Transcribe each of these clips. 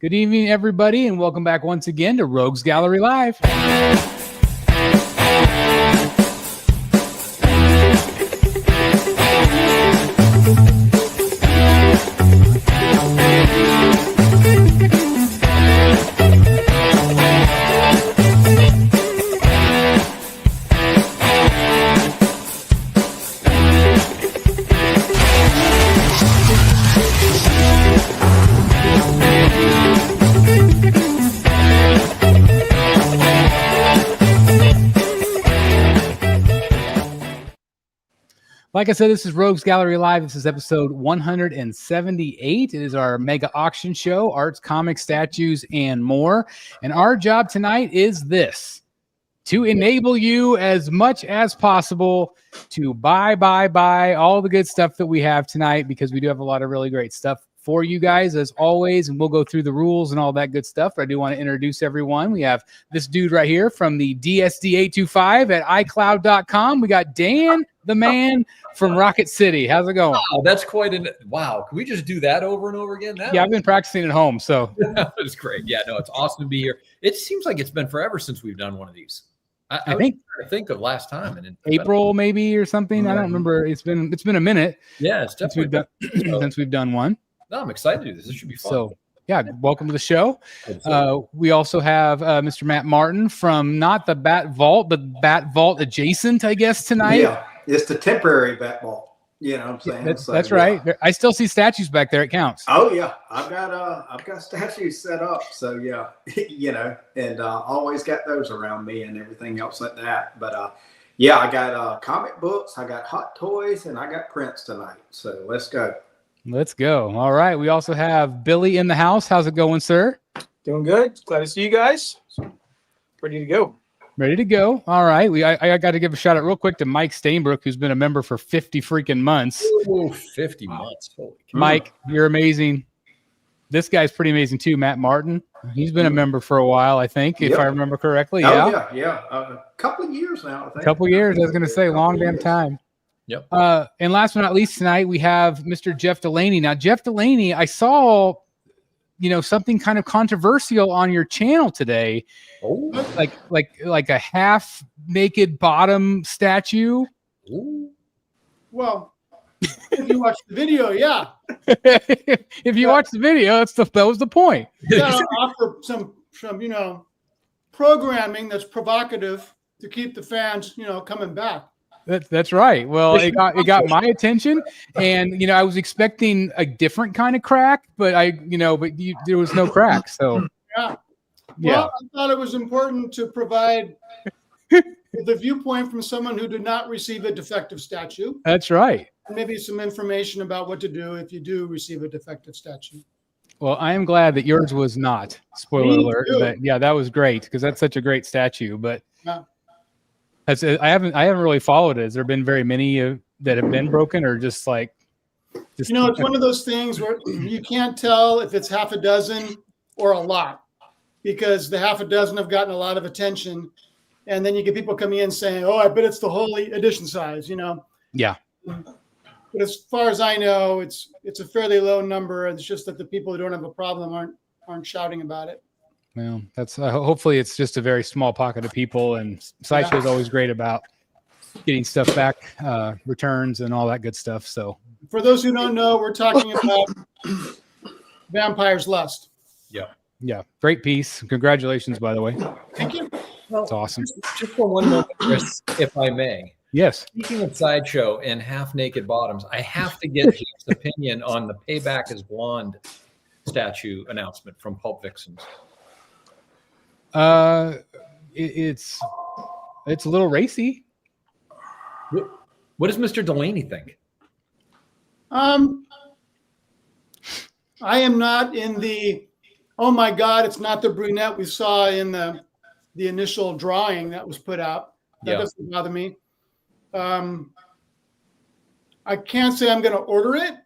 Good evening, everybody, and welcome back once again to Rogues Gallery Live. Like I said, this is Rogues Gallery Live. This is episode 178. It is our mega auction show, arts, comics, statues, and more. And our job tonight is this: to enable you as much as possible to buy all the good stuff that we have tonight, because we do have a lot of really great stuff for you guys, as always, and we'll go through the rules and all that good stuff. But I do want to introduce everyone. We have this dude right here from the DSD825 at iCloud.com. We got Dan, the man from Rocket City. How's it going? Wow, that's quite an wow. Can we just do that over and over again? Yeah, I've been practicing at home, so it's great. Yeah, no, it's awesome to be here. It seems like it's been forever since we've done one of these. I think of last time and April maybe or something. I don't remember. It's been a minute. Yeah, it's definitely since we've done one. No, I'm excited to do this. This should be fun. So yeah, welcome to the show. We also have Mr. Matt Martin from not the Bat Vault, but Bat Vault adjacent, I guess, tonight. Yeah, it's the temporary Bat Vault. You know what I'm saying? That's right. I still see statues back there. It counts. Oh yeah, I've got statues set up. So yeah, you know, and always got those around me and everything else like that. But yeah, I got comic books, I got hot toys, and I got prints tonight. So let's go. Let's go. All right. We also have Billy in the house. How's it going, sir? Doing good. Glad to see you guys. Ready to go. Ready to go. All right. I got to give a shout out real quick to Mike Stainbrook, who's been a member for 50 freaking months. Ooh, 50 months. Holy Mike, you're amazing. This guy's pretty amazing too. Matt Martin. He's been a member for a while, I think, if I remember correctly. Oh, yeah. A couple of years now, I think. A couple of years. I was going to say long damn time. Yep. And last but not least, tonight we have Mr. Jeff Delaney. Now, Jeff Delaney, I saw, something kind of controversial on your channel today. Oh. Like a half naked bottom statue. Ooh. Well, if you watch the video, yeah. If you watch the video, that was the point. You gotta offer some programming that's provocative to keep the fans, coming back. That's right. Well, it got my attention, and I was expecting a different kind of crack, but there was no crack. So yeah. Well, I thought it was important to provide the viewpoint from someone who did not receive a defective statue. That's right. Maybe some information about what to do if you do receive a defective statue. Well, I am glad that yours was not. Spoiler alert. But yeah, that was great because that's such a great statue. But I haven't really followed it. Has there been very many that have been broken, or just like? It's one of those things where you can't tell if it's half a dozen or a lot, because the half a dozen have gotten a lot of attention, and then you get people coming in saying, "Oh, I bet it's the whole edition size," Yeah. But as far as I know, it's a fairly low number. It's just that the people who don't have a problem aren't shouting about it. Well, that's hopefully it's just a very small pocket of people, and Sideshow is always great about getting stuff back, returns, and all that good stuff. So, for those who don't know, we're talking about Vampire's Lust. Yeah, great piece. Congratulations, by the way. Thank you. Well, it's awesome. Just for one moment, Chris, if I may. Yes. Speaking of Sideshow and half-naked bottoms, I have to get his opinion on the Payback is Blonde statue announcement from Pulp Vixens. It's a little racy. What does Mr. Delaney think? I am not in the, oh my God, it's not the brunette we saw in the initial drawing that was put out. That doesn't bother me. I can't say I'm going to order it.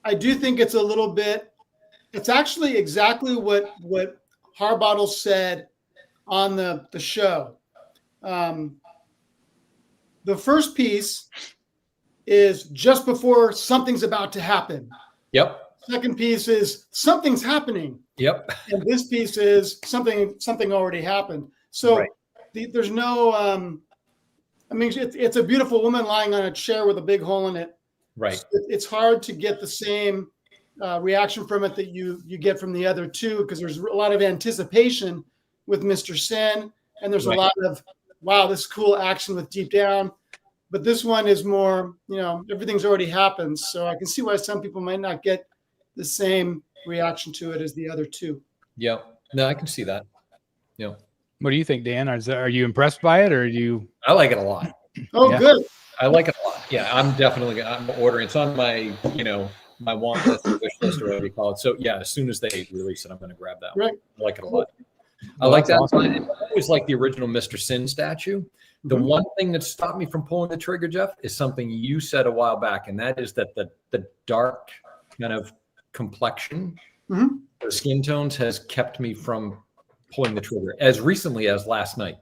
I do think it's a little bit, it's actually exactly what Harbottle said on the show. The first piece is just before something's about to happen. Yep. Second piece is something's happening. Yep. And this piece is something already happened. So there's no, I mean, it's a beautiful woman lying on a chair with a big hole in it. Right. It's hard to get the same reaction from it that you get from the other two, because there's a lot of anticipation with Mr. Sin, and there's a lot of, wow, this is cool action with Deep Down. But this one is more, everything's already happened. So I can see why some people might not get the same reaction to it as the other two. Yeah. No, I can see that. Yeah. What do you think, Dan? Are you impressed by it, or do you? I like it a lot. Oh, good. I like it a lot. Yeah, I'm ordering. It's on my, my want list, wish list, or whatever you call it. So yeah, as soon as they release it, I'm going to grab that one. I like it a lot. I like that. Awesome. I always like the original Mr. Sin statue. The one thing that stopped me from pulling the trigger, Jeff, is something you said a while back, and that is that the dark kind of complexion, the skin tones, has kept me from pulling the trigger as recently as last night.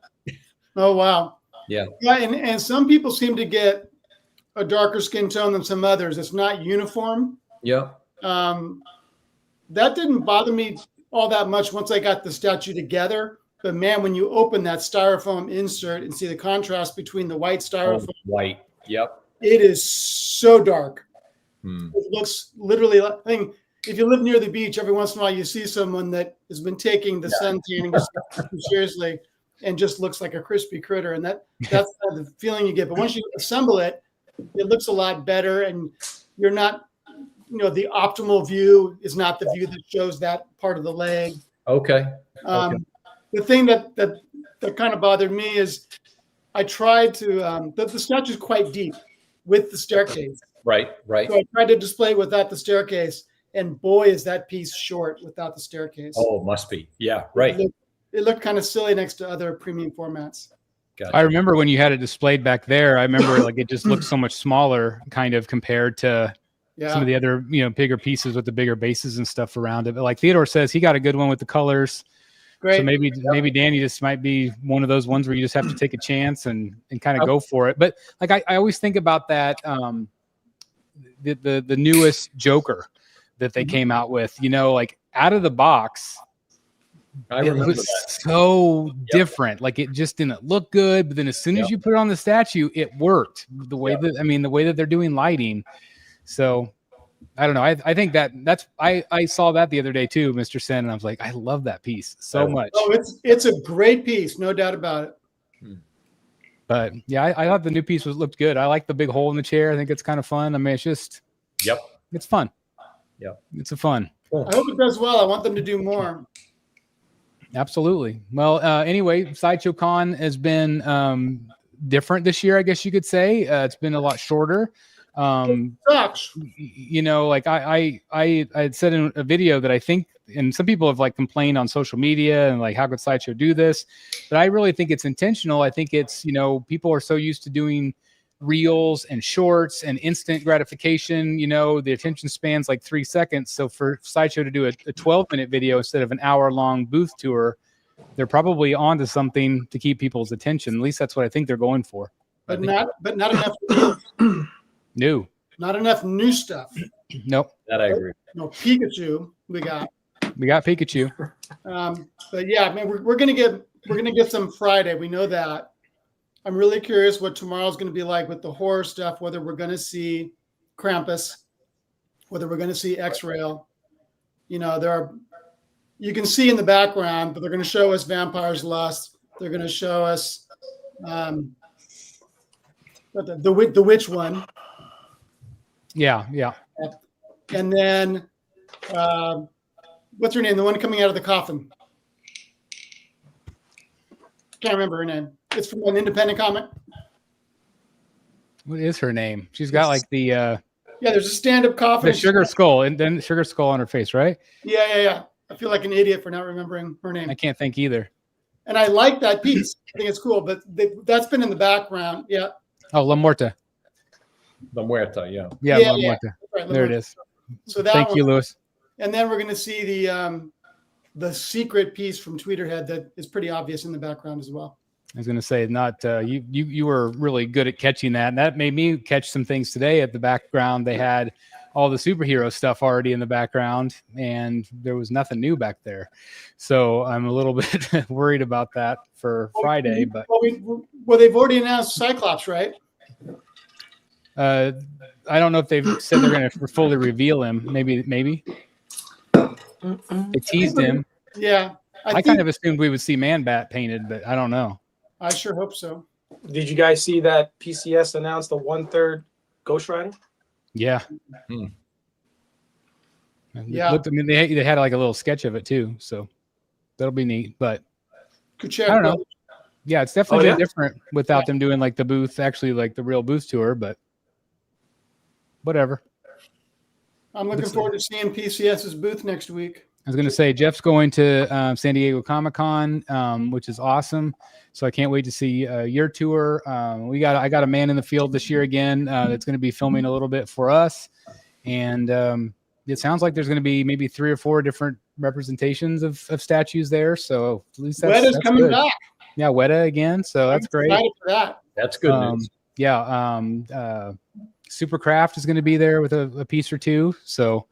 Oh, wow. Yeah. Yeah, and some people seem to get a darker skin tone than some others. It's not uniform. Yeah. That didn't bother me all that much once I got the statue together. But man, when you open that styrofoam insert and see the contrast between the white styrofoam, white, yep, it is so dark. It looks literally like, I think if you live near the beach, every once in a while you see someone that has been taking the sun tanning seriously and just looks like a crispy critter, and that's the feeling you get. But once you assemble it, it looks a lot better, and you're not, the optimal view is not the view that shows that part of the leg. Okay. The thing that kind of bothered me is I tried to the statue is quite deep with the staircase. Right. So I tried to display without the staircase, and boy, is that piece short without the staircase. Oh, it must be. Yeah, right. It looked kind of silly next to other premium formats. Gotcha. I remember when you had it displayed back there. I remember like it just looked so much smaller, kind of compared to some of the other bigger pieces with the bigger bases and stuff around it. But like Theodore says, he got a good one with the colors. Great. So maybe Danny just might be one of those ones where you just have to take a chance and kind of go for it. But like I always think about that the newest Joker that they came out with, like out of the box. It was so different. Like it just didn't look good, but then as soon as you put it on the statue, it worked. The way that they're doing lighting. So I don't know. I think I saw that the other day too, Mr. Sen, and I was like, I love that piece so much. Oh, it's a great piece, no doubt about it. But yeah, I thought the new piece looked good. I like the big hole in the chair. I think it's kind of fun. I mean, it's just it's fun. Yep. It's a fun. Cool. I hope it does well. I want them to do more. Absolutely. Well, anyway, Sideshow Con has been different this year, I guess you could say. It's been a lot shorter. Sucks. Like I had said in a video that I think, and some people have like complained on social media and like, how could Sideshow do this? But I really think it's intentional. I think it's, people are so used to doing reels and shorts and instant gratification, the attention span's like 3 seconds. So for Sideshow to do a 12-minute video instead of an hour-long booth tour, they're probably onto something to keep people's attention. At least that's what I think they're going for. But not enough. New. Not enough new stuff. Nope. That I agree. No Pikachu. We got Pikachu. But yeah, I mean, we're gonna get some Friday. We know that. I'm really curious what tomorrow's going to be like with the horror stuff, whether we're going to see Krampus, whether we're going to see X-Rail. You can see in the background, but they're going to show us Vampire's Lust. They're going to show us the witch one. Yeah. And then what's her name? The one coming out of the coffin. Can't remember her name. It's from an independent comic. What is her name? She's got like the there's a stand-up coffin. The sugar skull, and then sugar skull on her face, right? Yeah. I feel like an idiot for not remembering her name. I can't think either. And I like that piece. I think it's cool, but that's been in the background. Yeah. Oh, La Muerta. La Muerta, yeah. Yeah, La Muerta. Right, there it is. So that Thank you, Lewis. And then we're going to see the secret piece from Tweeterhead that is pretty obvious in the background as well. I was going to say, not you were really good at catching that, and that made me catch some things today. At the background, they had all the superhero stuff already in the background, and there was nothing new back there. So I'm a little bit worried about that for Friday. But well, they've already announced Cyclops, right? I don't know if they've said they're going to fully reveal him. Maybe they teased him. Yeah, I kind of assumed we would see Man-Bat painted, but I don't know. I sure hope so. Did you guys see that PCS announced the 1/3 Ghost Rider? Yeah. Yeah. Looked, I mean, they had like a little sketch of it too, so that'll be neat. But Could check. I don't know. Yeah, it's definitely been yeah? different without them doing like the booth, actually like the real booth tour. But whatever. I'm looking forward to seeing PCS's booth next week. I was going to say Jeff's going to San Diego Comic-Con, which is awesome. So I can't wait to see your tour. I got a man in the field this year again that's going to be filming a little bit for us, and it sounds like there's going to be maybe 3 or 4 different representations of statues there. So at least that's coming good. back. Yeah, Weta again. So that's great. Excited for that. That's good news. Yeah, Supercraft is going to be there with a piece or two. So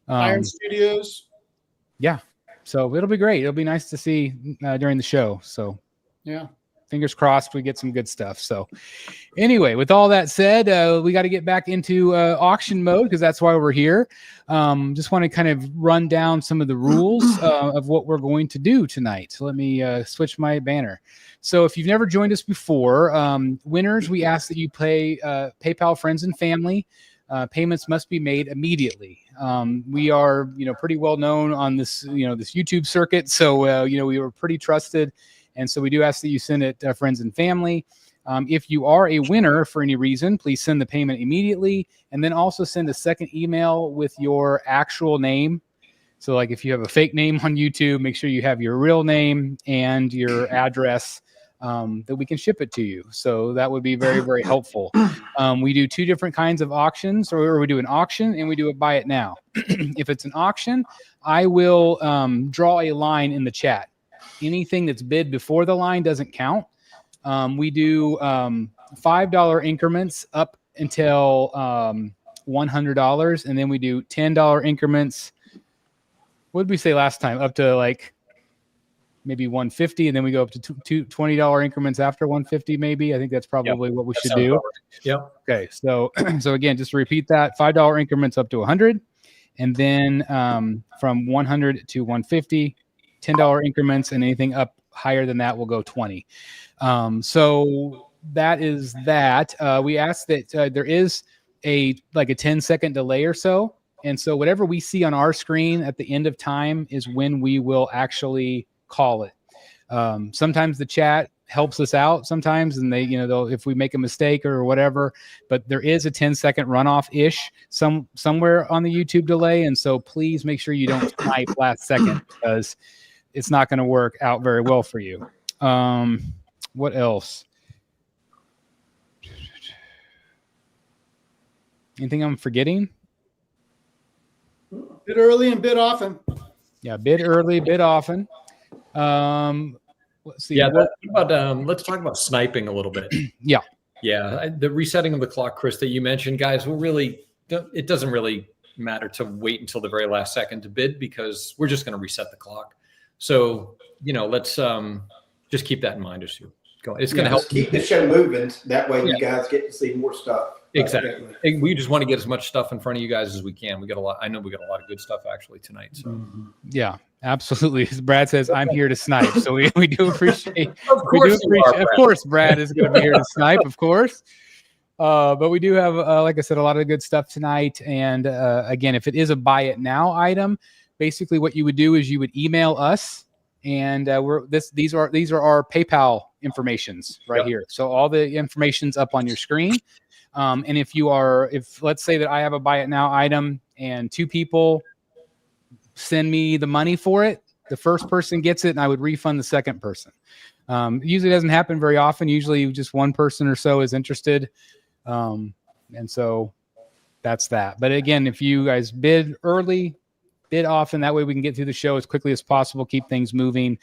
Iron Studios. Yeah, so it'll be great. It'll be nice to see during the show. So yeah, fingers crossed we get some good stuff. So anyway, with all that said, we got to get back into auction mode because that's why we're here. Just want to kind of run down some of the rules of what we're going to do tonight. So let me switch my banner. So if you've never joined us before, winners, we ask that you pay PayPal friends and family. Payments must be made immediately. We are, pretty well known on this, this YouTube circuit. So, we were pretty trusted. And so we do ask that you send it to friends and family. If you are a winner for any reason, please send the payment immediately. And then also send a second email with your actual name. So like if you have a fake name on YouTube, make sure you have your real name and your address that we can ship it to you. So that would be very, very helpful. We do 2 different kinds of auctions, or we do an auction and we do a buy it now. If it's an auction, I will draw a line in the chat. Anything that's bid before the line doesn't count. We do $5 increments up until $100, and then we do $10 increments. What did we say last time? Up to like maybe $150, and then we go up to $20 increments after $150. Maybe I think that's probably what we should do. Yeah. Okay. So again, just to repeat that: $5 increments up to $100, and then from $100 to $150, $10 increments, and anything up higher than that will go $20. So that is that. We ask that there is a 10-second delay or so, and so whatever we see on our screen at the end of time is when we will actually call it. Sometimes the chat helps us out sometimes, and they'll if we make a mistake or whatever, but there is a 10-second runoff ish somewhere on the YouTube delay. And so please make sure you don't type last second, because it's not going to work out very well for you. What else? Anything I'm forgetting? Bid early and bid often. Yeah, bid early, bid often. Let's see. Yeah, let's talk about sniping a little bit. Yeah. The resetting of the clock, Chris, that you mentioned, guys, it doesn't really matter to wait until the very last second to bid, because we're just going to reset the clock. So, let's just keep that in mind as you go. It's going to help keep the show moving. That way you guys get to see more stuff. Exactly. We just want to get as much stuff in front of you guys as we can. We got a lot. I know we got a lot of good stuff actually tonight. So yeah, absolutely. As Brad says, I'm here to snipe. So we do appreciate. Of course, Brad is going to be here to snipe. Of course. But we do have, like I said, a lot of good stuff tonight. And again, if it is a buy it now item, basically what you would do is you would email us, and these are our PayPal informations right here. So all the information's up on your screen. And if let's say that I have a buy it now item and 2 people send me the money for it, the first person gets it and I would refund the second person. Usually doesn't happen very often. Usually just 1 person or so is interested. And so that's that. But again, if you guys bid early, bid often, that way we can get through the show as quickly as possible, keep things moving.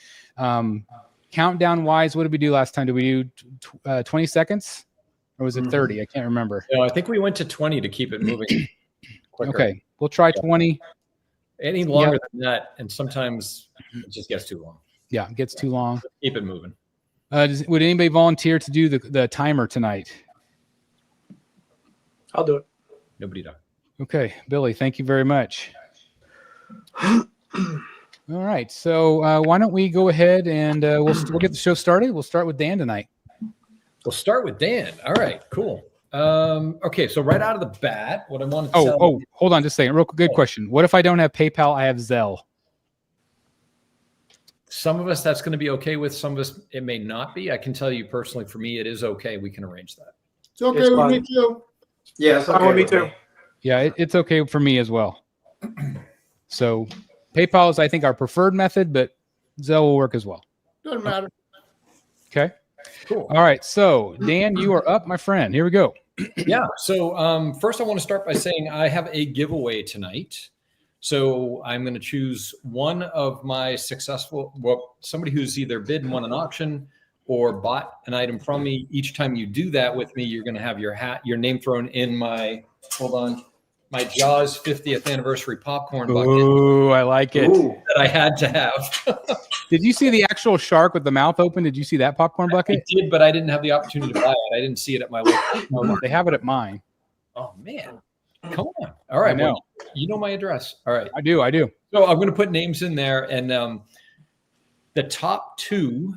Countdown wise, what did we do last time? Did we do 20 seconds? Or was it 30? I can't remember. No, I think we went to 20 to keep it moving. quicker. Okay, we'll try 20. Any longer than that, and sometimes it just gets too long. Yeah, it gets too long. Keep it moving. Would anybody volunteer to do the timer tonight? I'll do it. Nobody does. Okay, Billy, thank you very much. All right, so why don't we go ahead and we'll get the show started. We'll start with Dan tonight. We'll start with Dan. All right, cool. Okay, so right out of the bat, what I wanted to Oh, hold on just a second. Real good question. What if I don't have PayPal? I have Zelle. Some of us that's going to be okay with. Some of us it may not be. I can tell you personally, for me, it is okay. We can arrange that. It's okay with me too. Yeah, it's okay with me with too. me. Yeah, it's okay for me as well. So PayPal is, I think, our preferred method, but Zelle will work as well. Doesn't matter. Okay. Cool. All right. So Dan, you are up, my friend. Here we go. Yeah. So first I want to start by saying I have a giveaway tonight. So I'm going to choose one of my somebody who's either bid and won an auction or bought an item from me. Each time you do that with me, you're going to have your name thrown in my Jaws 50th anniversary popcorn bucket. Ooh, I like it. That I had to have. Did you see the actual shark with the mouth open? Did you see that popcorn bucket? I did, but I didn't have the opportunity to buy it. I didn't see it at my local. They have it at mine. Oh man, come on! All right, well, you know my address. All right, I do. So I'm going to put names in there, and the top two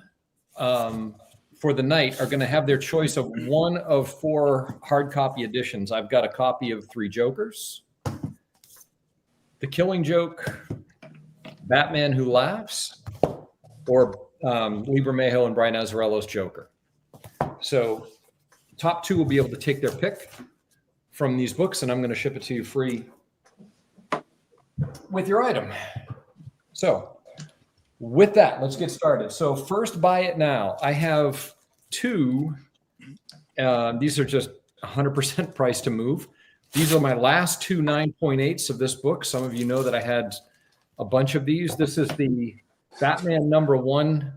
for the night are going to have their choice of one of 4 hard copy editions. I've got a copy of 3 Jokers, The Killing Joke, Batman Who Laughs, or Libremajo and Bryan Azzarello's Joker. So top 2 will be able to take their pick from these books, and I'm going to ship it to you free with your item. So with that, let's get started. So first, buy it now. I have 2. These are just 100% price to move. These are my last 2 9.8s of this book. Some of you know that I had a bunch of these. This is the Batman #1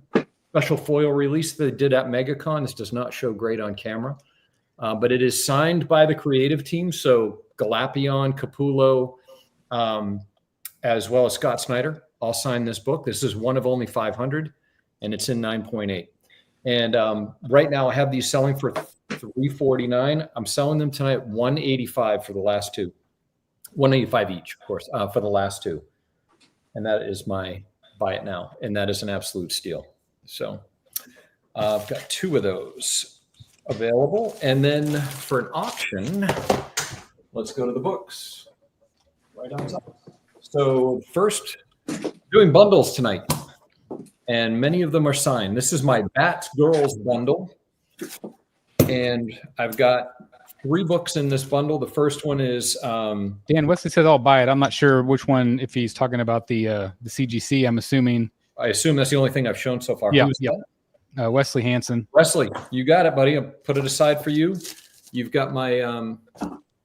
special foil release that they did at MegaCon. This does not show great on camera, but it is signed by the creative team. So Galapion, Capullo, as well as Scott Snyder all signed this book. This is one of only 500, and it's in 9.8. And right now I have these selling for $349. I'm selling them tonight $185 for the last 2. $185 each, of course, for the last 2. And that is my buy it now. And that is an absolute steal. So I've got 2 of those available. And then for an auction, let's go to the books. Right on top. So first, doing bundles tonight. And many of them are signed. This is my Bat Girls bundle. And I've got 3 books in this bundle. The first one is Dan Wesley says I'll buy it. I'm not sure which one, if he's talking about the CGC. I'm assuming. I assume that's the only thing I've shown so far. Yeah, Who's yeah. Wesley Hansen. Wesley, you got it, buddy. I'll put it aside for you. You've got my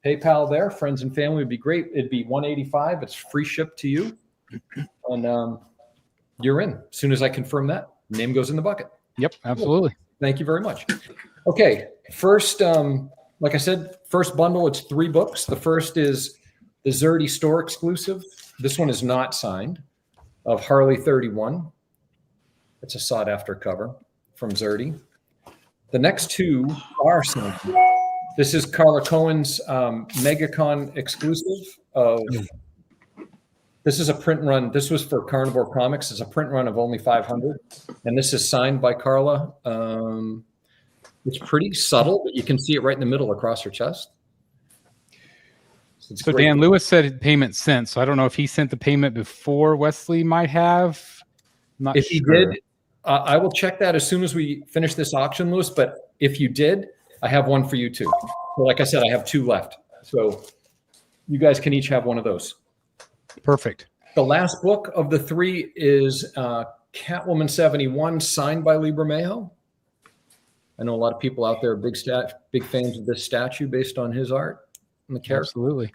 PayPal there. Friends and family would be great. It'd be $185. It's free ship to you. And you're in. As soon as I confirm that, name goes in the bucket. Yep, absolutely. Thank you very much. Okay, first, like I said, first bundle, it's 3 books. The first is the Zerdy store exclusive. This one is not signed, of Harley 31. It's a sought after cover from Zerdy. The next 2 are signed. This is Carla Cohen's MegaCon exclusive of. This is a print run. This was for Carnivore Comics. It's a print run of only 500. And this is signed by Carla. It's pretty subtle, but you can see it right in the middle across her chest. So Dan Lewis said payment sent. So I don't know if he sent the payment before Wesley might have. Not if he did, I will check that as soon as we finish this auction, Lewis. But if you did, I have one for you too. So like I said, I have 2 left. So you guys can each have one of those. Perfect. The last book of the 3 is Catwoman 71, signed by Libremajo. I know a lot of people out there are big fans of this statue based on his art and the character. Absolutely.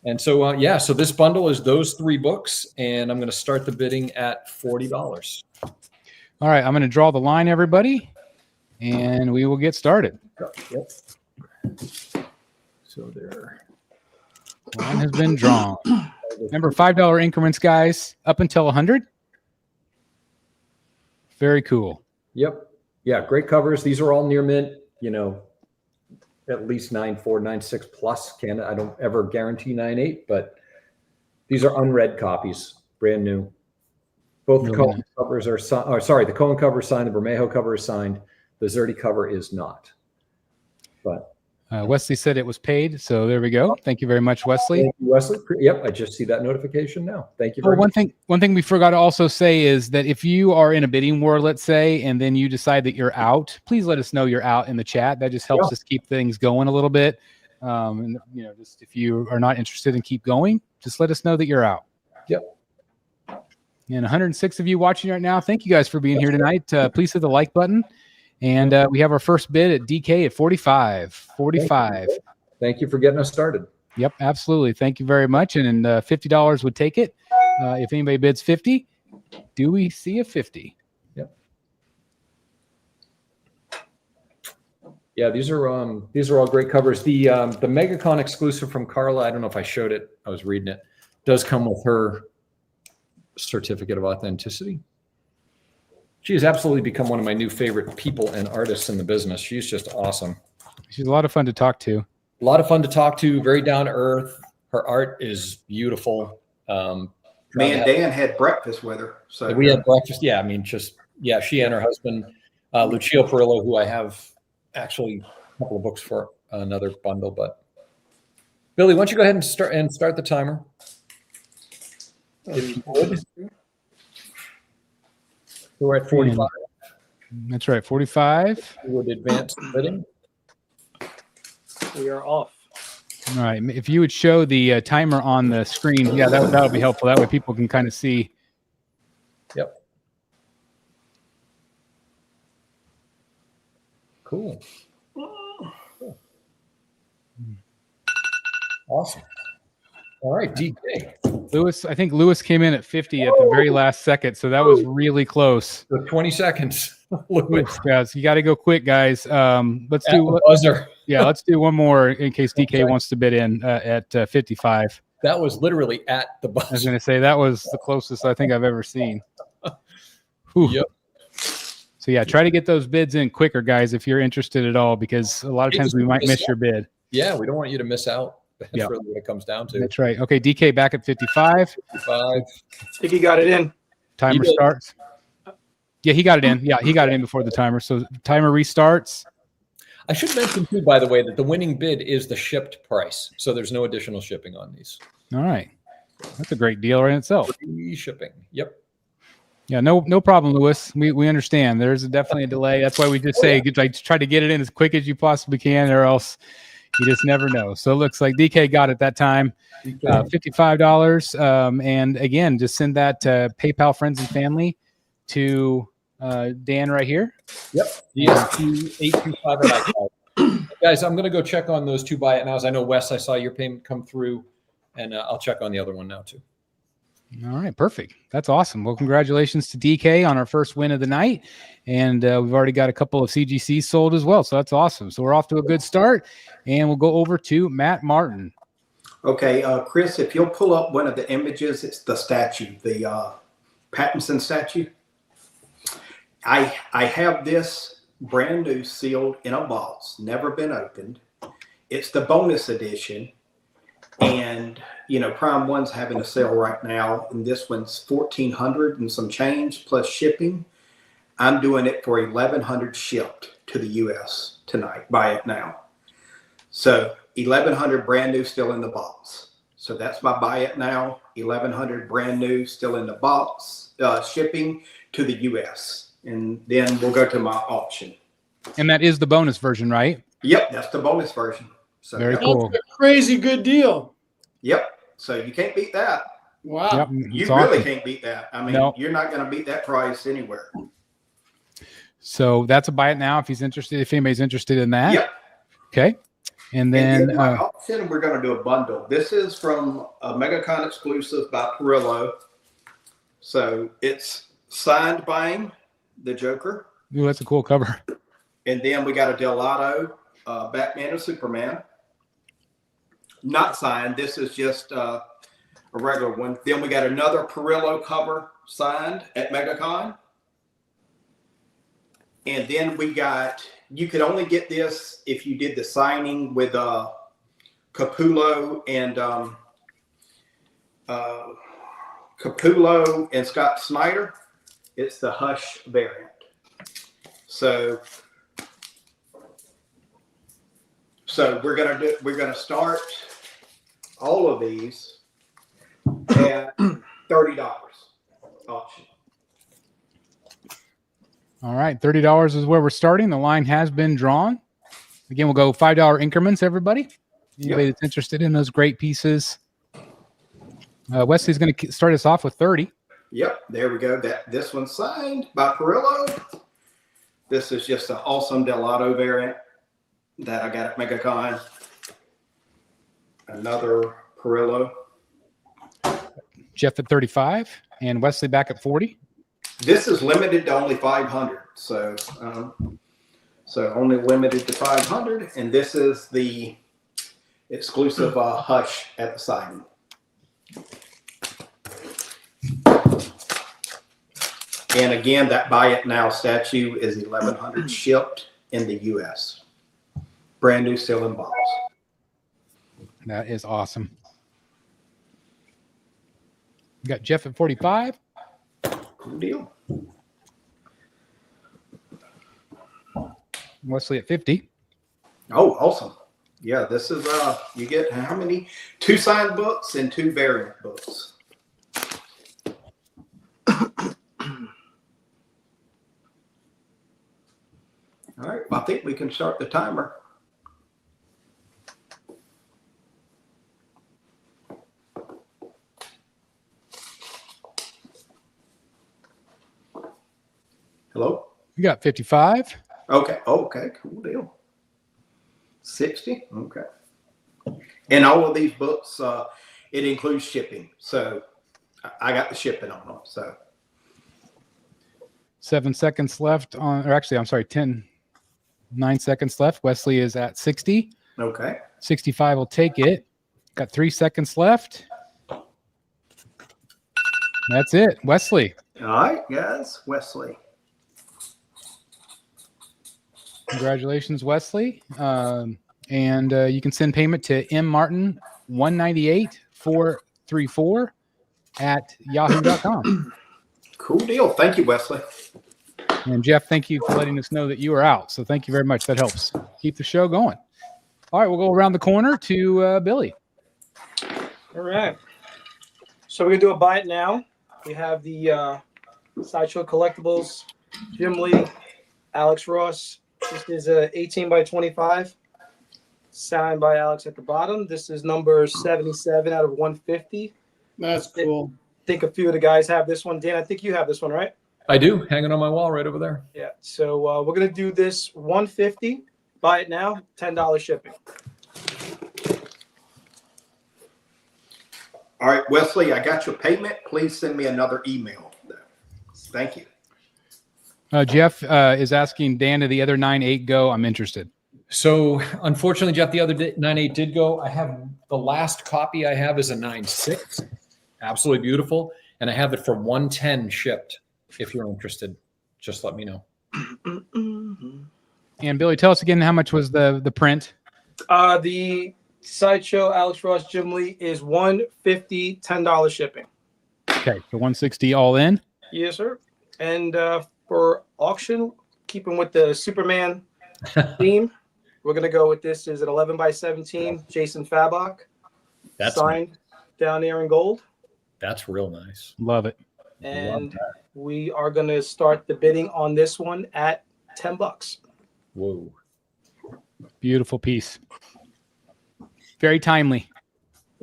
And so, so this bundle is those 3 books, and I'm going to start the bidding at $40. All right, I'm going to draw the line, everybody, and we will get started. Yep. So there. One has been drawn. Remember, $5 increments, guys, up until 100. Very cool. Yep. Yeah, great covers. These are all near mint, you know, at least 9.4, 9.6 plus. I don't ever guarantee 9.8, but these are unread copies, brand new. Both the Cohen covers are signed. Sorry, the Cohen cover is signed. The Bermejo cover is signed. The Zerti cover is not. But Wesley said it was paid, so there we go. Thank you very much, Wesley. Thank you, Wesley. Yep, I just see that notification now. Thank you very much. One thing we forgot to also say is that if you are in a bidding war, let's say, and then you decide that you're out, please let us know you're out in the chat. That just helps us keep things going a little bit. And you know, just if you are not interested in keep going, just let us know that you're out. Yep. And 106 of you watching right now, thank you guys for being here tonight. Please hit the like button. And we have our first bid at DK at 45. 45. Thank you for getting us started. Yep, absolutely. Thank you very much. And $50 would take it. If anybody bids 50, do we see a 50? Yep. Yeah, these are all great covers. The MegaCon exclusive from Carla, I don't know if I showed it. I was reading it. Does come with her certificate of authenticity. She has absolutely become one of my new favorite people and artists in the business. She's just awesome. She's a lot of fun to talk to. A lot of fun to talk to. Very down to earth. Her art is beautiful. Me and Dan had breakfast with her. So we had breakfast. Yeah, I mean, she and her husband, Lucio Perillo, who I have actually a couple of books for another bundle. But Billy, why don't you go ahead and start the timer? If you would. We're at 45. That's right, 45. We would advance the bidding. We are off. All right. If you would show the timer on the screen, yeah, that'll be helpful. That way people can kind of see. Yep. Cool. Awesome. All right, DK. Lewis, I think Lewis came in at 50 at the very last second, so that was really close. So 20 seconds. Guys, you got to go quick, guys. Let's do buzzer. Yeah, let's do one more in case DK wants to bid in at 55. That was literally at the buzzer. I was going to say that was the closest I think I've ever seen. Yep. So yeah, try to get those bids in quicker, guys, if you're interested at all, because a lot of times we might miss your bid. Yeah, we don't want you to miss out. That's really what it comes down to. That's right. Okay, DK back at 55. 55. I think he got it in. Timer starts. Yeah, he got it in. Yeah, he got it in before the timer. So timer restarts. I should mention too, by the way, that the winning bid is the shipped price. So there's no additional shipping on these. All right. That's a great deal in itself. Free shipping. Yep. Yeah, no problem, Lewis. We understand. There's definitely a delay. That's why we just say like try to get it in as quick as you possibly can, or else you just never know. So it looks like DK got it that time. $55. And again, just send that to PayPal friends and family to Dan right here. Yep. DS2825. Guys, I'm going to go check on those two buy it nows. I know, Wes, I saw your payment come through, and I'll check on the other one now too. All right, perfect. That's awesome. Well, congratulations to DK on our first win of the night. And we've already got a couple of CGCs sold as well. So that's awesome. So we're off to a good start. And we'll go over to Matt Martin. Okay, Chris, if you'll pull up one of the images, it's the statue, the Pattinson statue. I have this brand new sealed in a box, never been opened. It's the bonus edition. And, you know, Prime One's having a sale right now, and this one's $1,400 and some change plus shipping. I'm doing it for $1,100 shipped to the U.S. tonight. Buy it now. So $1,100 brand new, still in the box. So that's my buy it now. $1,100 brand new, still in the box, shipping to the U.S. And then we'll go to my auction. And that is the bonus version, right? Yep, that's the bonus version. So very cool. That's a crazy good deal. Yep. So you can't beat that. Wow. Yep, You awesome. really can't beat that. I mean, You're not going to beat that price anywhere. So that's a buy it now if he's interested, if anybody's interested in that. Yep. Okay. And then my auction, we're going to do a bundle. This is from a MegaCon exclusive by Perillo. So it's signed by him, the Joker. ooh, that's a cool cover. And then we got a Diehl, Batman and Superman. not signed. This is just a regular one. Then we got another Perillo cover signed at MegaCon. And then we got, you could only get this if you did the signing with Capullo and Scott Snyder. It's the Hush variant. So we're gonna start all of these at $30 auction. All right, $30 is where we're starting. The line has been drawn. Again, we'll go $5 increments, everybody. Anybody that's interested in those great pieces. Wesley's going to start us off with 30. Yep, there we go. This one's signed by Perillo. This is just an awesome Delado variant that I got at MegaCon. Another Perillo. Jeff at 35 and Wesley back at 40. This is limited to only 500, so only limited to 500, and this is the exclusive Hush at the signing. And again, that buy it now statue is 1,100 shipped in the U.S. Brand new, still in box. That is awesome. We got Jeff at 45. Cool deal. Wesley at 50. Oh, awesome. Yeah, this is you get how many? 2 signed books and 2 variant books. All right, well, I think we can start the timer. Hello? We got 55. Okay. Okay. Cool deal. 60. Okay. And all of these books, it includes shipping. So I got the shipping on them. So 7 seconds left on, or actually, I'm sorry, 9 seconds left. Wesley is at 60. okay. 65 will take it. Got 3 seconds left. That's it. Wesley. All right, guys. Wesley. Congratulations, Wesley. And you can send payment to mmartin198434 at yahoo.com. Cool deal. Thank you, Wesley. And Jeff, thank you for letting us know that you are out. So thank you very much. That helps keep the show going. All right, we'll go around the corner to Billy. All right. So we're going to do a buy it now. We have the Sideshow Collectibles, Jim Lee, Alex Ross. This is a 18 by 25, signed by Alex at the bottom. This is number 77 out of 150. That's cool. I think a few of the guys have this one. Dan, I think you have this one, right? I do, hanging on my wall right over there. Yeah. So we're going to do this 150. Buy it now, $10 shipping. All right, Wesley, I got your payment. Please send me another email. Thank you. Jeff is asking Dan, did the other 9.8 go? I'm interested. So unfortunately, Jeff, the other 9.8 did go. I have the last copy I have is a 9.6. Absolutely beautiful. And I have it for 110 shipped. If you're interested, just let me know. And Billy, tell us again, how much was the print? The Sideshow Alex Ross Jim Lee is $150, $10 shipping. Okay, so 160 all in. Yes, sir. And for auction, keeping with the Superman theme, we're gonna go with this is an 11 by 17 Jason Fabok. That's signed down there in gold. That's real nice. Love it. And we are gonna start the bidding on this one at $10. Whoa. Beautiful piece. Very timely.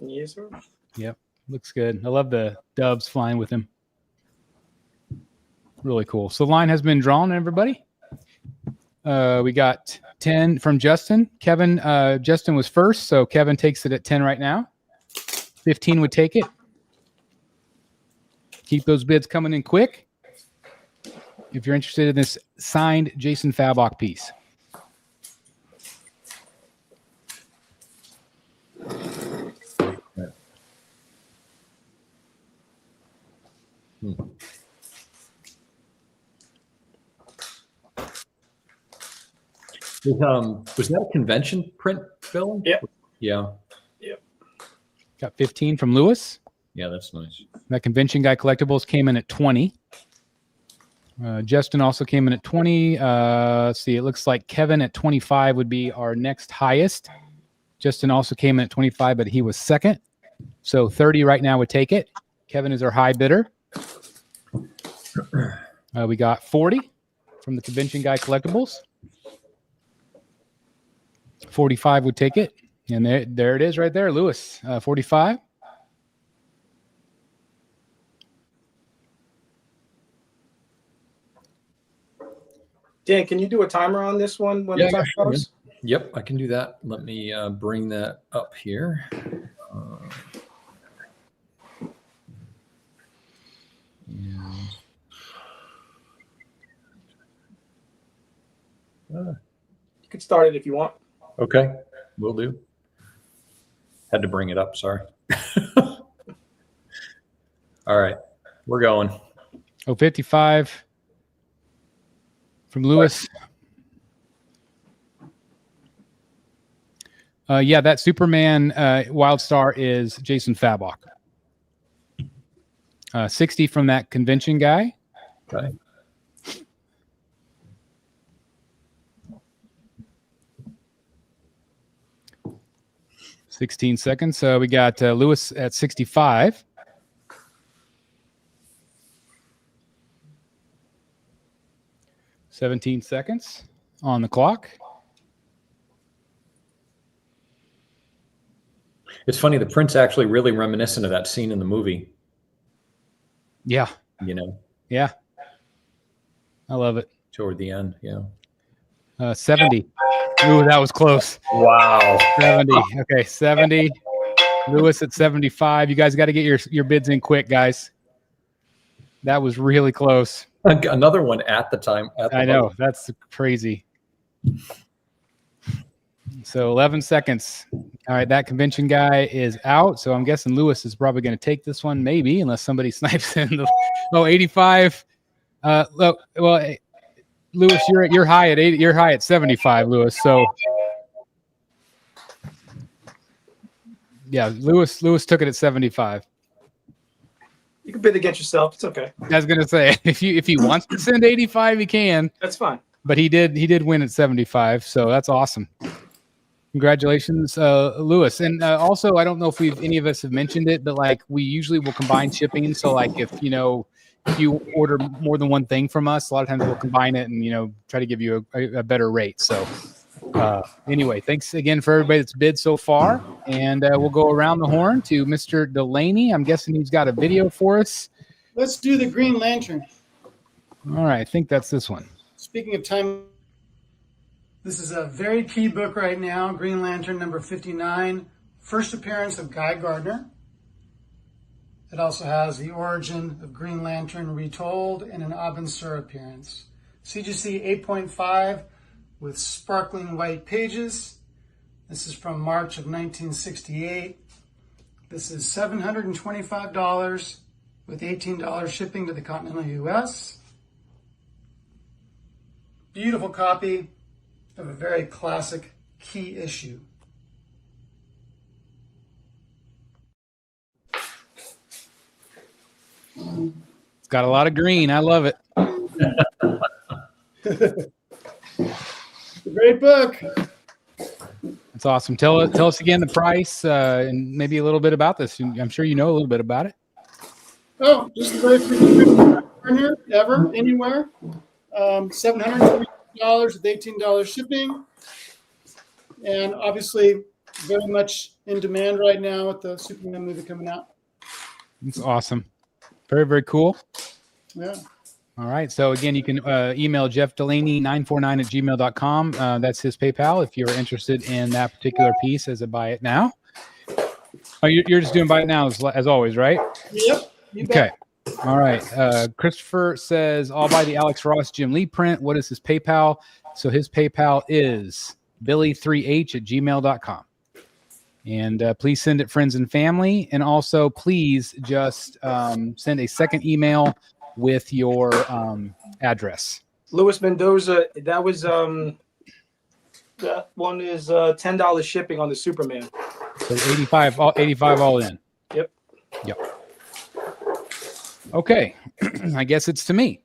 Yes, sir. Yep. Looks good. I love the doves flying with him. Really cool. So the line has been drawn, everybody. We got 10 from Justin. Kevin, Justin was first, so Kevin takes it at 10 right now. 15 would take it. Keep those bids coming in quick if you're interested in this signed Jason Fabok piece. Was that a convention print, Bill? Yep. Yeah. Yep. Got 15 from Lewis. Yeah, that's nice. That convention guy collectibles came in at 20. Justin also came in at 20. Let's see. It looks like Kevin at 25 would be our next highest. Justin also came in at 25, but he was second. So 30 right now would take it. Kevin is our high bidder. We got 40 from the convention guy collectibles. 45 would take it. And there it is right there, Lewis. 45. Dan, can you do a timer on this one when the time goes? Yep, I can do that. Let me bring that up here. You can start it if you want. Okay, will do. Had to bring it up, sorry. All right, we're going. 55 from Lewis. Yeah, that Superman Wild Star is Jason Fabok. 60 from that convention guy. Okay. $16 seconds. So we got Lewis at 65. $17 seconds on the clock. It's funny, the print's actually really reminiscent of that scene in the movie. Yeah. You know? Yeah. I love it. Toward the end, yeah. 70. Ooh, that was close. Wow. 70. Okay, 70. Lewis at 75. You guys got to get your bids in quick, guys. That was really close. Another one at the time. I know. That's crazy. So 11 seconds. All right, that convention guy is out. So I'm guessing Lewis is probably going to take this one, maybe, unless somebody snipes in the 85. Look, well, Lewis, you're high at 80. You're high at 75, Lewis. So yeah, Lewis took it at 75. You can bid against yourself. It's okay. I was gonna say if he wants to send 85, he can. That's fine. But he did win at 75, so that's awesome. Congratulations, Lewis. And also, I don't know if any of us have mentioned it, but like we usually will combine shipping. So like if you order more than one thing from us, a lot of times we'll combine it and try to give you a better rate. So anyway, thanks again for everybody that's bid so far, and we'll go around the horn to Mr. Delaney. I'm guessing he's got a video for us. Let's do the Green Lantern. All right, I think that's this one. Speaking of time, this is a very key book right now, Green Lantern number 59, first appearance of Guy Gardner. It also has the origin of Green Lantern retold and an Abin Sur appearance. CGC 8.5 with sparkling white pages. This is from March of 1968. This is $725 with $18 shipping to the continental US. Beautiful copy of a very classic key issue. It's got a lot of green. I love it. Great book. That's awesome. Tell us again the price and maybe a little bit about this. I'm sure you know a little bit about it. Oh, just the very first Gardner ever, anywhere. $720 with $18 shipping. And obviously very much in demand right now with the Superman movie coming out. It's awesome. Very, very cool. Yeah. All right. So again, you can email jeffdelaney949@gmail.com. That's his PayPal if you're interested in that particular piece as a buy it now. Oh, you're just doing buy it now as always, right? Yep. Okay. All right. Christopher says, I'll buy the Alex Ross Jim Lee print. What is his PayPal? So his PayPal is billy3h@gmail.com. And please send it friends and family. And also, please just send a second email with your address. Luis Mendoza, that was that one is $10 shipping on the Superman. So 85 all in. Yep. Okay, I guess it's to me.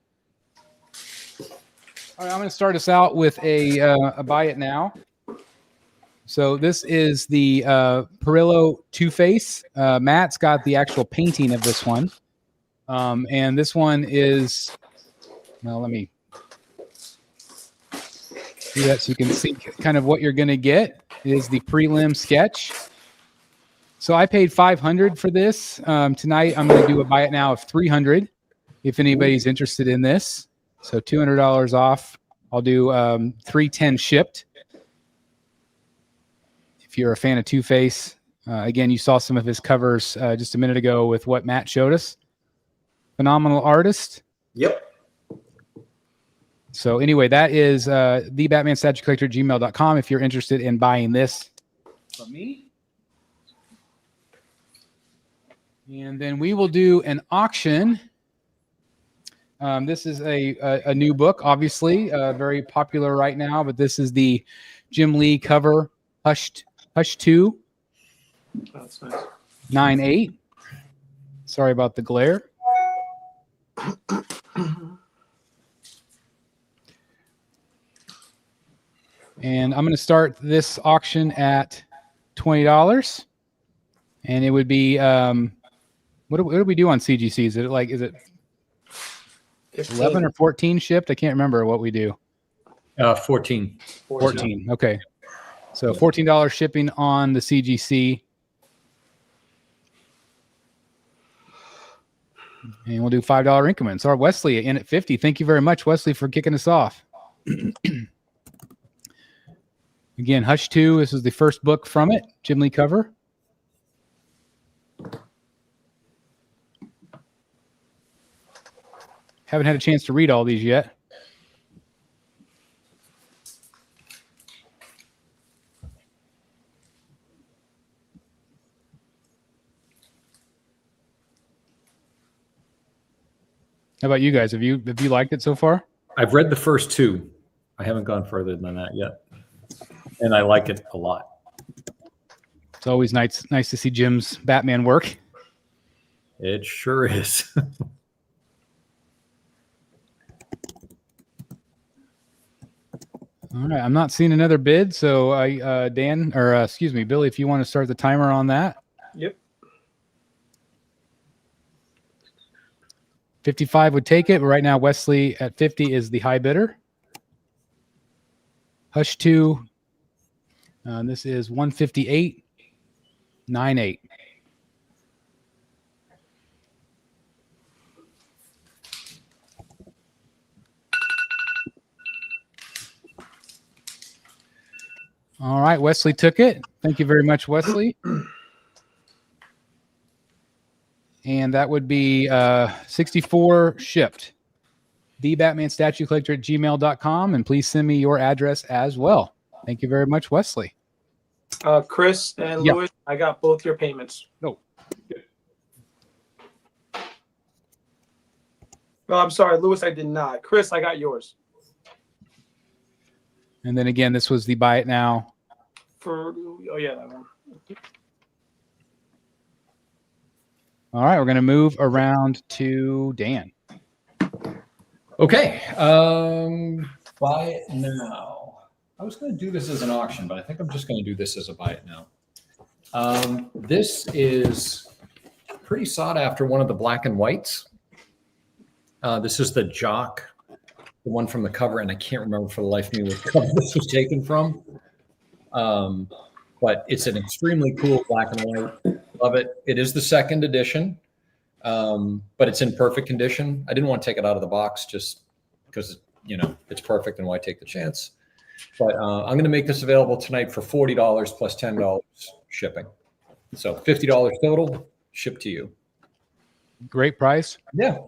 All right, I'm going to start us out with a buy it now. So this is the Perillo Two-Face. Matt's got the actual painting of this one. And this one is, well, let me do that so you can see kind of what you're going to get. It is the prelim sketch. So I paid $500 for this. Tonight I'm going to do a buy it now of $300 if anybody's interested in this. So $200 off. I'll do $310 shipped. If you're a fan of Two-Face, again, you saw some of his covers just a minute ago with what Matt showed us. Phenomenal artist. Yep. So anyway, that is thebatmanstatuecollector@gmail.com if you're interested in buying this from me. And then we will do an auction. This is a new book, obviously, very popular right now, but this is the Jim Lee cover, Hush 2. That's nice. 9/8. Sorry about the glare. And I'm going to start this auction at $20. And it would be, what do we do on CGC? Is it 11 or 14 shipped? I can't remember what we do. 14. 14. Okay. So $14 shipping on the CGC. And we'll do $5 increments. Our Wesley in at 50. Thank you very much, Wesley, for kicking us off. Again, Hush 2. This is the first book from it. Jim Lee cover. Haven't had a chance to read all these yet. How about you guys? Have you liked it so far? I've read the first 2. I haven't gone further than that yet. And I like it a lot. It's always nice to see Jim's Batman work. It sure is. All right, I'm not seeing another bid, so Billy, if you want to start the timer on that. Yep. 55 would take it, but right now Wesley at 50 is the high bidder. Hush 2. This is 158.98. All right, Wesley took it. Thank you very much, Wesley. And that would be 64 shipped. thebatmanstatuecollector@gmail.com, and please send me your address as well. Thank you very much, Wesley. Chris and Louis, I got both your payments. No. No, I'm sorry, Louis, I did not. Chris, I got yours. And then again, this was the buy it now. That one. All right, we're going to move around to Dan. Okay. Buy it now. I was going to do this as an auction, but I think I'm just going to do this as a buy it now. This is pretty sought after, one of the black and whites. This is the Jock, the one from the cover, and I can't remember for the life of me what cover this was taken from. But it's an extremely cool black and white. Love it. It is the second edition, but it's in perfect condition. I didn't want to take it out of the box just because, it's perfect and why take the chance. But I'm going to make this available tonight for $40 plus $10 shipping. So $50 total, shipped to you. Great price. Yeah.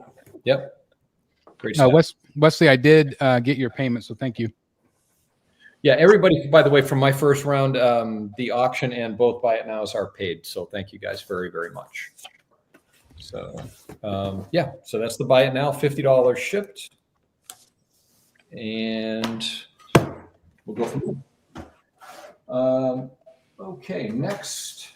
Yep. Great stuff. Wesley, I did get your payment, so thank you. Yeah, everybody, by the way, from my first round, the auction and both buy it nows are paid. So thank you guys very, very much. So yeah, so that's the buy it now, $50 shipped. And we'll go from there. Okay, next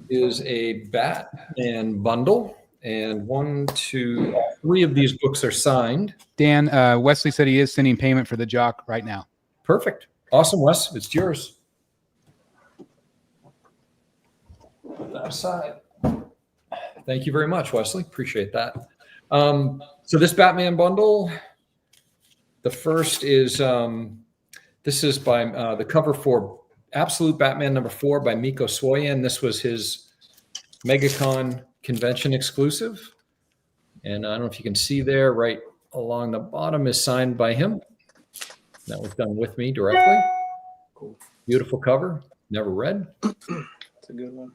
is a Batman bundle. And 1, 2, 3 of these books are signed. Dan, Wesley said he is sending payment for the jock right now. Perfect. Awesome, Wes. It's yours. Put that aside. Thank you very much, Wesley. Appreciate that. So this Batman bundle, the first is, this is by the cover for Absolute Batman #4 by Miko Swoyan. This was his MegaCon convention exclusive. And I don't know if you can see there, right along the bottom is signed by him. That was done with me directly. Cool. Beautiful cover. Never read. It's a good one.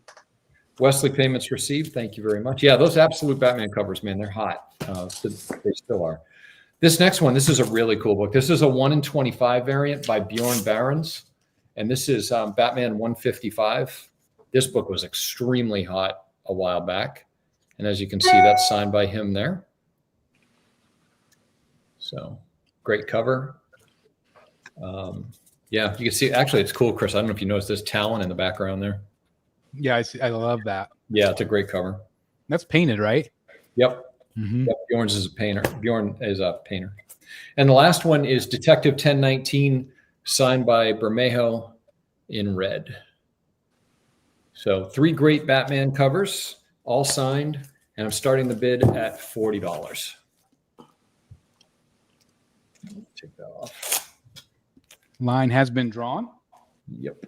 Wesley, payments received. Thank you very much. Yeah, those Absolute Batman covers, man, they're hot. They still are. This next one, this is a really cool book. This is a 1 in 25 variant by Bjorn Barons. And this is Batman 155. This book was extremely hot a while back. And as you can see, that's signed by him there. So great cover. Yeah, you can see, actually, it's cool, Chris. I don't know if you noticed this Talon in the background there. Yeah, I love that. Yeah, it's a great cover. That's painted, right? Yep. Mm-hmm. Yep. Bjorn's is a painter. Bjorn is a painter. And the last one is Detective 1019, signed by Bermejo in red. So 3 great Batman covers, all signed, and I'm starting the bid at $40. Take that off. Line has been drawn. Yep.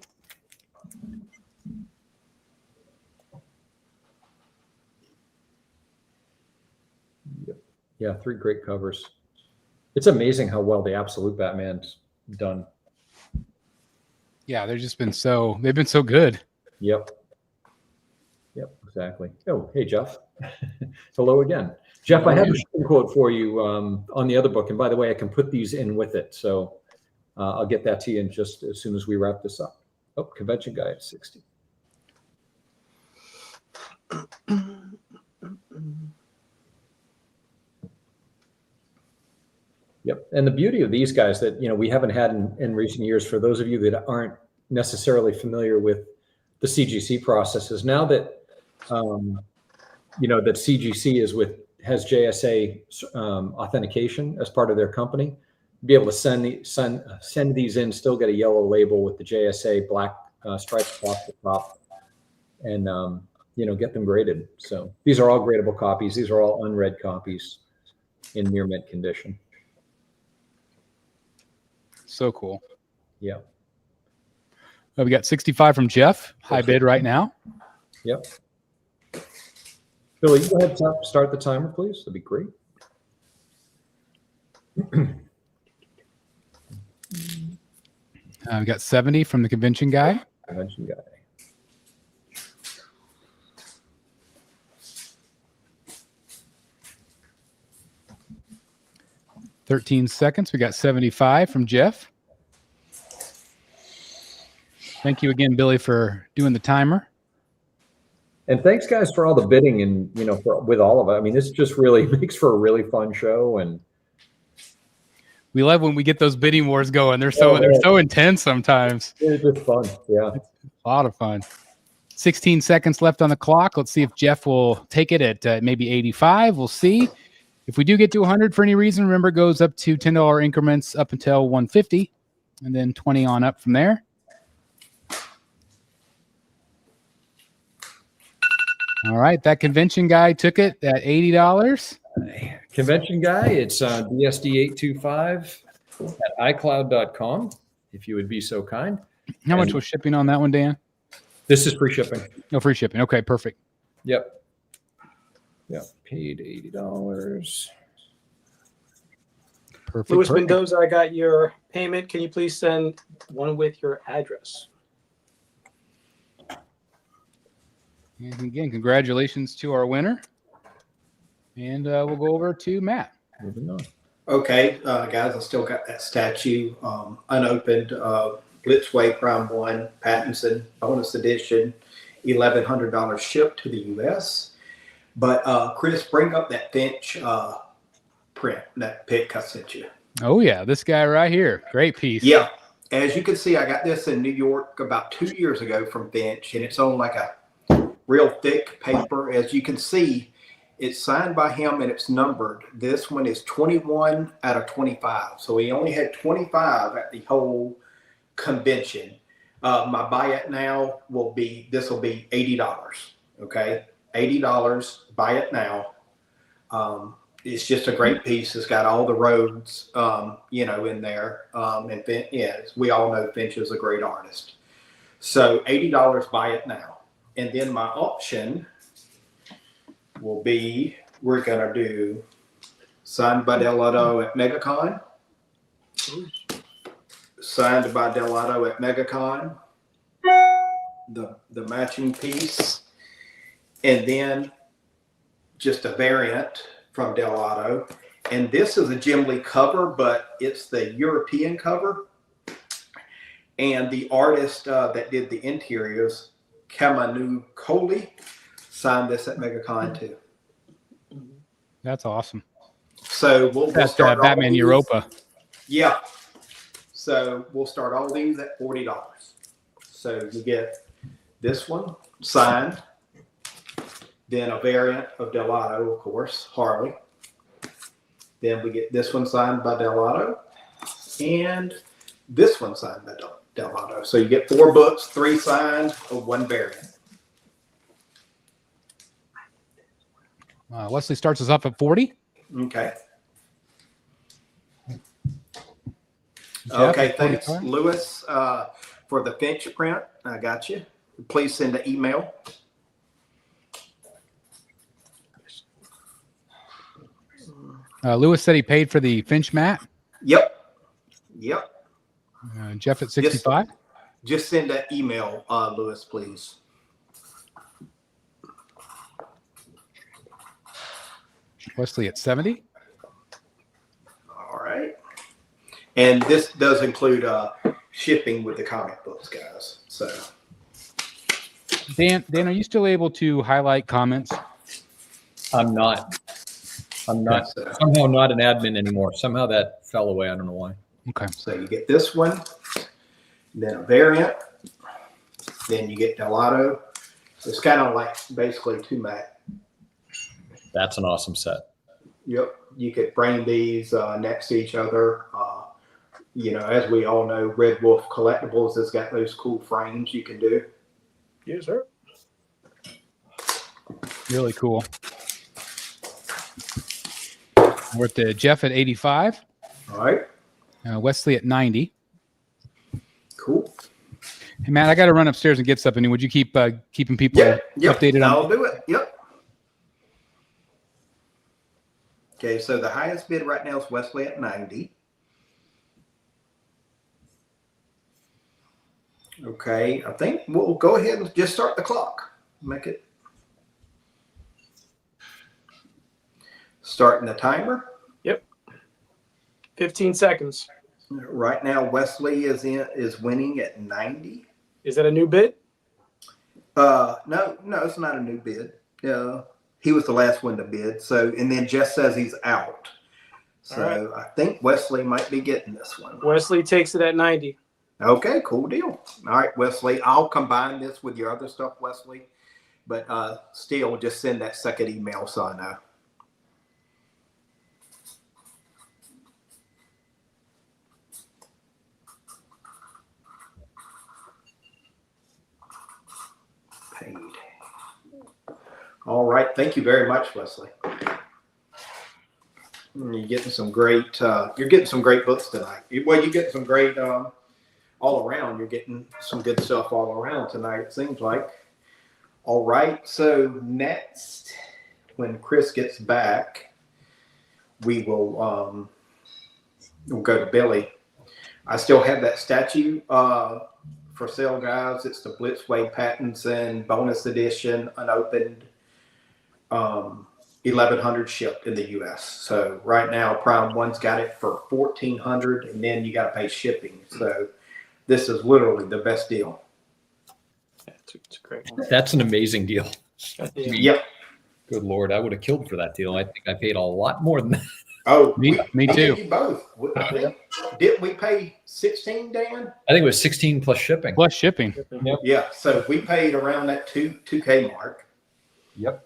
Yep. Yeah, 3 great covers. It's amazing how well the Absolute Batman's done. Yeah, they've been so good. Yep. Yep, exactly. Oh, hey, Jeff. Hello again. Jeff, I have a shipping quote for you on the other book. And by the way, I can put these in with it. So I'll get that to you in just as soon as we wrap this up. Oh, convention guy at 60. Yep. And the beauty of these guys that, we haven't had in recent years, for those of you that aren't necessarily familiar with the CGC process, is now that, that CGC has JSA authentication as part of their company, be able to send these in, still get a yellow label with the JSA black stripes across the top, and get them graded. So these are all gradable copies. These are all unread copies in near mint condition. So cool. Yeah. We got 65 from Jeff. High bid right now. Yep. Billy, you go ahead and start the timer, please. That'd be great. We got 70 from the convention guy. Convention guy. $13 seconds. We got 75 from Jeff. Thank you again, Billy, for doing the timer. And thanks, guys, for all the bidding and, with all of it. I mean, this just really makes for a really fun show. And we love when we get those bidding wars going. They're so intense sometimes. It's just fun. Yeah. It's a lot of fun. 16 seconds left on the clock. Let's see if Jeff will take it at maybe 85. We'll see. If we do get to 100 for any reason, remember, it goes up to $10 increments up until 150, and then 20 on up from there. All right, that convention guy took it at $80. Convention guy, it's DSD825 at iCloud.com, if you would be so kind. How much was shipping on that one, Dan? This is free shipping. No, free shipping. Okay, perfect. Yep. Yep, paid $80. Perfect. Louis Mendoza, I got your payment. Can you please send one with your address? And again, congratulations to our winner. And we'll go over to Matt. Moving on. Okay, guys, I still got that statue unopened. Blitzway Prime 1, Pattinson, bonus edition, $1,100 shipped to the U.S. But Chris, bring up that Finch print, that pick I sent you. Oh, yeah, this guy right here. Great piece. Yeah. As you can see, I got this in New York about 2 years ago from Finch, and it's on like a real thick paper. As you can see, it's signed by him and it's numbered. This one is 21 out of 25. So he only had 25 at the whole convention. My buy it now will be $80. Okay. $80, buy it now. It's just a great piece. It's got all the roads, in there. And we all know Finch is a great artist. So $80, buy it now. And then my option will be, we're going to do signed by Delato at MegaCon. Signed by Delato at MegaCon. The matching piece. And then just a variant from Delato. And this is a Jim Lee cover, but it's the European cover. And the artist that did the interiors, Kamanu Coley, signed this at MegaCon too. That's awesome. So we'll That's start Batman Europa. Yeah. So we'll start all these at $40. So you get this one signed, then a variant of Delato, of course, Harley. Then we get this one signed by Delato, and this one signed by Delato. So you get 4 books, 3 signed, or 1 variant. Wesley starts us off at 40. Okay. Jeff, Okay, at thanks, 45? Lewis, for the Finch print. I got you. Please send an email. Lewis said he paid for the Finch mat. Yep. Jeff at 65. Just send an email, Lewis, please. Wesley at 70. All right. And this does include shipping with the comic books, guys. So, Dan, are you still able to highlight comments? I'm not. Somehow not an admin anymore. Somehow that fell away. I don't know why. Okay. so you get this one, then a variant, then you get Delato. It's kind of like basically 2 mat. That's an awesome set. Yep. You could frame these next to each other. As we all know, Red Wolf Collectibles has got those cool frames you can do. Yes, sir. Really cool. We're at the Jeff at 85. All right. Wesley at 90. Cool. Hey, Matt, I got to run upstairs and get something. Would you keep keeping people updated on? I'll do it. Yep. Okay, so the highest bid right now is Wesley at 90. Okay, I think we'll go ahead and just start the clock. Make it. Starting the timer. Yep. 15 seconds. Right now, Wesley is winning at 90. Is that a new bid? No, it's not a new bid. He was the last one to bid. So, and then Jess says he's out. So I think Wesley might be getting this one. Wesley takes it at 90. Okay, cool deal. All right, Wesley, I'll combine this with your other stuff, Wesley. But still, just send that second email so I know. Paid. All right, thank you very much, Wesley. You're getting some great. Books tonight. Well, you're getting some great all around. You're getting some good stuff all around tonight. It seems like. All right. So next, when Chris gets back, we will we'll go to Billy. I still have that statue for sale, guys. It's the Blitzway Pattinson bonus edition, unopened. $1,100 shipped in the U.S. So right now, Prime One's got it for $1,400, and then you got to pay shipping. So this is literally the best deal. It's a great one. That's an amazing deal. Yep. Good Lord, I would have killed for that deal. I think I paid a lot more than that. Oh, Me we too. gave you both. I think, didn't we pay 16, Dan? I think it was 16 plus shipping. Plus shipping. Yep. Yeah. So we paid around that 2K mark. Yep.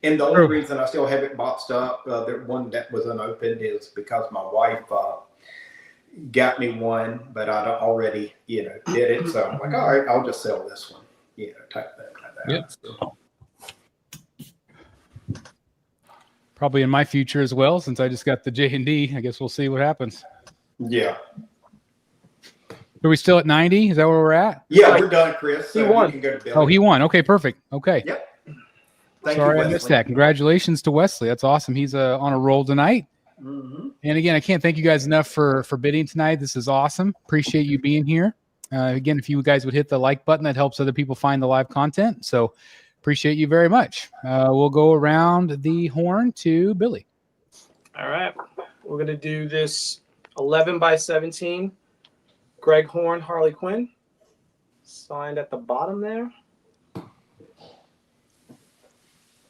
And the only reason I still have it boxed up, the one that was unopened, is because my wife got me one, but I already, did it. So I'm like, all right, I'll just sell this one, type thing like that. Yep. So. Probably in my future as well, since I just got the J&D. I guess we'll see what happens. Yeah. Are we still at 90? Is that where we're at? Yeah, we're done, Chris. So He won. you can go to Billy. Oh, he won. Okay, perfect. Okay. Yep. Thank Sorry you, I missed Wesley. that. Congratulations to Wesley. That's awesome. He's on a roll tonight. Mm-hmm. And again, I can't thank you guys enough for bidding tonight. This is awesome. Appreciate you being here. Again, if you guys would hit the like button, that helps other people find the live content. So appreciate you very much. We'll go around the horn to Billy. All right. We're going to do this 11 by 17 Greg Horn Harley Quinn. Signed at the bottom there.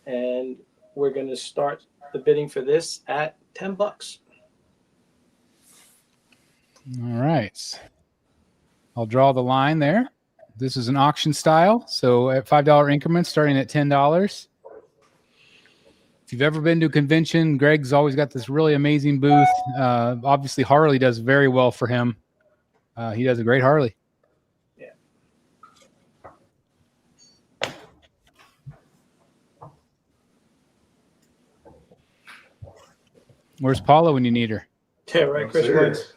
And we're going to start the bidding for this at $10. All right. I'll draw the line there. This is an auction style. So at $5 increments starting at $10. If you've ever been to a convention, Greg's always got this really amazing booth. Obviously, Harley does very well for him. He does a great Harley. Yeah. Where's Paula when you need her? Yeah, right, Chris. Serious.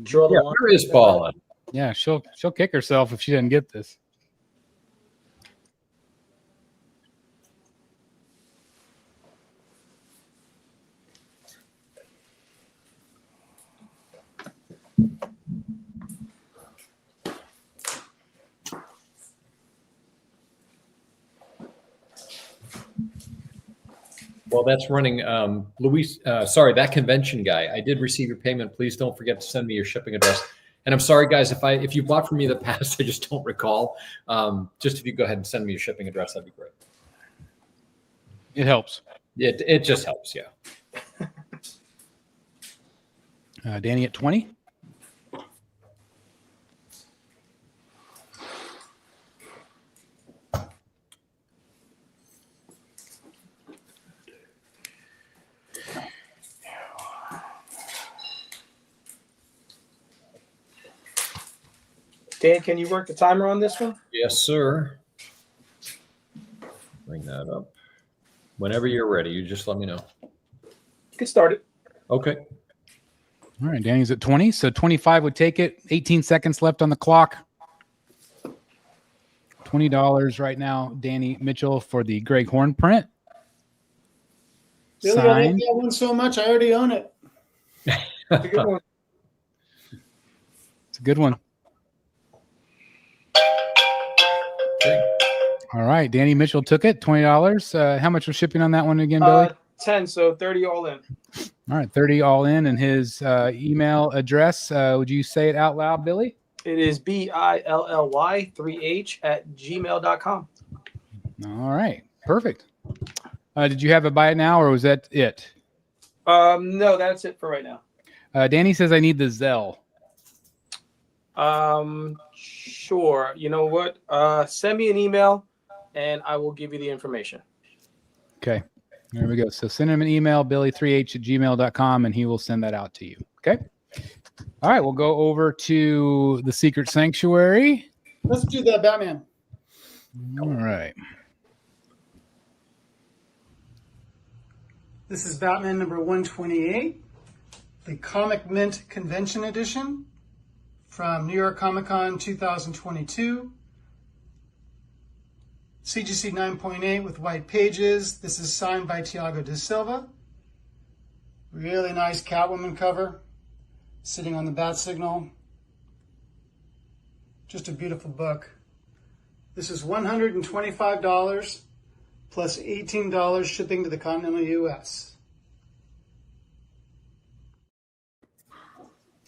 Draw the Yeah, line. where is Paula? Yeah, she'll kick herself if she doesn't get this. Well, that's running. Luis, sorry, that convention guy. I did receive your payment. Please don't forget to send me your shipping address. And I'm sorry, guys, if you bought from me in the past, I just don't recall. Just if you go ahead and send me your shipping address, that'd be great. It helps. It just helps, yeah. Danny at 20. Dan, can you work the timer on this one? Yes, sir. Bring that up. Whenever you're ready, you just let me know. Get started. Okay. All right, Danny's at 20, so 25 would take it. 18 seconds left on the clock. $20 right now, Danny Mitchell for the Greg Horn print. Really, I like Signed. that one so much, I already own it. It's a good one. It's a good one. Okay. All right, Danny Mitchell took it, $20. How much was shipping on that one again, Billy? 10, so 30 all in. All right, 30 all in, and his email address. Would you say it out loud, Billy? It is BILLY3H@gmail.com. All right, perfect. Did you have a buy it now, or was that it? No, that's it for right now. Danny says I need the Zelle. Sure. You know what? Send me an email and I will give you the information. Okay, there we go. So send him an email, billy3h@gmail.com, and he will send that out to you. Okay. All right, we'll go over to the Secret Sanctuary. Let's do the Batman. All right. This is Batman number 128, the Comic Mint Convention Edition from New York Comic Con 2022. CGC 9.8 with white pages. This is signed by Thiago da Silva. Really nice Catwoman cover, sitting on the bat signal. Just a beautiful book. This is $125. plus $18 shipping to the continental U.S.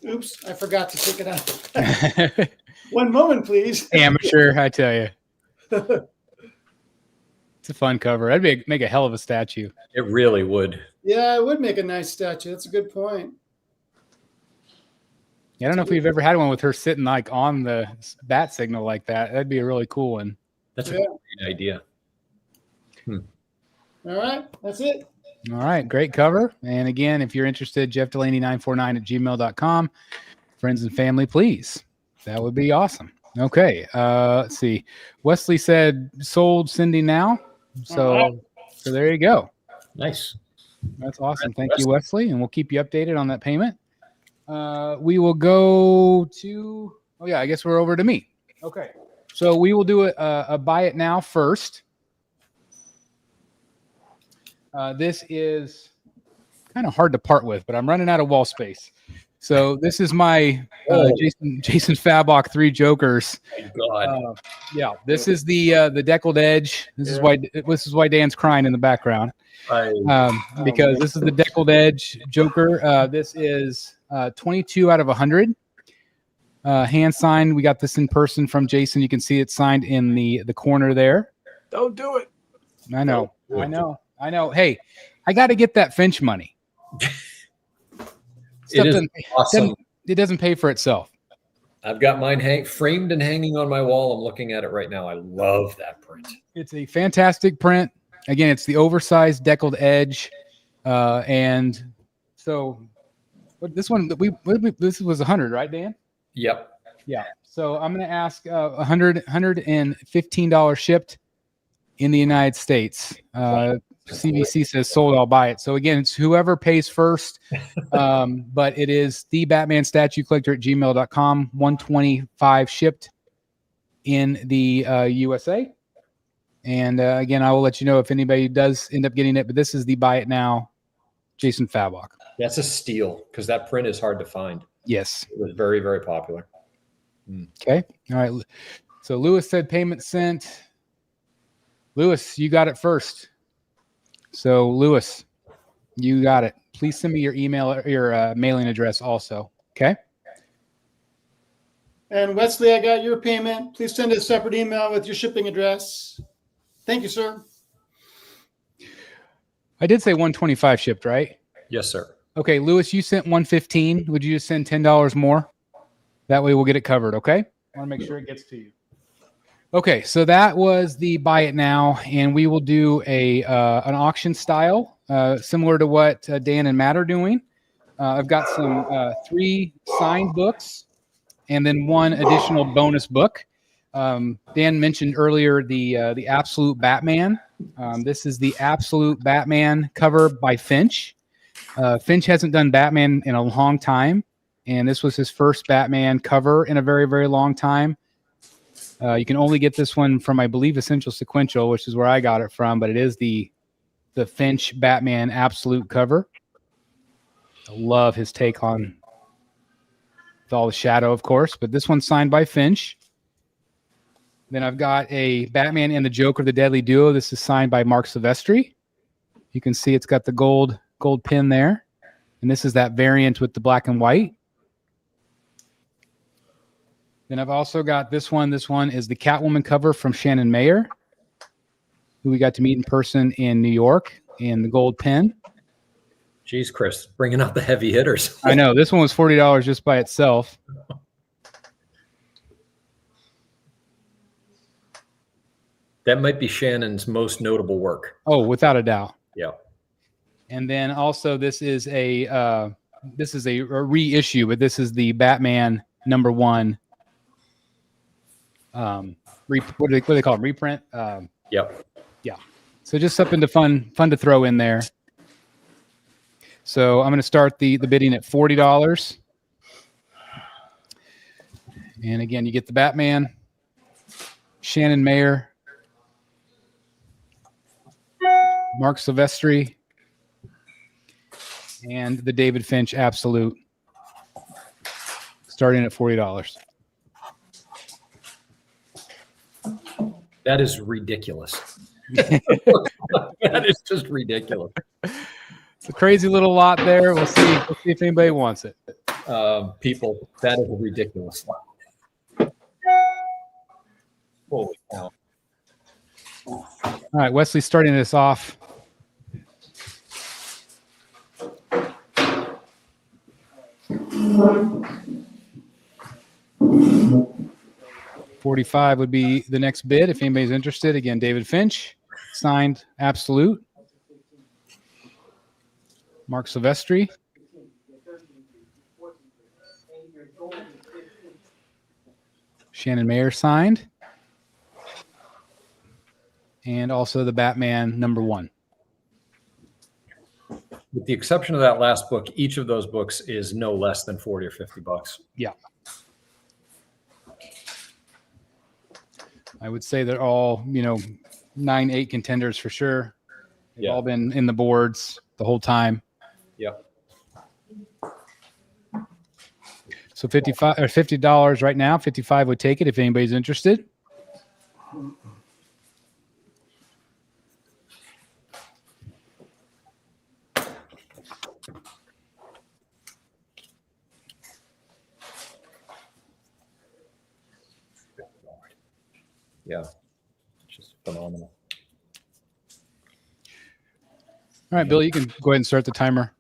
Oops, I forgot to take it out. One moment, please. Amateur, I tell you. It's a fun cover. That'd make a hell of a statue. It really would. Yeah, it would make a nice statue. That's a good point. Yeah, I don't know if we've ever had one with her sitting like on the bat signal like that. That'd be a really cool one. That's a great idea. All right, that's it. All right, great cover. And again, if you're interested, jeffdelaney949@gmail.com. Friends and family, please. That would be awesome. Okay, let's see. Wesley said sold Cindy now. So there you go. Nice. That's awesome. Thank you, Wesley. And we'll keep you updated on that payment. We will go to, I guess we're over to me. Okay. So we will do a buy it now first. This is kind of hard to part with, but I'm running out of wall space. So this is my Jason Fabok 3 Jokers. God. This is the deckled edge. This is why Dan's crying in the background. Because this is the deckled edge Joker. This is 22 out of 100. Hand signed. We got this in person from Jason. You can see it signed in the corner there. Don't do it. I know. Hey, I got to get that Finch money. It is awesome. It doesn't pay for itself. I've got mine framed and hanging on my wall. I'm looking at it right now. I love that print. It's a fantastic print. Again, it's the oversized deckled edge. And so this one, this was 100, right, Dan? Yep. Yeah. So I'm going to ask $115 shipped in the United States. CVC says sold, I'll buy it. So again, it's whoever pays first. But it is the Batman Statue Collector at gmail.com, 125 shipped in the USA. And again, I will let you know if anybody does end up getting it, but this is the buy it now, Jason Fabok. That's a steal because that print is hard to find. Yes. It was very, very popular. Okay. All right. So Lewis said payment sent. Lewis, you got it first. So Lewis, you got it. Please send me your email or your mailing address also. Okay. And Wesley, I got your payment. Please send a separate email with your shipping address. Thank you, sir. I did say 125 shipped, right? Yes, sir. Okay, Lewis, you sent 115. Would you just send $10 more? That way we'll get it covered, okay? I want to make sure it gets to you. Okay, so that was the buy it now, and we will do an auction style similar to what Dan and Matt are doing. I've got some 3 signed books and then 1 additional bonus book. Dan mentioned earlier the Absolute Batman. This is the Absolute Batman cover by Finch. Finch hasn't done Batman in a long time, and this was his first Batman cover in a very, very long time. You can only get this one from, I believe, Essential Sequential, which is where I got it from, but it is the Finch Batman Absolute cover. I love his take on with all the shadow, of course, but this one's signed by Finch. Then I've got a Batman and the Joker, the Deadly Duo. This is signed by Mark Silvestri. You can see it's got the gold pin there, and this is that variant with the black and white. Then I've also got this one. This one is the Catwoman cover from Shannon Mayer, who we got to meet in person in New York, in the gold pin. Jeez, Chris, bringing out the heavy hitters. I know. This one was $40 just by itself. That might be Shannon's most notable work. Oh, without a doubt. Yeah. And then also this is a reissue, but this is the Batman #1. What do they call it? Reprint. Yep. Yeah. So just something fun to throw in there. So I'm going to start the bidding at $40. And again, you get the Batman, Shannon Mayer, Mark Silvestri, and the David Finch Absolute, starting at $40. That is ridiculous. That is just ridiculous. It's a crazy little lot there. We'll see if anybody wants it. People, that is ridiculous. Holy cow. All right, Wesley's starting this off. $45 would be the next bid if anybody's interested. Again, David Finch, signed Absolute. Mark Silvestri. Shannon Mayer signed. And also the Batman #1. With the exception of that last book, each of those books is no less than $40 or $50. Yeah. I would say they're all, 9-8 contenders for sure. They've all been in the boards the whole time. Yep. So $50 right now. 55 would take it if anybody's interested. Yeah, just phenomenal. All right, Bill, you can go ahead and start the timer.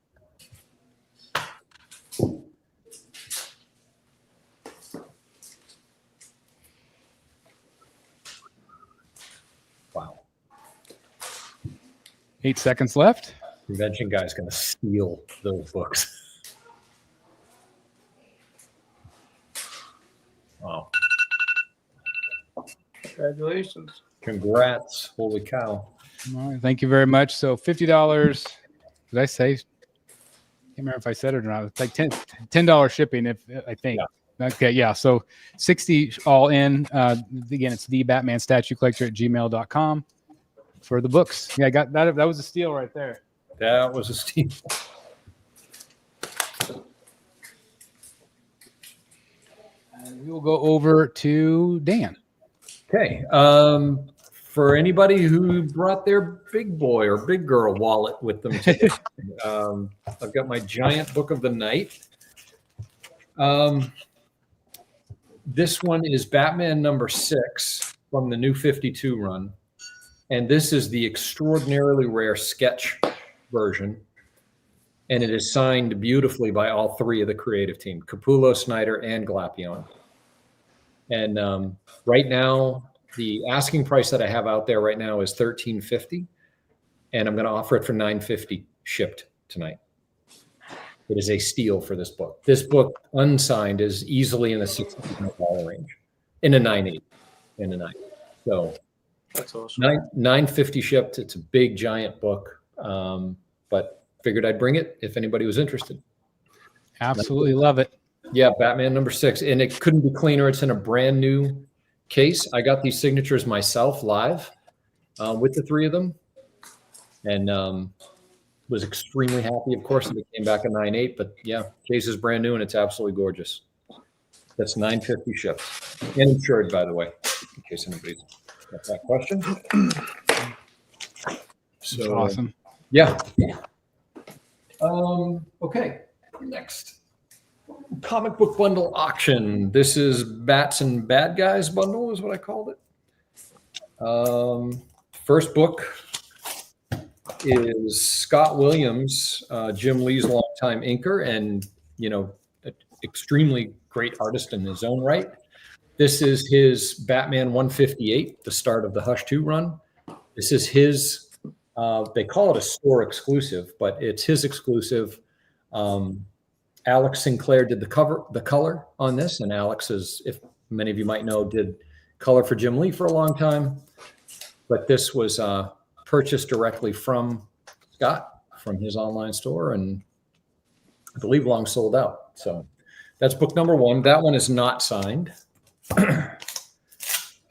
Wow. 8 seconds left. Convention guy's going to steal those books. Wow. Congratulations. Congrats. Holy cow. All right, thank you very much. So $50. Did I say? I can't remember if I said it or not. It's like $10 shipping, if I think. Yeah. Okay, yeah. So 60 all in. Again, it's the Batman Statue Collector at gmail.com for the books. Yeah, I got that. That was a steal right there. That was a steal. And we will go over to Dan. Okay. For anybody who brought their big boy or big girl wallet with them today, I've got my giant book of the night. This one is Batman #6 from the New 52 run. And this is the extraordinarily rare sketch version. And it is signed beautifully by all three of the creative team, Capullo, Snyder, and Glapion. And right now, the asking price that I have out there right now is $13.50, and I'm going to offer it for $9.50 shipped tonight. It is a steal for this book. This book, unsigned, is easily in the $600 range, in a 9.8, in a 9. So that's awesome. $9.50 shipped. It's a big, giant book, but figured I'd bring it if anybody was interested. Absolutely love it. Yeah, Batman #6, and it couldn't be cleaner. It's in a brand new case. I got these signatures myself live with the three of them, and was extremely happy. Of course, it came back a 9.8, but yeah, case is brand new and it's absolutely gorgeous. That's $9.50 shipped and insured, by the way, in case anybody's got that question. So that's awesome. Yeah. Okay. Next. Comic book bundle auction. This is Bats and Bad Guys bundle is what I called it. First book is Scott Williams, Jim Lee's longtime inker and, extremely great artist in his own right. This is his Batman 158, the start of the Hush 2 run. This is his, they call it a store exclusive, but it's his exclusive. Alex Sinclair did the color on this, and Alex is, if many of you might know, did color for Jim Lee for a long time. But this was purchased directly from Scott from his online store, and I believe long sold out. So that's book #1. That one is not signed.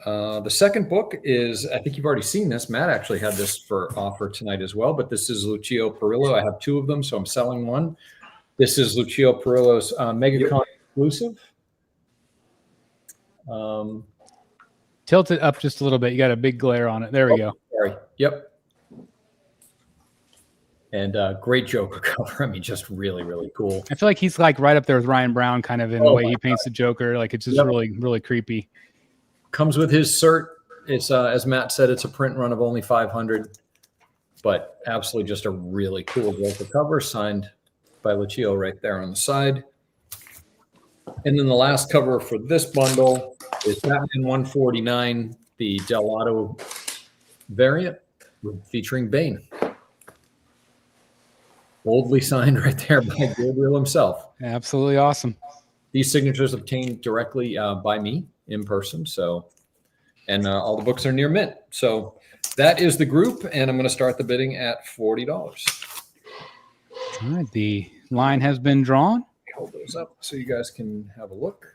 The second book is, I think you've already seen this. Matt actually had this for offer tonight as well, but this is Lucio Perillo. I have 2 of them, so I'm selling one. This is Lucio Perillo's MegaCon exclusive. Tilt it up just a little bit. You got a big glare on it. There we go. Sorry. Yep. And great Joker cover. I mean, just really, really cool. I feel like he's like right up there with Ryan Brown, kind of in the way he paints the Joker. Like it's just really, really creepy. Comes with his cert. It's as Matt said, it's a print run of only 500, but absolutely just a really cool Joker cover signed by Lucio right there on the side. And then the last cover for this bundle is Batman 149, the Delato variant featuring Bane. Boldly signed right there by Gabriel himself. Absolutely awesome. These signatures obtained directly by me in person. So, and all the books are near mint. So that is the group, and I'm going to start the bidding at $40. All right, the line has been drawn. Hold those up so you guys can have a look.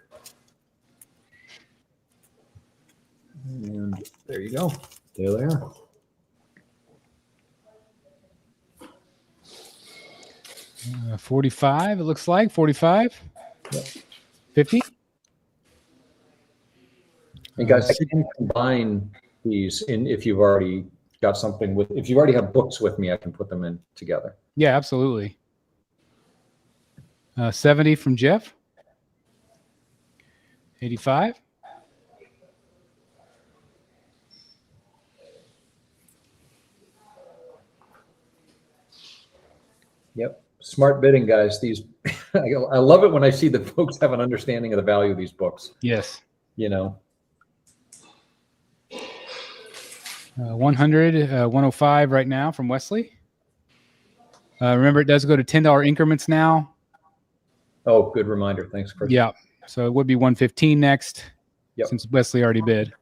And there you go. There they are. Uh, 45, it looks like 45. Yep. 50. And guys, I can combine these in if you've already got something with. If you already have books with me, I can put them in together. Yeah, absolutely. 70 from Jeff. 85. Yep. Smart bidding, guys. These I love it when I see the folks have an understanding of the value of these books. Yes. You know. 100, 105 right now from Wesley. Remember, it does go to $10 increments now. Oh, good reminder. Thanks, Chris. Yeah. So it would be 115 next. Yep. Since Wesley already bid.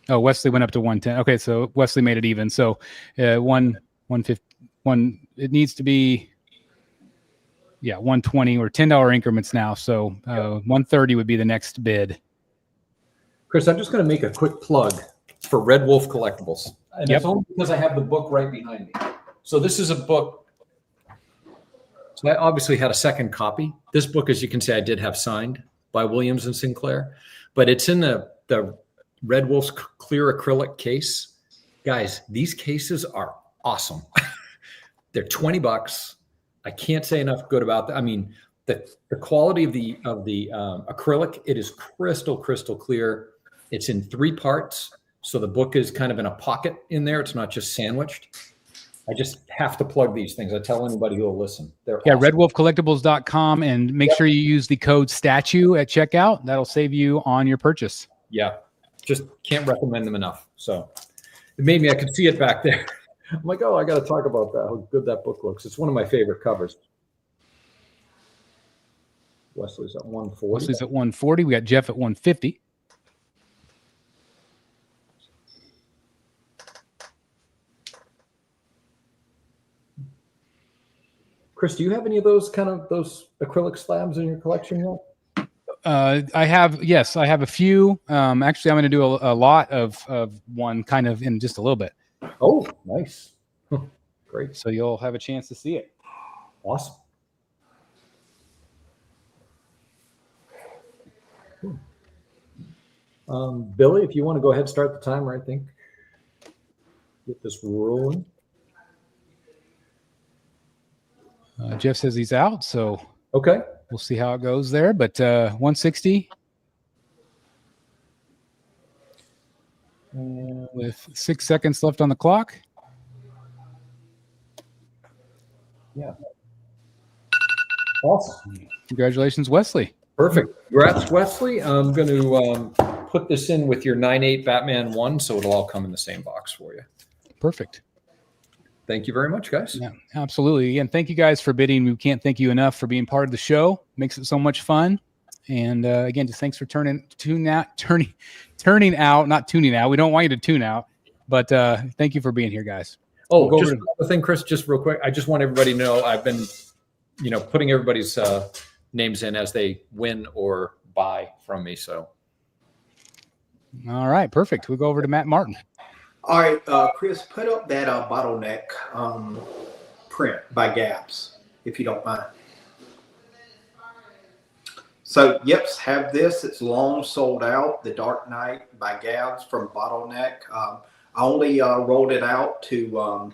Oh, Wesley went up to 110. Okay, so Wesley made it even. So 150. It needs to be 120 or $10 increments now. So 130 would be the next bid. Chris, I'm just going to make a quick plug for Red Wolf Collectibles. And it's only because I have the book right behind me. So this is a book. So I obviously had a second copy. This book, as you can see, I did have signed by Williams and Sinclair, but it's in the Red Wolf's clear acrylic case. Guys, these cases are awesome. They're $20. I can't say enough good about that. I mean, the quality of the acrylic, it is crystal clear. It's in 3 parts. So the book is kind of in a pocket in there. It's not just sandwiched. I just have to plug these things. I tell anybody who will listen. They're awesome. redwolfcollectibles.com, and make sure you use the code STATUE at checkout. That'll save you on your purchase. Yeah. Just can't recommend them enough. So it made me, I could see it back there. I'm like, oh, I got to talk about that, how good that book looks. It's one of my favorite covers. Wesley's at 140. Wesley's at 140. We got Jeff at 150. Chris, do you have any of those those acrylic slabs in your collection yet? I have a few. Actually, I'm going to do a lot of one kind of in just a little bit. Oh, nice. Great. So you'll have a chance to see it. Awesome. Billy, if you want to go ahead and start the timer, I think. Get this rolling. Jeff says he's out, so okay. We'll see how it goes there. But 160 with 6 seconds left on the clock. Yeah. Awesome. Congratulations, Wesley. Perfect. Congrats, Wesley. I'm going to put this in with your 9/8 Batman 1, so it'll all come in the same box for you. Perfect. Thank you very much, guys. Yeah, absolutely. Again, thank you guys for bidding. We can't thank you enough for being part of the show. Makes it so much fun. And again, just thanks for turning out. Not tuning out. We don't want you to tune out, but thank you for being here, guys. Oh, we'll just another thing, Chris, just real quick. I just want everybody to know I've been, putting everybody's names in as they win or buy from me. So. All right, perfect. We'll go over to Matt Martin. All right, Chris, put up that bottleneck print by Gaps, if you don't mind. So Yips have this. It's long sold out. The Dark Knight by Gabs from Bottleneck. I only rolled it out to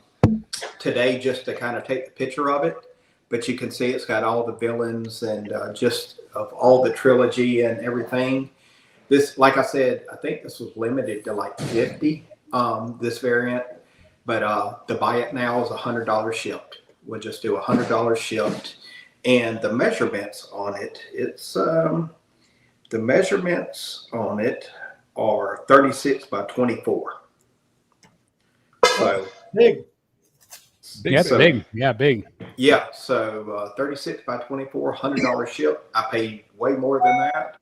today just to kind of take the picture of it. But you can see it's got all the villains and just of all the trilogy and everything. This, like I said, I think this was limited to like 50, this variant. But the buy it now is $100 shipped. We'll just do $100 shipped. And the measurements on it, it's the measurements on it are 36 by 24. So Big. Yeah, so, big. Yeah, big. Yeah, so 36 by 24, $100 ship. I paid way more than that,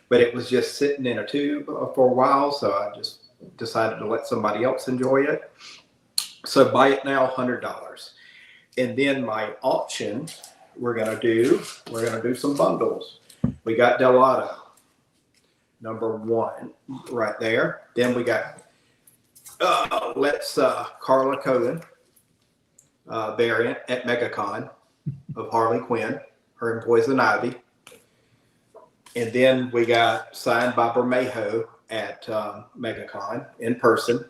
but it was just sitting in a tube for a while, so I just decided to let somebody else enjoy it. So buy it now, $100. And then my auction, we're gonna do some bundles. We got Delado, #1 right there. Then we got Carla Cohen variant at MegaCon of Harley Quinn, her and Poison Ivy. And then we got signed by Bermejo at MegaCon in person.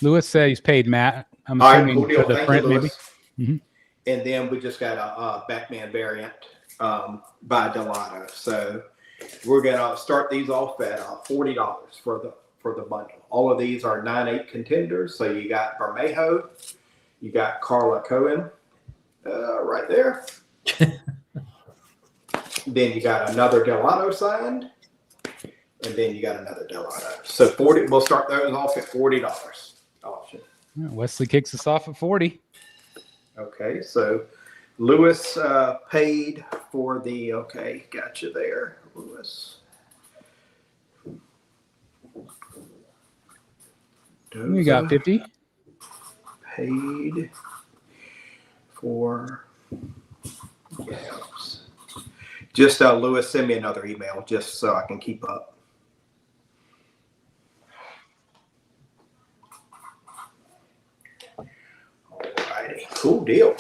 Lewis said he's paid Matt. I'm All right, assuming cool deal. for the Thank print, you, maybe. Lewis. Mhm. And then we just got a Batman variant by Delano. So we're gonna start these off at $40 for the bundle. All of these are 9/8 contenders. So you got Bermejo, you got Carla Cohen right there. Then you got another Delano signed, and then you got another Delano. So 40. We'll start those off at $40 option. Yeah, Wesley kicks us off at 40. Okay, so Lewis paid for the. Okay, got you there, Lewis. We got 50. Paid for gas. Just Lewis, send me another email just so I can keep up. Alrighty, cool deal.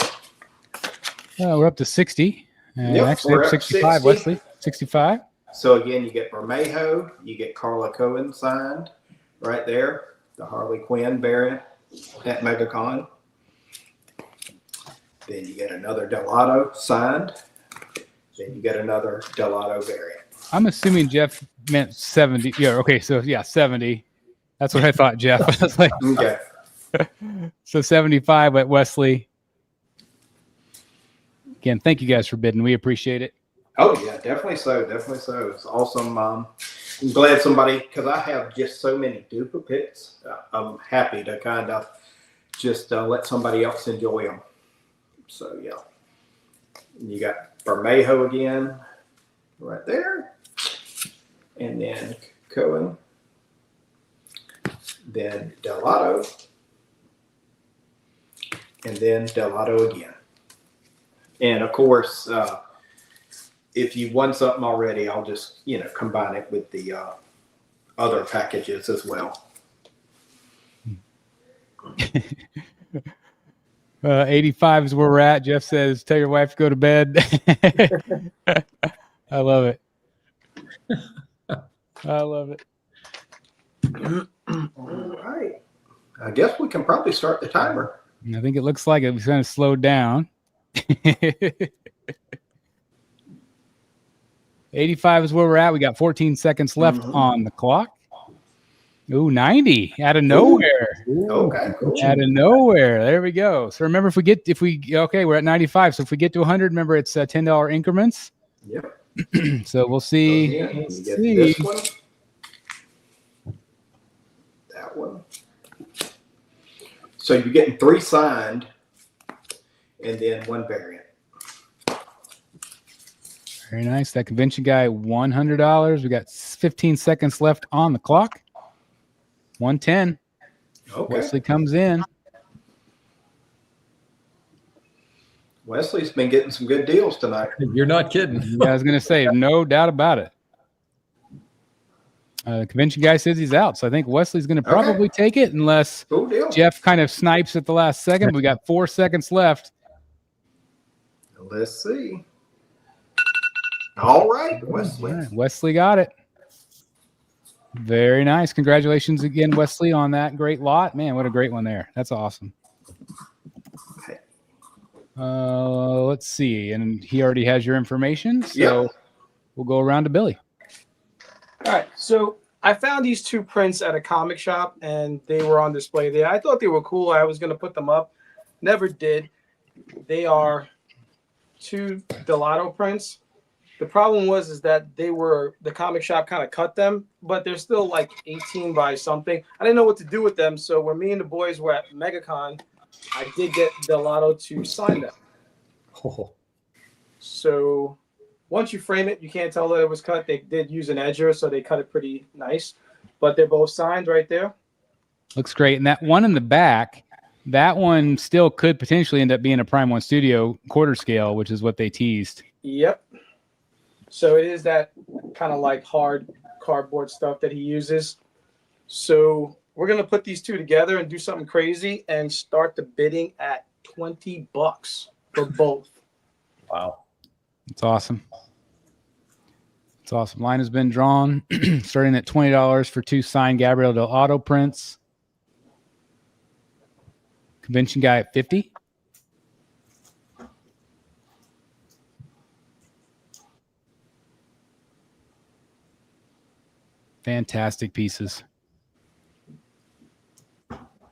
We're up to 60. Yep, Actually, we're up up 65, 60. Wesley. 65. So again, you get Bermejo, you get Carla Cohen signed right there, the Harley Quinn variant at MegaCon. Then you get another Delano signed. Then you get another Delano variant. I'm assuming Jeff meant 70. Yeah, okay, so yeah, 70. That's what I thought, Jeff. I was like, Okay. so 75 at Wesley. Again, thank you guys for bidding. We appreciate it. Oh yeah, definitely so. Definitely so. It's awesome. I'm glad somebody, because I have just so many duplicates. I'm happy to kind of just let somebody else enjoy them. So yeah, you got Bermejo again, right there, and then Cohen, then Delado, and then Delado again. And of course, if you won something already, I'll just combine it with the other packages as well. 85 is where we're at. Jeff says, tell your wife to go to bed. I love it. I love it. All right. I guess we can probably start the timer. I think it looks like it was kind of slowed down. 85 is where we're at. We got 14 seconds left on the clock. Ooh, 90 out of nowhere. Ooh. Okay, cool. Out of nowhere. There we go. So remember, we're at 95. So if we get to 100, remember it's $10 increments. Yep. So we'll see. So you get this one, that one. So you're getting 3 signed, and then 1 variant. Very nice. That convention guy, $100. We got 15 seconds left on the clock. 110. Okay. Wesley comes in. Wesley's been getting some good deals tonight. You're not kidding. Yeah, I was going to say, no doubt about it. The convention guy says he's out, so I think Wesley's going to probably take it unless Cool deal. Jeff kind of snipes at the last second. We got 4 seconds left. Let's see. All right, Wesley. All right, Wesley got it. Very nice. Congratulations again, Wesley, on that great lot. Man, what a great one there. That's awesome. Okay. Let's see. And he already has your information. So we'll go around to Billy. All right. So I found these two prints at a comic shop, and they were on display there. I thought they were cool. I was going to put them up. Never did. They are two Diehl prints. The problem was that the comic shop kind of cut them, but they're still like 18 by something. I didn't know what to do with them. So when me and the boys were at MegaCon, I did get Diehl to sign them. Oh. So once you frame it, you can't tell that it was cut. They did use an edger, so they cut it pretty nice. But they're both signed right there. Looks great. And that one in the back, that one still could potentially end up being a Prime 1 Studio quarter scale, which is what they teased. Yep. So it is that kind of like hard cardboard stuff that he uses. So we're going to put these two together and do something crazy and start the bidding at $20 for both. Wow. It's awesome. It's awesome. Line has been drawn, starting at $20 for two signed Gabriel Diehl prints. Convention guy at $50. Fantastic pieces.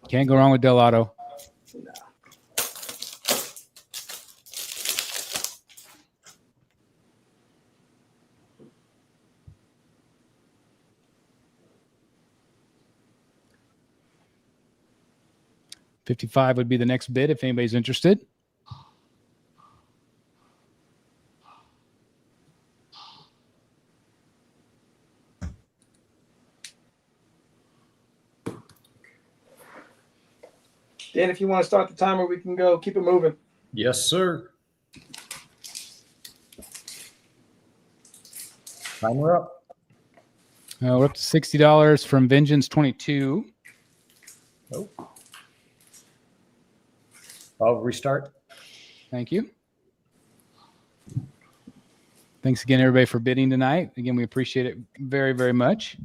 Can't go wrong with Diehl. $55 would be the next bid if anybody's interested. Dan, if you want to start the timer, we can go. Keep it moving. Yes, sir. Timer up. We're up to $60 from Vengeance 22. Oh. I'll restart. Thank you. Thanks again, everybody, for bidding tonight. Again, we appreciate it very, very much.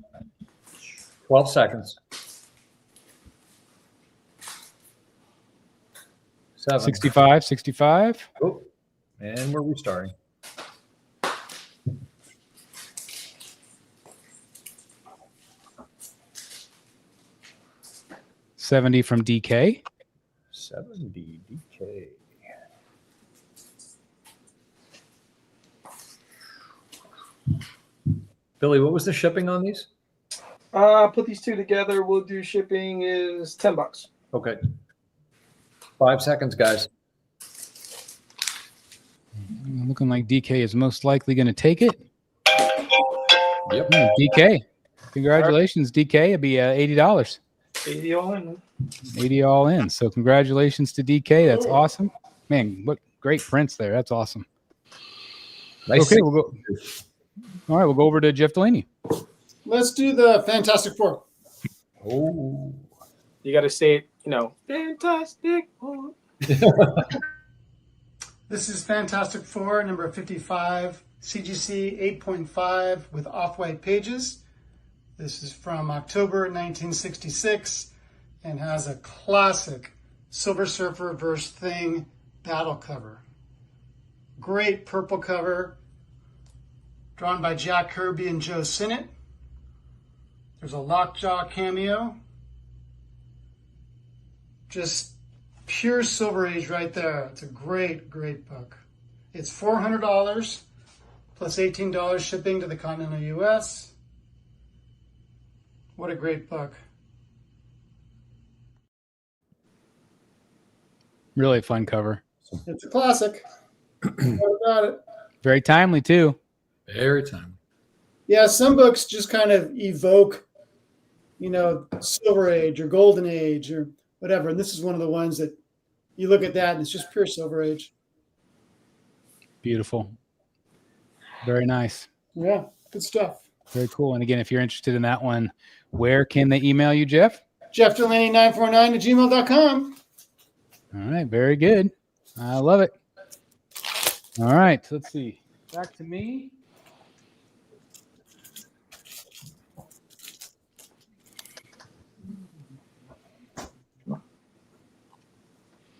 12 seconds. 7. 65. Oh, and we're restarting. $70 from DK. 70 DK. Billy, what was the shipping on these? Put these two together. We'll do shipping is $10. Okay. 5 seconds, guys. Looking like DK is most likely going to take it. Yep. DK. Congratulations, DK. It'd be $80. 80 all in. 80 all in. So congratulations to DK. That's awesome. Man, what great prints there. That's awesome. Nice. Okay, we'll go. All right, we'll go over to Jeff Delaney. Let's do the Fantastic Four. Oh. You got to say it, Fantastic Four. This is Fantastic Four, number 55, CGC 8.5 with off-white pages. This is from October 1966 and has a classic Silver Surfer vs. Thing battle cover. Great purple cover, drawn by Jack Kirby and Joe Sinnott. There's a Lockjaw cameo. Just pure Silver Age right there. It's a great, great book. It's $400 plus $18 shipping to the continental U.S. What a great book. Really fun cover. It's a classic. No doubt it. Very timely, too. Every time. Yeah, some books just kind of evoke, Silver Age or Golden Age or whatever. And this is one of the ones that you look at that and it's just pure Silver Age. Beautiful. Very nice. Yeah, good stuff. Very cool. And again, if you're interested in that one, where can they email you, Jeff? JeffDelaney949@gmail.com. All right. Very good. I love it. All right. Let's see. Back to me.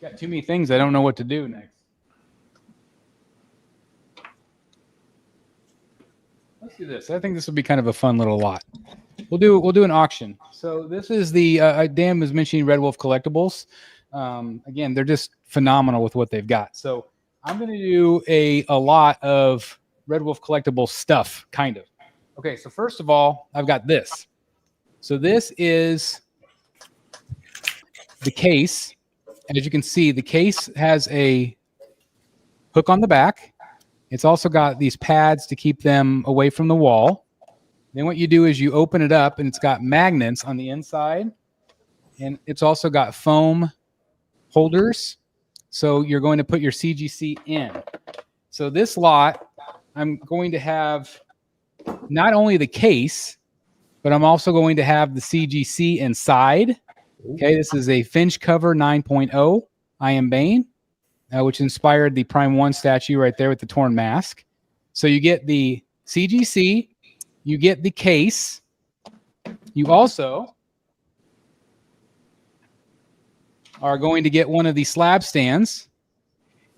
Got too many things. I don't know what to do next. Let's do this. I think this will be kind of a fun little lot. We'll do an auction. So this is the Dan was mentioning Red Wolf Collectibles. Again, they're just phenomenal with what they've got. So I'm going to do a lot of Red Wolf Collectibles stuff, kind of. Okay, so first of all, I've got this. So this is the case. As you can see, the case has a hook on the back. It's also got these pads to keep them away from the wall. Then what you do is you open it up, and it's got magnets on the inside. And it's also got foam holders. So you're going to put your CGC in. So this lot, I'm going to have not only the case, but I'm also going to have the CGC inside. Okay, this is a Finch Cover 9.0 I Am Bane, which inspired the Prime 1 statue right there with the torn mask. So you get the CGC, you get the case, you also are going to get one of the slab stands.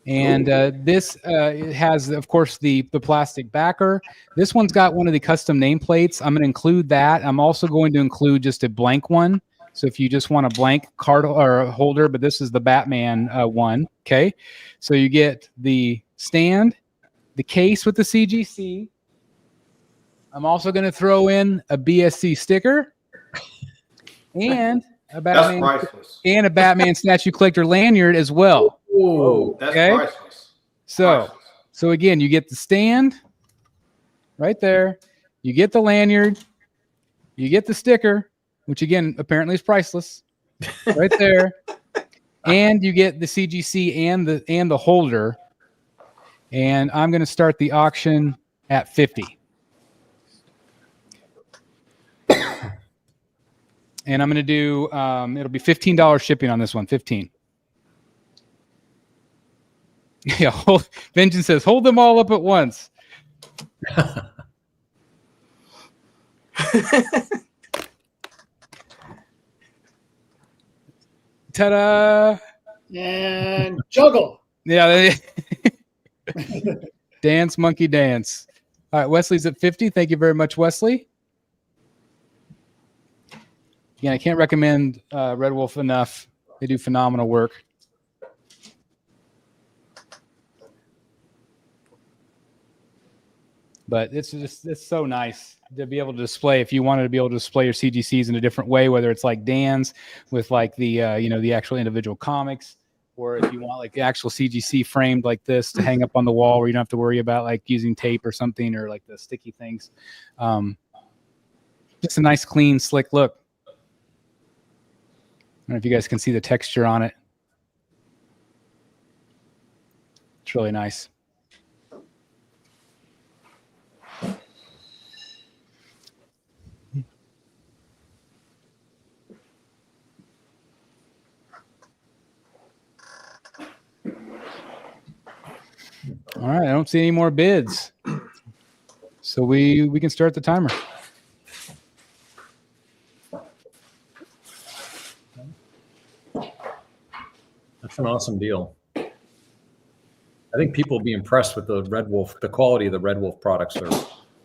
And this has, of course, the plastic backer. This one's got one of the custom nameplates. I'm going to include that. I'm also going to include just a blank one. So if you just want a blank card or holder, but this is the Batman one. Okay. So you get the stand, the case with the CGC. I'm also going to throw in a BSC sticker and a Batman statue collector lanyard as well. Oh, that's priceless. So again, you get the stand right there. You get the lanyard. You get the sticker, which again apparently is priceless, right there. And you get the CGC and the holder. And I'm going to start the auction at 50. And I'm going to do it'll be $15 shipping on this one. 15. Yeah, Vengeance says, hold them all up at once. Ta-da! And juggle. Yeah. Dance, monkey dance. All right, Wesley's at 50. Thank you very much, Wesley. Again, I can't recommend Red Wolf enough. They do phenomenal work. But it's so nice to be able to display. If you wanted to be able to display your CGCs in a different way, whether it's like Dan's with like the the actual individual comics, or if you want like the actual CGC framed like this to hang up on the wall where you don't have to worry about like using tape or something or like the sticky things. Just a nice, clean, slick look. I don't know if you guys can see the texture on it. It's really nice. All right, I don't see any more bids. So we can start the timer. That's an awesome deal. I think people will be impressed with the Red Wolf. The quality of the Red Wolf products are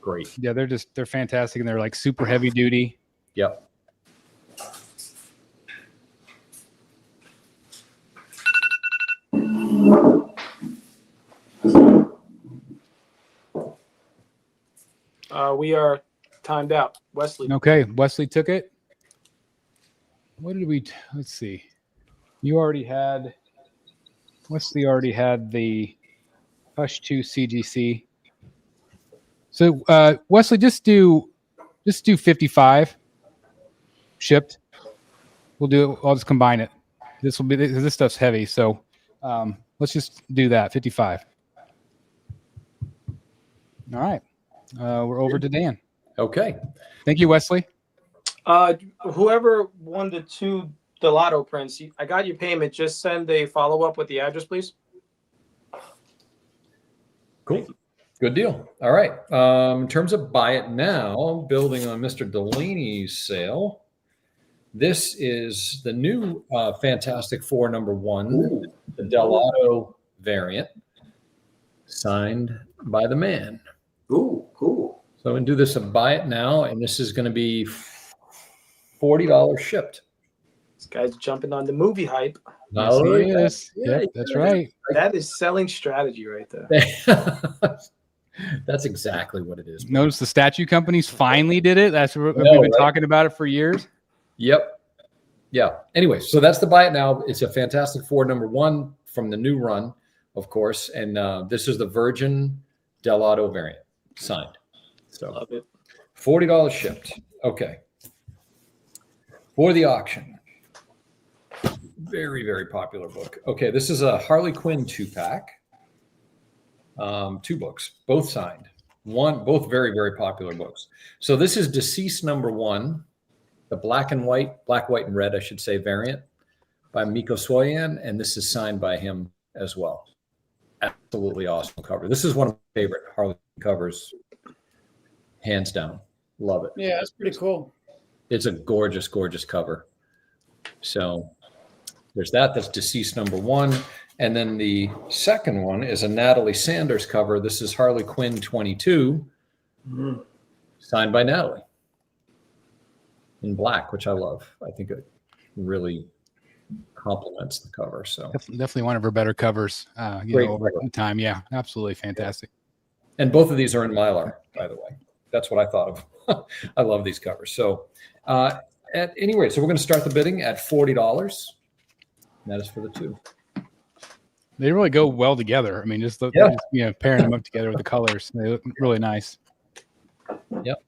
great. Yeah, they're fantastic, and they're like super heavy duty. Yep. We are timed out. Wesley. Okay, Wesley took it. What did we? Let's see. Wesley already had the Hush 2 CGC. So Wesley, just do 55 shipped. We'll do it. I'll just combine it. This stuff's heavy, so let's just do that 55. All right. We're over to Dan. Okay. Thank you, Wesley. Whoever won the 2 Delato prints, I got your payment. Just send a follow-up with the address, please. Cool. Good deal. All right. In terms of buy it now, building on Mr. Delaney's sale, This is the new Fantastic Four #1, the Diehl variant, signed by the man. Ooh, cool. So I'm going to do this a buy it now, and this is going to be $40 shipped. This guy's jumping on the movie hype. Yes, he is. Yeah, yep, that's right. That is selling strategy right there. That's exactly what it is. Notice the statue companies finally did it. That's what we've been talking about it for years. Yep. Yeah. Anyway, so that's the buy it now. It's a Fantastic Four #1 from the new run, of course. And this is the Virgin Diehl variant signed. So Love it. $40 shipped. Okay. For the auction. Very, very popular book. Okay. This is a Harley Quinn 2-pack. 2 books, both signed. Both very, very popular books. So this is Deceased #1. The black, white, and red, I should say, variant by Miko Soyan, and this is signed by him as well. Absolutely awesome cover. This is one of my favorite Harley covers, hands down. Love it. Yeah, that's pretty cool. It's a gorgeous, gorgeous cover. So there's that. That's Deceased #1. And then the second one is a Natalie Sanders cover. This is Harley Quinn 22, signed by Natalie. In black, which I love. I think it really complements the cover. So definitely one of her better covers. Over time. Yeah, absolutely fantastic. And both of these are in Mylar, by the way. That's what I thought of. I love these covers. So at any rate, so we're going to start the bidding at $40. That is for the 2. They really go well together. I mean, just pairing them up together with the colors, they look really nice. Yep.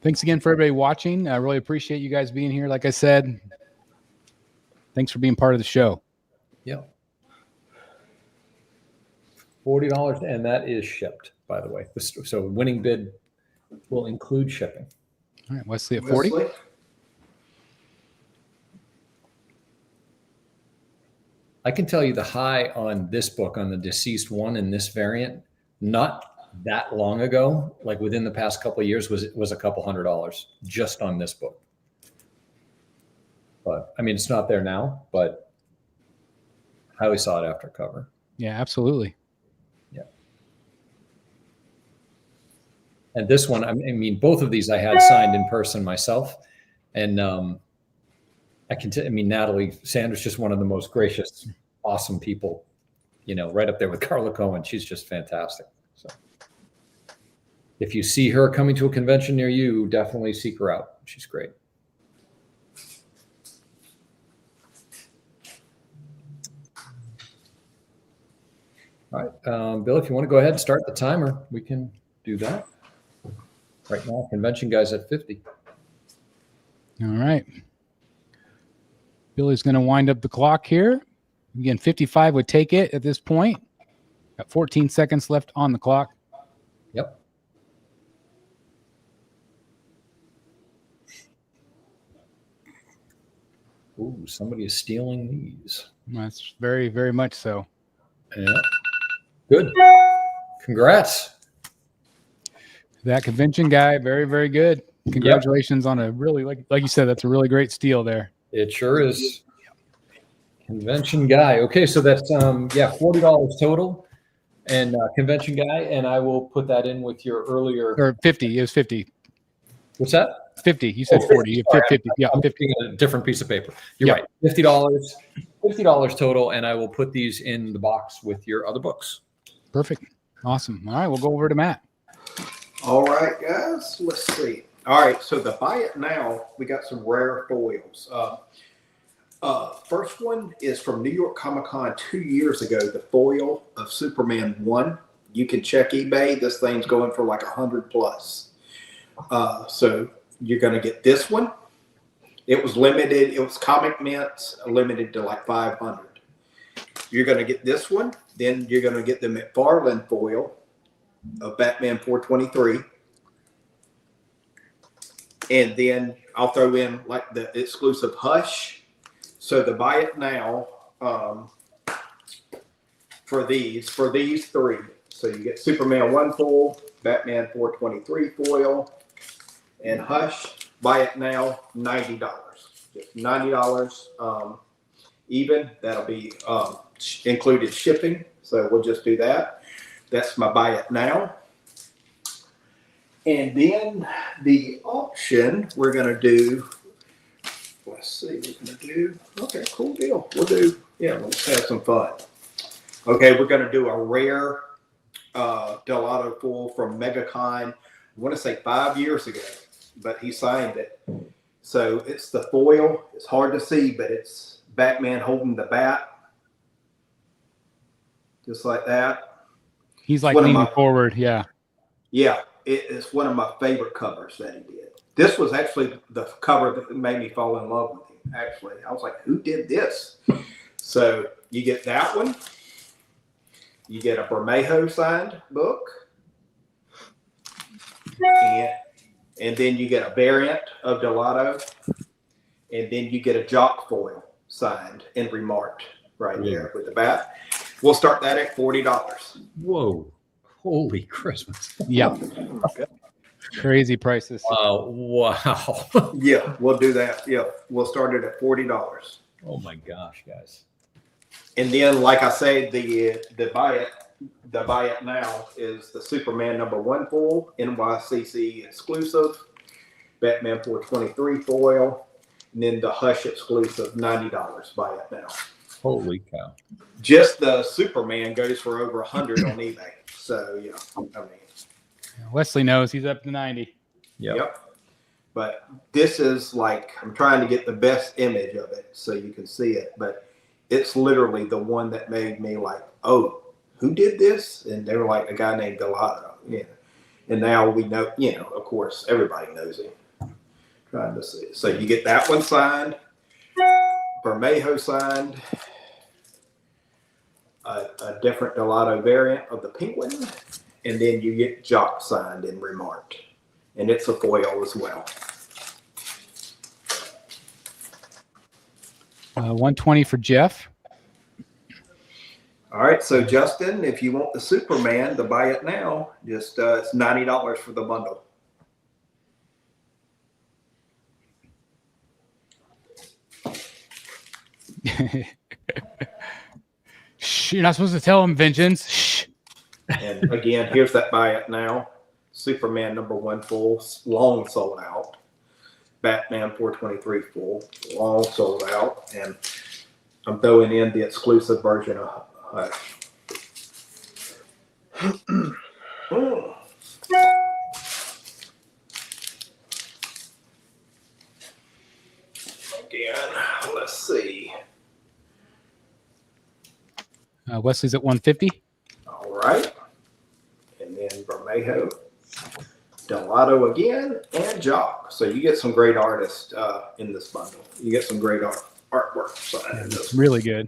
Thanks again for everybody watching. I really appreciate you guys being here. Like I said, thanks for being part of the show. Yeah. $40, and that is shipped, by the way. So winning bid will include shipping. All right, Wesley at 40. I can tell you the high on this book, on the Deceased one in this variant, not that long ago, like within the past couple of years, was a couple $100 just on this book. But I mean, it's not there now, but highly sought after cover. Yeah, absolutely. Yeah. And this one, I mean, both of these I had signed in person myself, and I mean, Natalie Sanders, just one of the most gracious, awesome people, right up there with Carla Cohen. She's just fantastic. So if you see her coming to a convention near you, definitely seek her out. She's great. All right, Bill, if you want to go ahead and start the timer, we can do that. Right now, convention guy's at 50. All right. Billy's going to wind up the clock here. Again, 55 would take it at this point. Got 14 seconds left on the clock. Yep. Ooh, somebody is stealing these. That's very, very much so. Yeah. Good. Congrats. That convention guy, very, very good. Congratulations on a really, like you said, that's a really great steal there. It sure is. Convention guy. Okay, so that's $40 total, and convention guy, and I will put that in with your earlier. Or 50. It was 50. What's that? 50. You said 40. You said 50. Yeah, I'm 50. a different piece of paper. You're right. $50 total, and I will put these in the box with your other books. Perfect. Awesome. All right, we'll go over to Matt. All right, guys. Let's see. All right, so the buy it now, we got some rare foils. First one is from New York Comic Con 2 years ago, the foil of Superman 1. You can check eBay. This thing's going for like 100 plus. So you're going to get this one. It was limited. It was Comic Mints, limited to like 500. You're going to get this one. Then you're going to get the McFarlane foil of Batman 423. And then I'll throw in like the exclusive Hush. So the buy it now for these three. So you get Superman 1 foil, Batman 423 foil, and Hush. buy it now, $90. Just $90 even. That'll be included shipping. So we'll just do that. That's my buy it now. And then the auction we're going to do. Let's see what we're going to do. Okay, cool deal. We'll do, let's have some fun. Okay, we're going to do a rare Diehl foil from MegaCon, I want to say 5 years ago, but he signed it. So it's the foil. It's hard to see, but it's Batman holding the bat. Just like that. He's like leaning forward, yeah. Yeah, it's one of my favorite covers that he did. This was actually the cover that made me fall in love with him, actually. I was like, who did this? So you get that one. You get a Bermejo signed book. And then you get a variant of Diehl. And then you get a jock foil signed and remarked right there with the bat. We'll start that at $40. Whoa. Holy Christmas. Yeah. Crazy prices. Wow. Yeah, we'll do that. Yeah, we'll start it at $40. Oh my gosh, guys. And then, like I say, the buy it now is the Superman #1 foil, NYCC exclusive, Batman 423 foil, and then the Hush exclusive $90. Buy it now. Holy cow. Just the Superman goes for over $100 on eBay. So yeah, I mean, Wesley knows he's up to 90. Yep. But this is like, I'm trying to get the best image of it so you can see it. But it's literally the one that made me like, oh, who did this? And they were like a guy named Diehl. Yeah. And now we know, of course, everybody knows him. Trying to see. So you get that one signed, Bermejo signed, a different Diehl variant of the Penguin, and then you get Jock signed and remarked. And it's a foil as well. 120 for Jeff. All right, so Justin, if you want the Superman to buy it now, just it's $90 for the bundle. Shh, you're not supposed to tell him, Vengeance. Shh. And again, here's that buy it now. Superman #1 full, long sold out. Batman 423 full, long sold out. And I'm throwing in the exclusive version of Hush. Again, let's see. Wesley's at 150. All right. And then Bermejo, Diehl again, and Jock. So you get some great artists in this bundle. You get some great artwork. So it's really good.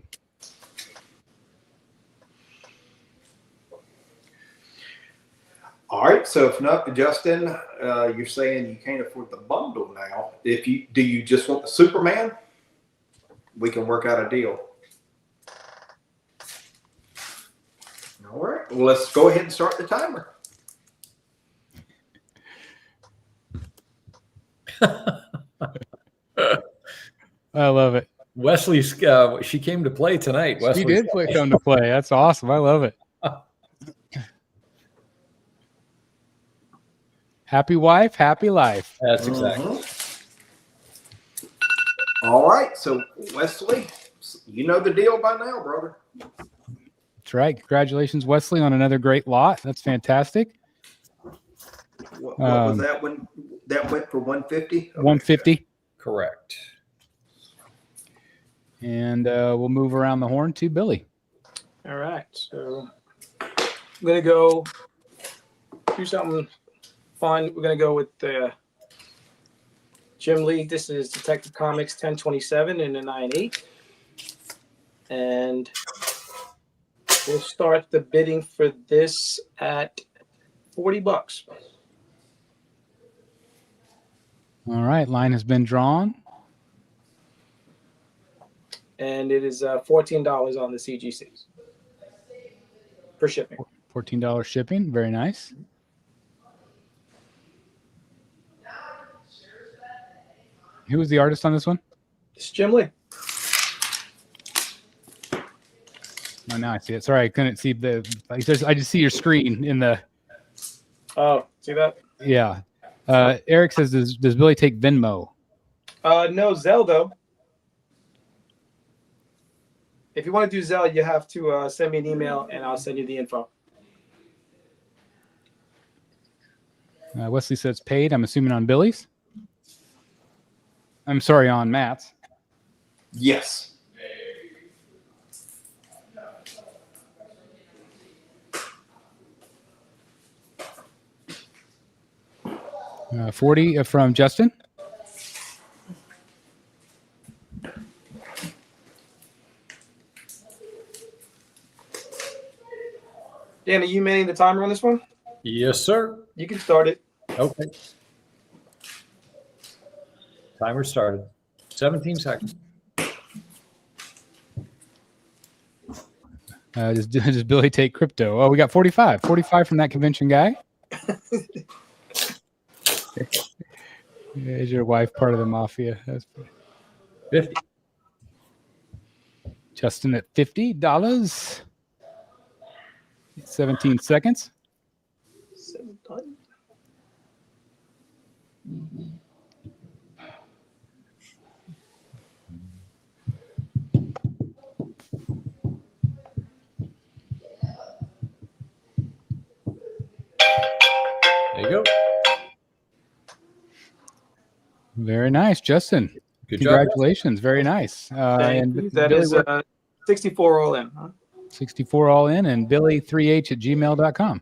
All right. So if not, Justin, you're saying you can't afford the bundle now. Do you just want the Superman? We can work out a deal. All right. Well, let's go ahead and start the timer. I love it. Wesley's she came to play tonight. She did come to play. That's awesome. I love it. Happy wife, happy life. That's exactly. All right. So Wesley, you know the deal by now, brother. That's right. Congratulations, Wesley, on another great lot. That's fantastic. What was that one? That went for 150? Okay. 150. Correct. And we'll move around the horn to Billy. All right. So I'm going to go do something fun. We're going to go with Jim Lee. This is Detective Comics 1027 in the 9.8. And we'll start the bidding for this at $40. All right. Line has been drawn. And it is $14 on the CGCs for shipping. $14 shipping. Very nice. Who was the artist on this one? It's Jim Lee. Oh, now I see it. Sorry, I couldn't see I just see your screen in the. Oh, see that? Yeah. Eric says, does Billy take Venmo? No, Zelle though. If you want to do Zelle, you have to send me an email and I'll send you the info. Wesley says paid. I'm assuming on Billy's. I'm sorry, on Matt's. Yes. 40 from Justin. Dan, are you manning the timer on this one? Yes, sir. You can start it. Okay. Timer started. 17 seconds. Does Billy take crypto? Oh, we got 45. 45 from that convention guy. Is your wife part of the mafia? That's 50. Justin at $50. 17 seconds. There you go. Very nice, Justin. Good job. Congratulations. Very nice. And that Billy, is 64 all in. Huh? 64 all in, and Billy3h@gmail.com.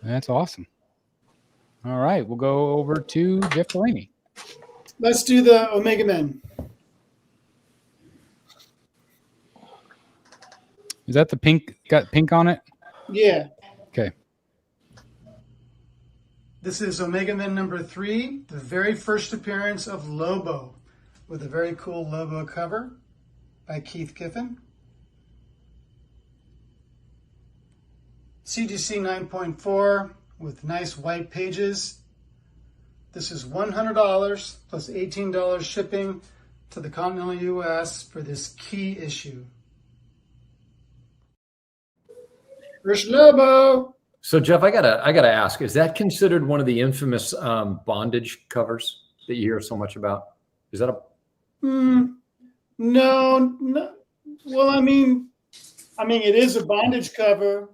That's awesome. All right, we'll go over to Jeff Delaney. Let's do the Omega Men. Is that the pink? Got pink on it? Yeah. Okay. This is Omega Men number 3, the very first appearance of Lobo, with a very cool Lobo cover by Keith Kiffin. CGC 9.4 with nice white pages. This is $100 plus $18 shipping to the continental US for this key issue. First Lobo. So Jeff, I gotta ask: is that considered one of the infamous bondage covers that you hear so much about? Is that a? No. Well, I mean, it is a bondage cover,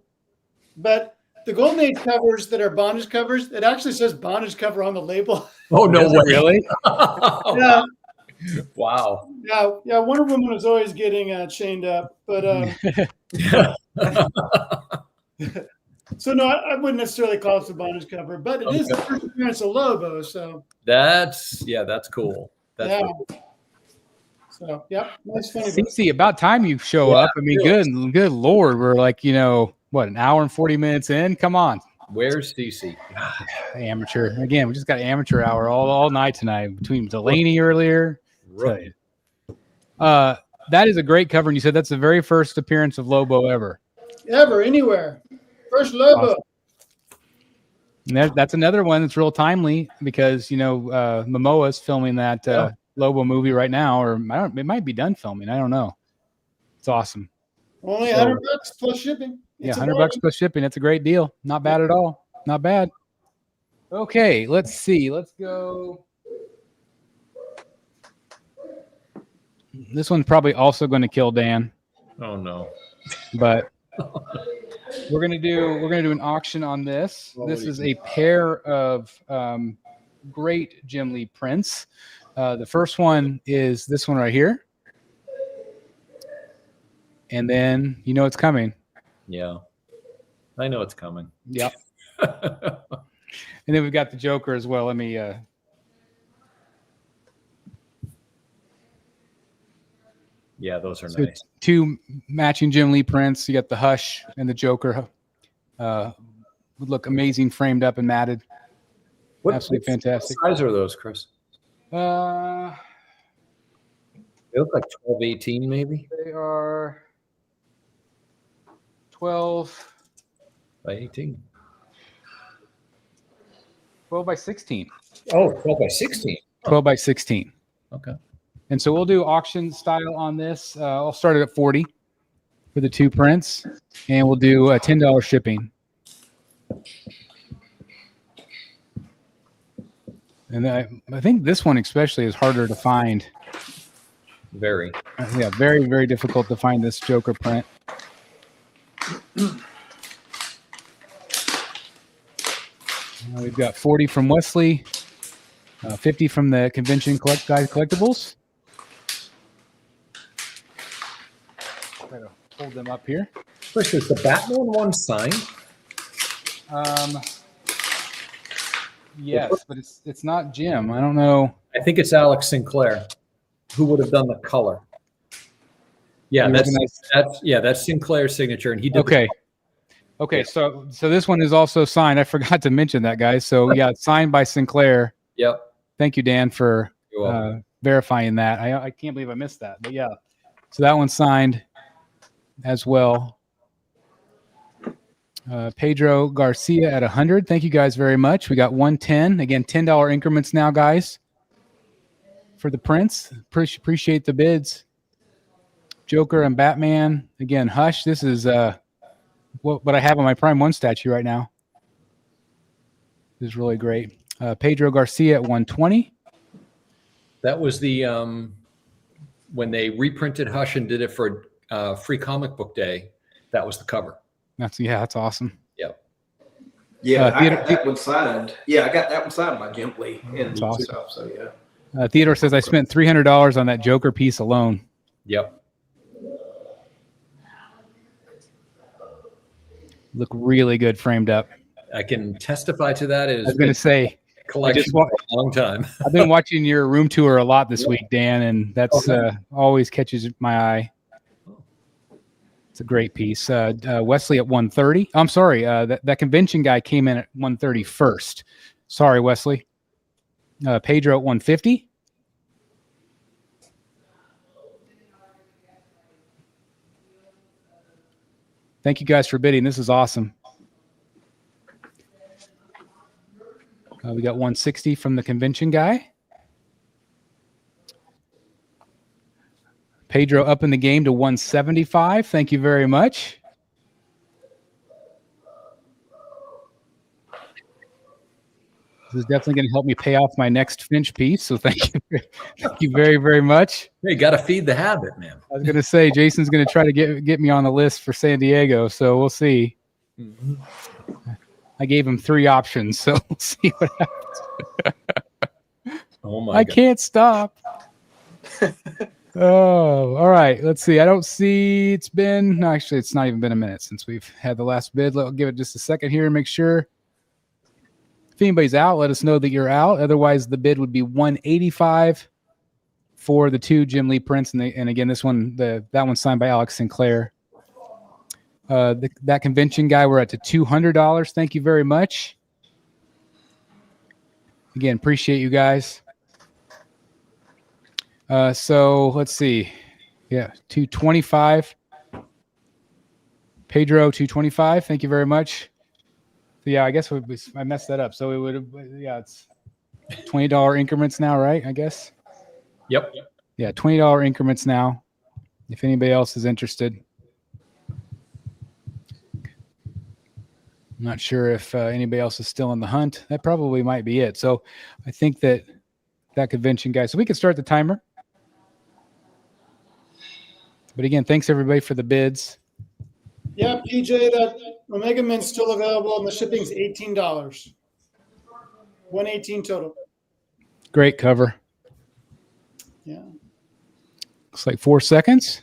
but the Golden Age covers that are bondage covers, it actually says bondage cover on the label. Oh no way! Really? Yeah. Wow. Yeah. Wonder Woman was always getting chained up, but so no, I wouldn't necessarily call it a bondage cover, but it is the first appearance of Lobo. So that's cool. That's cool. So nice funny. CC, about time you show up. I mean, really. Good Lord, we're like, an hour and 40 minutes in. Come on. Where's CC? Amateur again. We just got amateur hour all night tonight between Delaney earlier. Right. That is a great cover, and you said that's the very first appearance of Lobo ever. Ever, anywhere. First Lobo. Awesome. And that's another one that's real timely because Momoa's filming that Lobo movie right now, or it might be done filming. I don't know. It's awesome. Only $100 plus shipping. It's $100 plus shipping. It's a great deal. Not bad at all. Not bad. Okay, let's see. Let's go. This one's probably also going to kill Dan. Oh no. But we're gonna do an auction on this. This is a pair of great Jim Lee prints. The first one is this one right here, and then it's coming. Yeah, I know it's coming. Yep. And then we've got the Joker as well. Let me. Yeah, those are nice. Two matching Jim Lee prints. You got the Hush and the Joker. Would look amazing framed up and matted. Absolutely fantastic. What size are those, Chris? They look like 12, 18 maybe. They are 12 by 18. 12 by 16. Oh, 12 by 16. 12 by 16. Okay. And so we'll do auction style on this. I'll start it at 40 for the 2 prints, and we'll do a $10 shipping. And I think this one especially is harder to find. Very. Yeah, very, very difficult to find this Joker print. We've got 40 from Wesley, 50 from the convention guys collectibles. Try to hold them up here. Chris, is the Batman one signed? Yes, but it's not Jim. I don't know. I think it's Alex Sinclair, who would have done the color. Yeah, that's Sinclair's signature, and he did. Okay. Okay, so this one is also signed. I forgot to mention that, guys. So yeah, it's signed by Sinclair. Yep. Thank you, Dan, for verifying that. I can't believe I missed that. But yeah, so that one's signed as well. Pedro Garcia at 100. Thank you guys very much. We got 110. Again, $10 increments now, guys, for the prints. Appreciate the bids. Joker and Batman. Again, Hush. This is what I have on my Prime 1 statue right now. This is really great. Pedro Garcia at 120. That was the when they reprinted Hush and did it for Free Comic Book Day. That was the cover. That's awesome. Yep. Yeah, I got that one signed. Yeah, I got that one signed by Jim Lee. That's awesome. Stuff, so yeah. Theodore says I spent $300 on that Joker piece alone. Yep. Look really good framed up. I can testify to that. I was going to say, collection for a long time. I've been watching your room tour a lot this week, Dan, and that's always catches my eye. It's a great piece. Wesley at 130. I'm sorry, that convention guy came in at 130 first. Sorry, Wesley. Pedro at 150. Thank you guys for bidding. This is awesome. We got 160 from the convention guy. Pedro up in the game to 175. Thank you very much. This is definitely going to help me pay off my next Finch piece. So thank you very, very much. Hey, got to feed the habit, man. I was going to say Jason's going to try to get me on the list for San Diego. So we'll see. Mm-hmm. I gave him 3 options, so we'll see what happens. Oh my! I can't stop. Oh, all right. Let's see. I don't see. It's not even been a minute since we've had the last bid. I'll give it just a second here and make sure. If anybody's out, let us know that you're out. Otherwise, the bid would be $185 for the 2 Jim Lee prints, and again, this one, that one's signed by Alex Sinclair. That convention guy, we're at to $200. Thank you very much. Again, appreciate you guys. So let's see. Yeah, 225. Pedro, 225. Thank you very much. So yeah, I guess I messed that up. So it would have, it's $20 increments now, right? I guess. Yep. Yeah, $20 increments now. If anybody else is interested. I'm not sure if anybody else is still in the hunt. That probably might be it. So I think that convention guy. So we can start the timer. But again, thanks everybody for the bids. Yeah, PJ, that Omega Mint's still available, and the shipping's $18. $118 total. Great cover. Yeah. Looks like 4 seconds.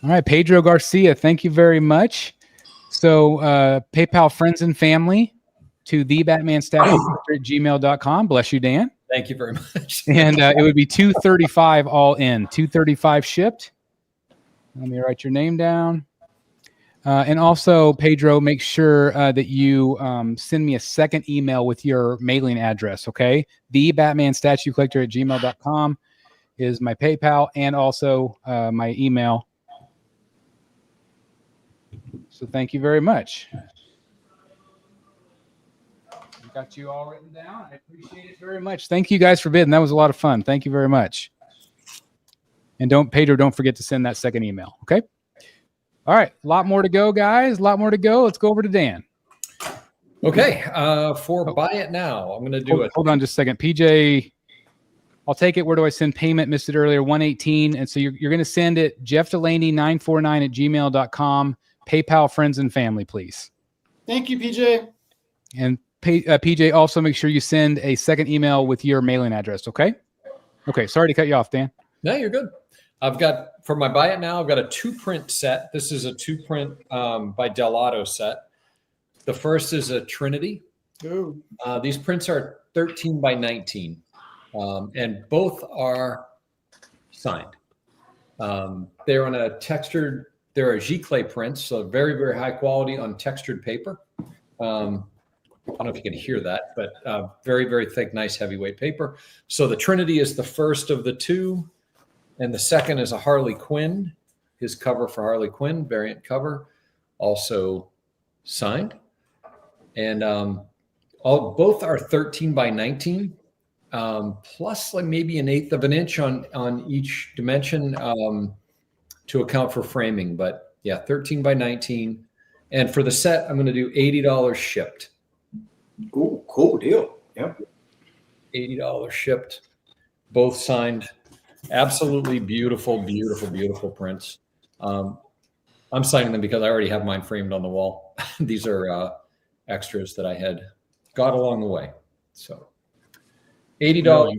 All right, Pedro Garcia, thank you very much. So PayPal friends and family to thebatmanstatue@gmail.com. Bless you, Dan. Thank you very much. And it would be $235 all in, $235 shipped. Let me write your name down. And also, Pedro, make sure that you send me a second email with your mailing address, okay? thebatmanstatuecollector@gmail.com is my PayPal and also my email. So thank you very much. Got you all written down. I appreciate it very much. Thank you guys for bidding. That was a lot of fun. Thank you very much. And Pedro, don't forget to send that second email. Okay. All right. A lot more to go, guys. A lot more to go. Let's go over to Dan. Okay. Buy it now, I'm going to do it. Hold on just a second. PJ, I'll take it. Where do I send payment? Missed it earlier. 118. And so you're going to send it jeffdelaney949@gmail.com. PayPal friends and family, please. Thank you, PJ. And PJ, also make sure you send a second email with your mailing address. Okay. Okay. Sorry to cut you off, Dan. No, you're good. I've got, for my buy it now, I've got a 2-print set. This is a 2-print by Delato set. The first is a Trinity. Ooh. These prints are 13 by 19, and both are signed. They're on a textured, they're a giclée prints, so very, very high quality on textured paper. I don't know if you can hear that, but very, very thick, nice heavyweight paper. So the Trinity is the first of the two. And the second is a Harley Quinn, his cover for Harley Quinn, variant cover, also signed. And both are 13 by 19, plus like maybe 1/8 of an inch on each dimension to account for framing. But yeah, 13 by 19. And for the set, I'm going to do $80 shipped. Ooh, cool deal. Yep. $80 shipped, both signed. Absolutely beautiful, beautiful, beautiful prints. I'm signing them because I already have mine framed on the wall. These are extras that I had got along the way. So $80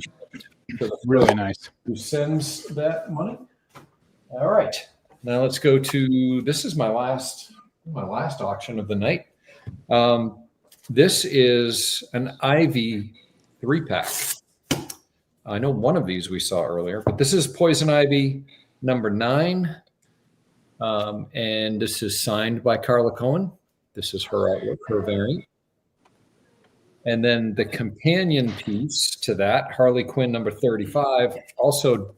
Really nice. Who sends that money? All right. Now let's go to, this is my last auction of the night. This is an Ivy 3-pack. I know one of these we saw earlier, but this is Poison Ivy number 9. And this is signed by Carla Cohen. This is her artwork, her variant. And then the companion piece to that, Harley Quinn number 35, also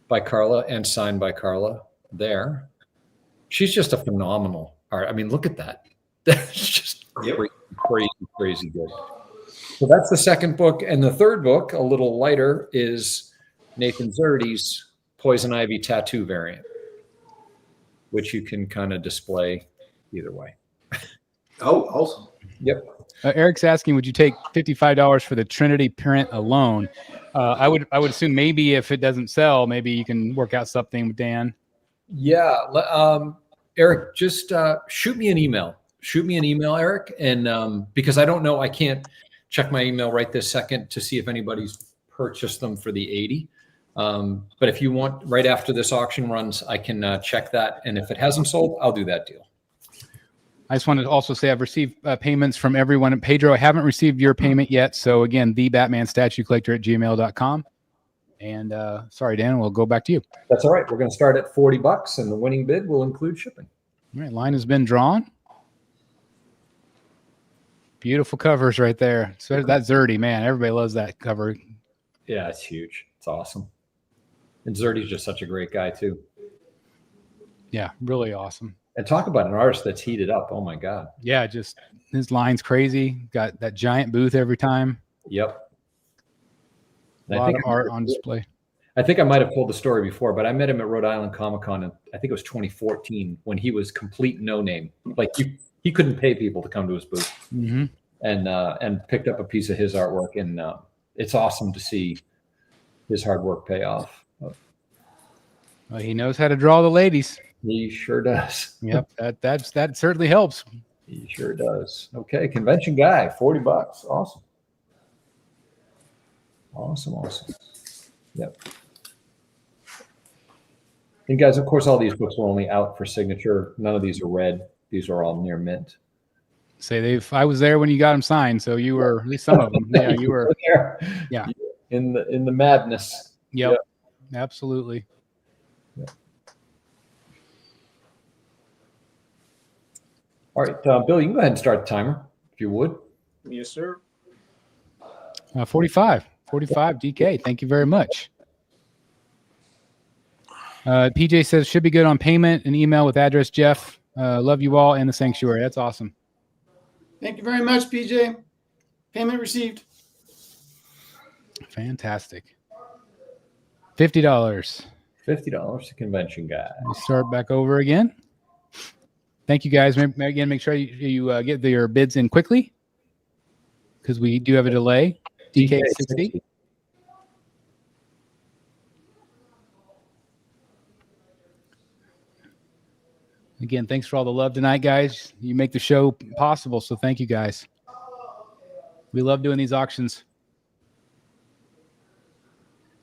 by Carla and signed by Carla there. She's just a phenomenal art. I mean, look at that. That's just crazy good. So that's the second book. And the third book, a little lighter, is Nathan Zerdy's Poison Ivy tattoo variant, which you can kind of display either way. Oh, awesome. Yep. Eric's asking, would you take $55 for the Trinity print alone? I would assume maybe if it doesn't sell, maybe you can work out something with Dan. Yeah. Eric, just shoot me an email. Shoot me an email, Eric. And because I don't know, I can't check my email right this second to see if anybody's purchased them for the 80. But if you want, right after this auction runs, I can check that. And if it hasn't sold, I'll do that deal. I just wanted to also say I've received payments from everyone. Pedro, I haven't received your payment yet. So again, thebatmanstatuecollector@gmail.com. And sorry, Dan, we'll go back to you. That's all right. We're going to start at $40 and the winning bid will include shipping. All right, line has been drawn. Beautiful covers right there. So that's Zerdy, man. Everybody loves that cover. Yeah, it's huge. It's awesome. And Zerdy's just such a great guy too. Yeah, really awesome. And talk about an artist that's heated up. Oh my God. Yeah, just his line's crazy. Got that giant booth every time. Yep. A lot of art on display. I think I might have told the story before, but I met him at Rhode Island Comic Con, and I think it was 2014 when he was complete no name. Like he couldn't pay people to come to his booth, and picked up a piece of his artwork, and it's awesome to see his hard work pay off. Well, he knows how to draw the ladies. He sure does. Yep, that certainly helps. He sure does. Okay, convention guy, $40. Awesome. Awesome. Yep. And guys, of course, all these books are only out for signature. None of these are red. These are all near mint. Say I was there when you got them signed, so you were, at least some of them. Yeah, you were there. Yeah. In the madness. Yep. Absolutely. Yep. All right, Bill, you can go ahead and start the timer if you would. Yes, sir. 45 DK. Thank you very much. PJ says should be good on payment and email with address. Jeff, love you all and the sanctuary. That's awesome. Thank you very much, PJ. Payment received. Fantastic. $50. $50 to convention guy. We start back over again. Thank you guys. Again, make sure you get your bids in quickly because we do have a delay. DK60. Again, thanks for all the love tonight, guys. You make the show possible, so thank you guys. We love doing these auctions.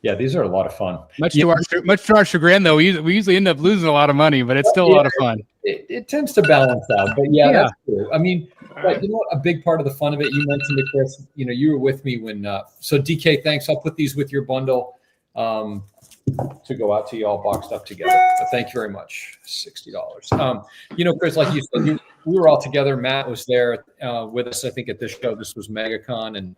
Yeah, these are a lot of fun. Much to our chagrin, though, we usually end up losing a lot of money, but it's still a lot of fun. It tends to balance out, but yeah, that's true. I mean, but you know what? A big part of the fun of it, you mentioned it, Chris. You know, you were with me when. So DK, thanks. I'll put these with your bundle to go out to you all boxed up together. But thank you very much. $60. You know, Chris, like you said, we were all together. Matt was there with us. I think at this show, this was MegaCon, and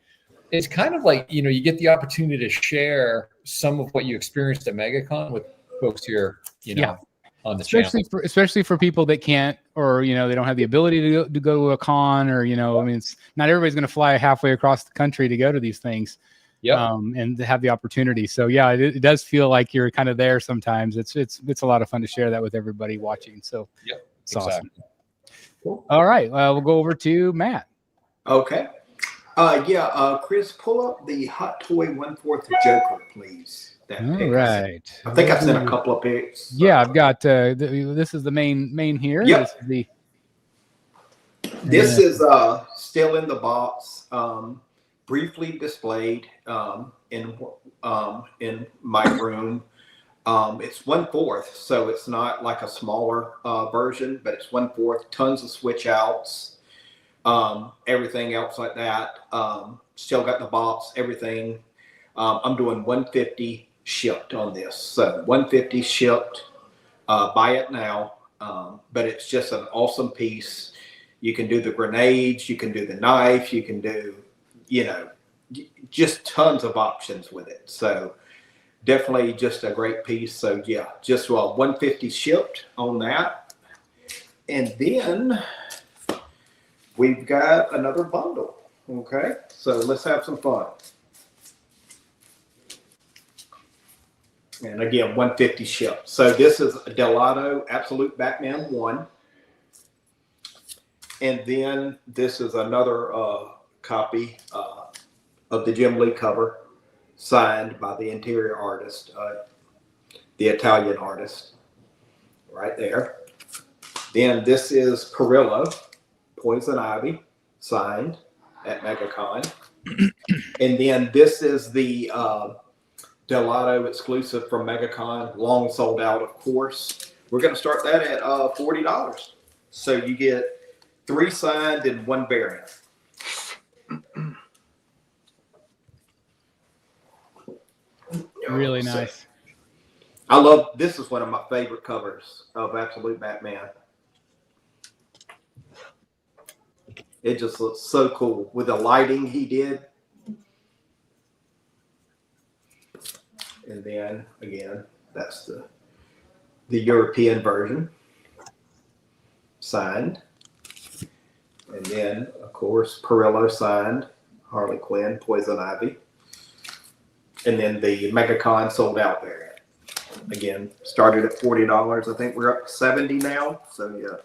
it's kind of like, you know, you get the opportunity to share some of what you experienced at MegaCon with folks here, you know, on the channel. Especially for people that can't, or, you know, they don't have the ability to go to a con, or, you know, I mean, it's not everybody's going to fly halfway across the country to go to these things. And to have the opportunity. So yeah, it does feel like you're kind of there sometimes. It's a lot of fun to share that with everybody watching. So it's awesome. Cool. All right. We'll go over to Matt. Okay. Chris, pull up the Hot Toy 1/4 Joker, please. All right. I think I've sent a couple of pics. Yeah, I've got this is the main here. Yep. This is still in the box, briefly displayed in my room. It's 1/4, so it's not like a smaller version, but it's 1/4. Tons of switch outs. Everything else like that. Still got the box, everything. I'm doing 150 shipped on this. So 150 shipped. Buy it now. But it's just an awesome piece. You can do the grenades, you can do the knife, you can do, you know, just tons of options with it. So definitely just a great piece. So yeah, just 150 shipped on that. And then we've got another bundle. Okay, so let's have some fun. And again, 150 shipped. So this is a Diehl Absolute Batman 1. And then this is another copy of the Jim Lee cover, signed by the interior artist, the Italian artist, right there. Then this is Perillo, Poison Ivy, signed at MegaCon. And then this is the Diehl exclusive from MegaCon, long sold out, of course. We're going to start that at $40. So you get 3 signed and 1 variant. Really nice. I love, this is one of my favorite covers of Absolute Batman. It just looks so cool with the lighting he did. And then again, that's the European version, signed. And then of course Perillo signed, Harley Quinn, Poison Ivy. And then the MegaCon sold out variant. Again, started at $40. I think we're up to 70 now. So yeah.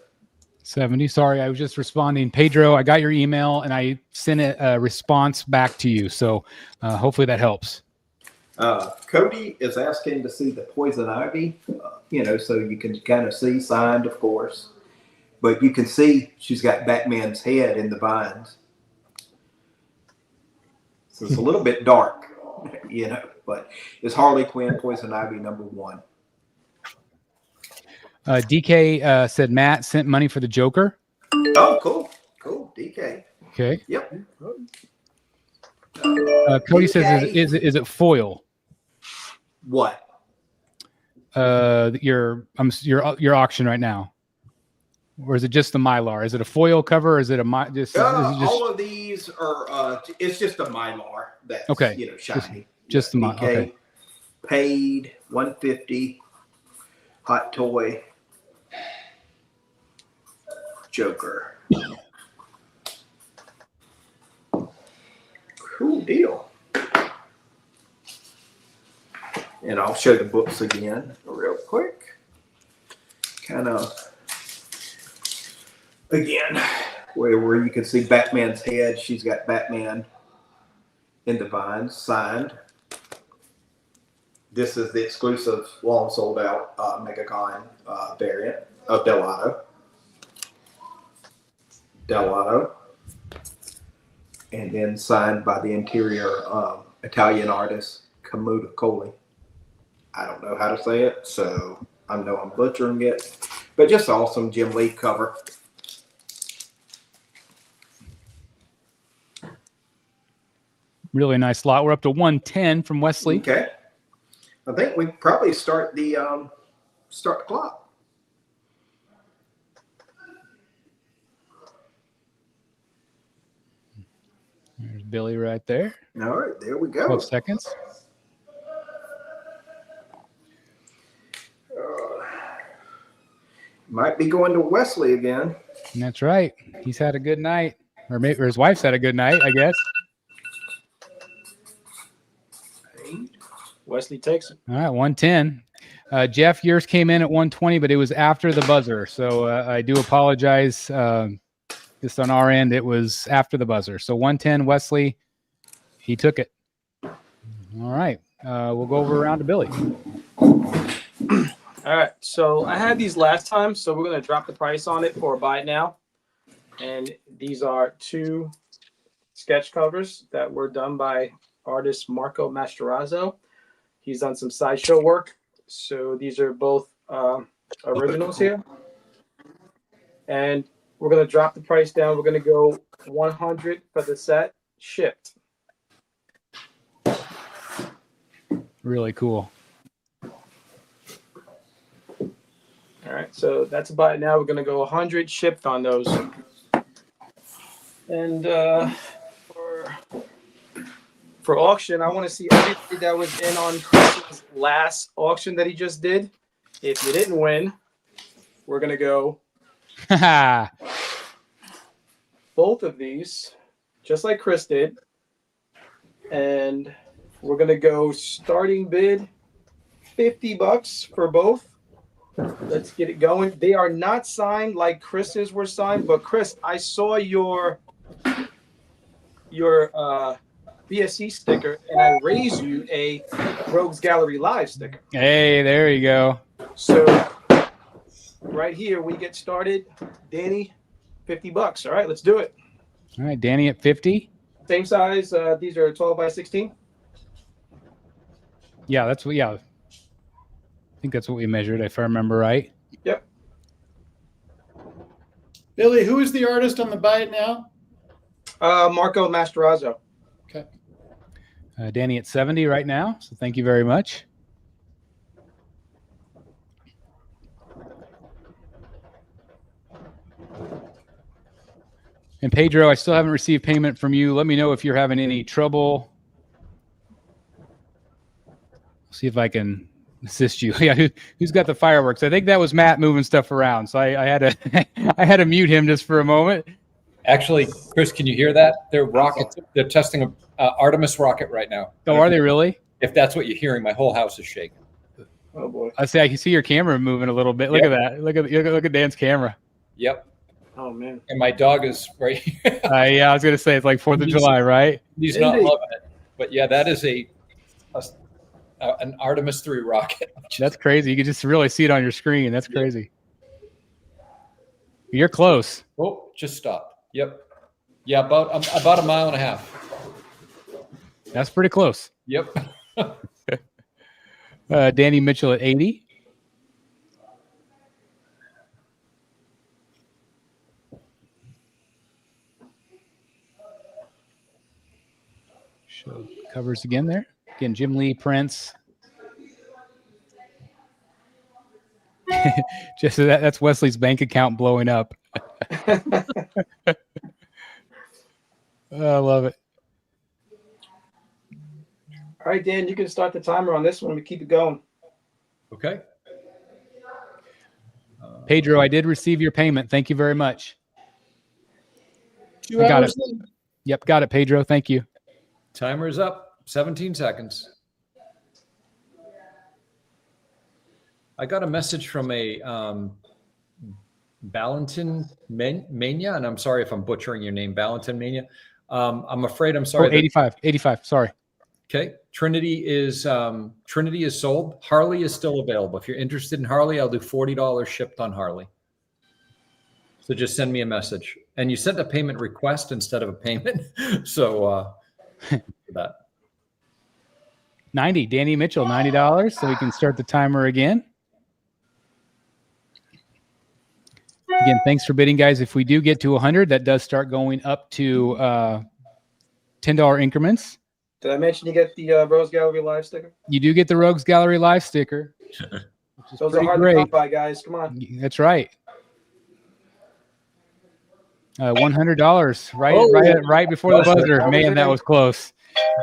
70. Sorry, I was just responding. Pedro, I got your email and I sent a response back to you. So hopefully that helps. Cody is asking to see the Poison Ivy, you know, so you can kind of see, signed, of course. But you can see she's got Batman's head in the vines. So it's a little bit dark, you know, but it's Harley Quinn, Poison Ivy #1. DK said Matt sent money for the Joker. Oh, cool. Cool. DK. Okay. Yep. Cody says, is it foil? What? Your auction right now, or is it just the Mylar? Is it a foil cover? Or is it all of these are? It's just a Mylar that's shiny. Just the Mylar. Okay. Paid 150. Hot Toy Joker. Cool deal. And I'll show the books again real quick. Kind of, again, where you can see Batman's head. She's got Batman in the vines signed. This is the exclusive long sold out MegaCon variant of Diehl. And then signed by the interior Italian artist Camuta Colli. I don't know how to say it, so I know I'm butchering it. But just awesome Jim Lee cover. Really nice lot. We're up to 110 from Wesley. Okay. I think we probably start the clock. There's Billy right there. All right, there we go. 12 seconds. Might be going to Wesley again. And that's right. He's had a good night. Or maybe his wife's had a good night, I guess. Wesley takes it. All right, 110. Jeff, yours came in at 120, but it was after the buzzer. So I do apologize. Just on our end, it was after the buzzer. So 110, Wesley, he took it. All right. We'll go over around to Billy. All right. So I had these last time, so we're going to drop the price on it for buy it now. And these are 2 sketch covers that were done by artist Marco Masterazzo. He's done some sideshow work. So these are both originals here. And we're going to drop the price down. We're going to go $100 for the set, shipped. Really cool. All right, so that's about it now. We're going to go 100 shipped on those. And for auction, I want to see everything that was in on Chris's last auction that he just did. If you didn't win, we're going to go both of these, just like Chris did. And we're going to go starting bid $50 for both. Let's get it going. They are not signed like Chris's were signed, but Chris, I saw your BSC sticker, and I raised you a Rogues Gallery Live sticker. Hey, there you go. So right here, we get started. Danny, $50. All right, let's do it. All right, Danny at 50. Same size. These are 12 by 16. Yeah, that's what. Yeah, I think that's what we measured, if I remember right. Yep. Billy, who is the artist on the buy it now? Marco Masterazzo. Okay. Danny at 70 right now. So thank you very much. And Pedro, I still haven't received payment from you. Let me know if you're having any trouble. See if I can assist you. Yeah, who's got the fireworks? I think that was Matt moving stuff around. So I had to I had to mute him just for a moment. Actually, Chris, can you hear that? They're rockets. They're testing a Artemis rocket right now. Oh, are they really? If that's what you're hearing, my whole house is shaking. Oh boy. I can see your camera moving a little bit. Look at that. Look at Dan's camera. Yep. Oh man. And my dog is right here. Yeah, I was gonna say it's like 4th of July, right? He's not loving it. But yeah, that is an Artemis 3 rocket. That's crazy. You can just really see it on your screen. That's crazy. You're close. Oh, just stopped. Yep. Yeah, about a mile and a half. That's pretty close. Yep. Danny Mitchell at 80. Show covers again there. Again, Jim Lee prints. Just so that's Wesley's bank account blowing up. I love it. All right, Dan, you can start the timer on this one. We keep it going. Okay. Pedro, I did receive your payment. Thank you very much. 2 I got hours it. Yep, got it, Pedro. Thank you. Timer's up. 17 seconds. I got a message from a Valentin Mania, and I'm sorry if I'm butchering your name, Valentin Mania. I'm afraid I'm sorry. 85. Sorry. Okay. Trinity is sold. Harley is still available. If you're interested in Harley, I'll do $40 shipped on Harley. So just send me a message. And you sent a payment request instead of a payment. So that. 90. Danny Mitchell, $90. So we can start the timer again. Again, thanks for bidding, guys. If we do get to 100, that does start going up to $10 increments. Did I mention you get the Rose Gallery Live sticker? You do get the Rogues Gallery Live sticker. Which is Those are hard great. to come by, guys. Come on. That's right. $100 right before the buzzer. Man, that was close.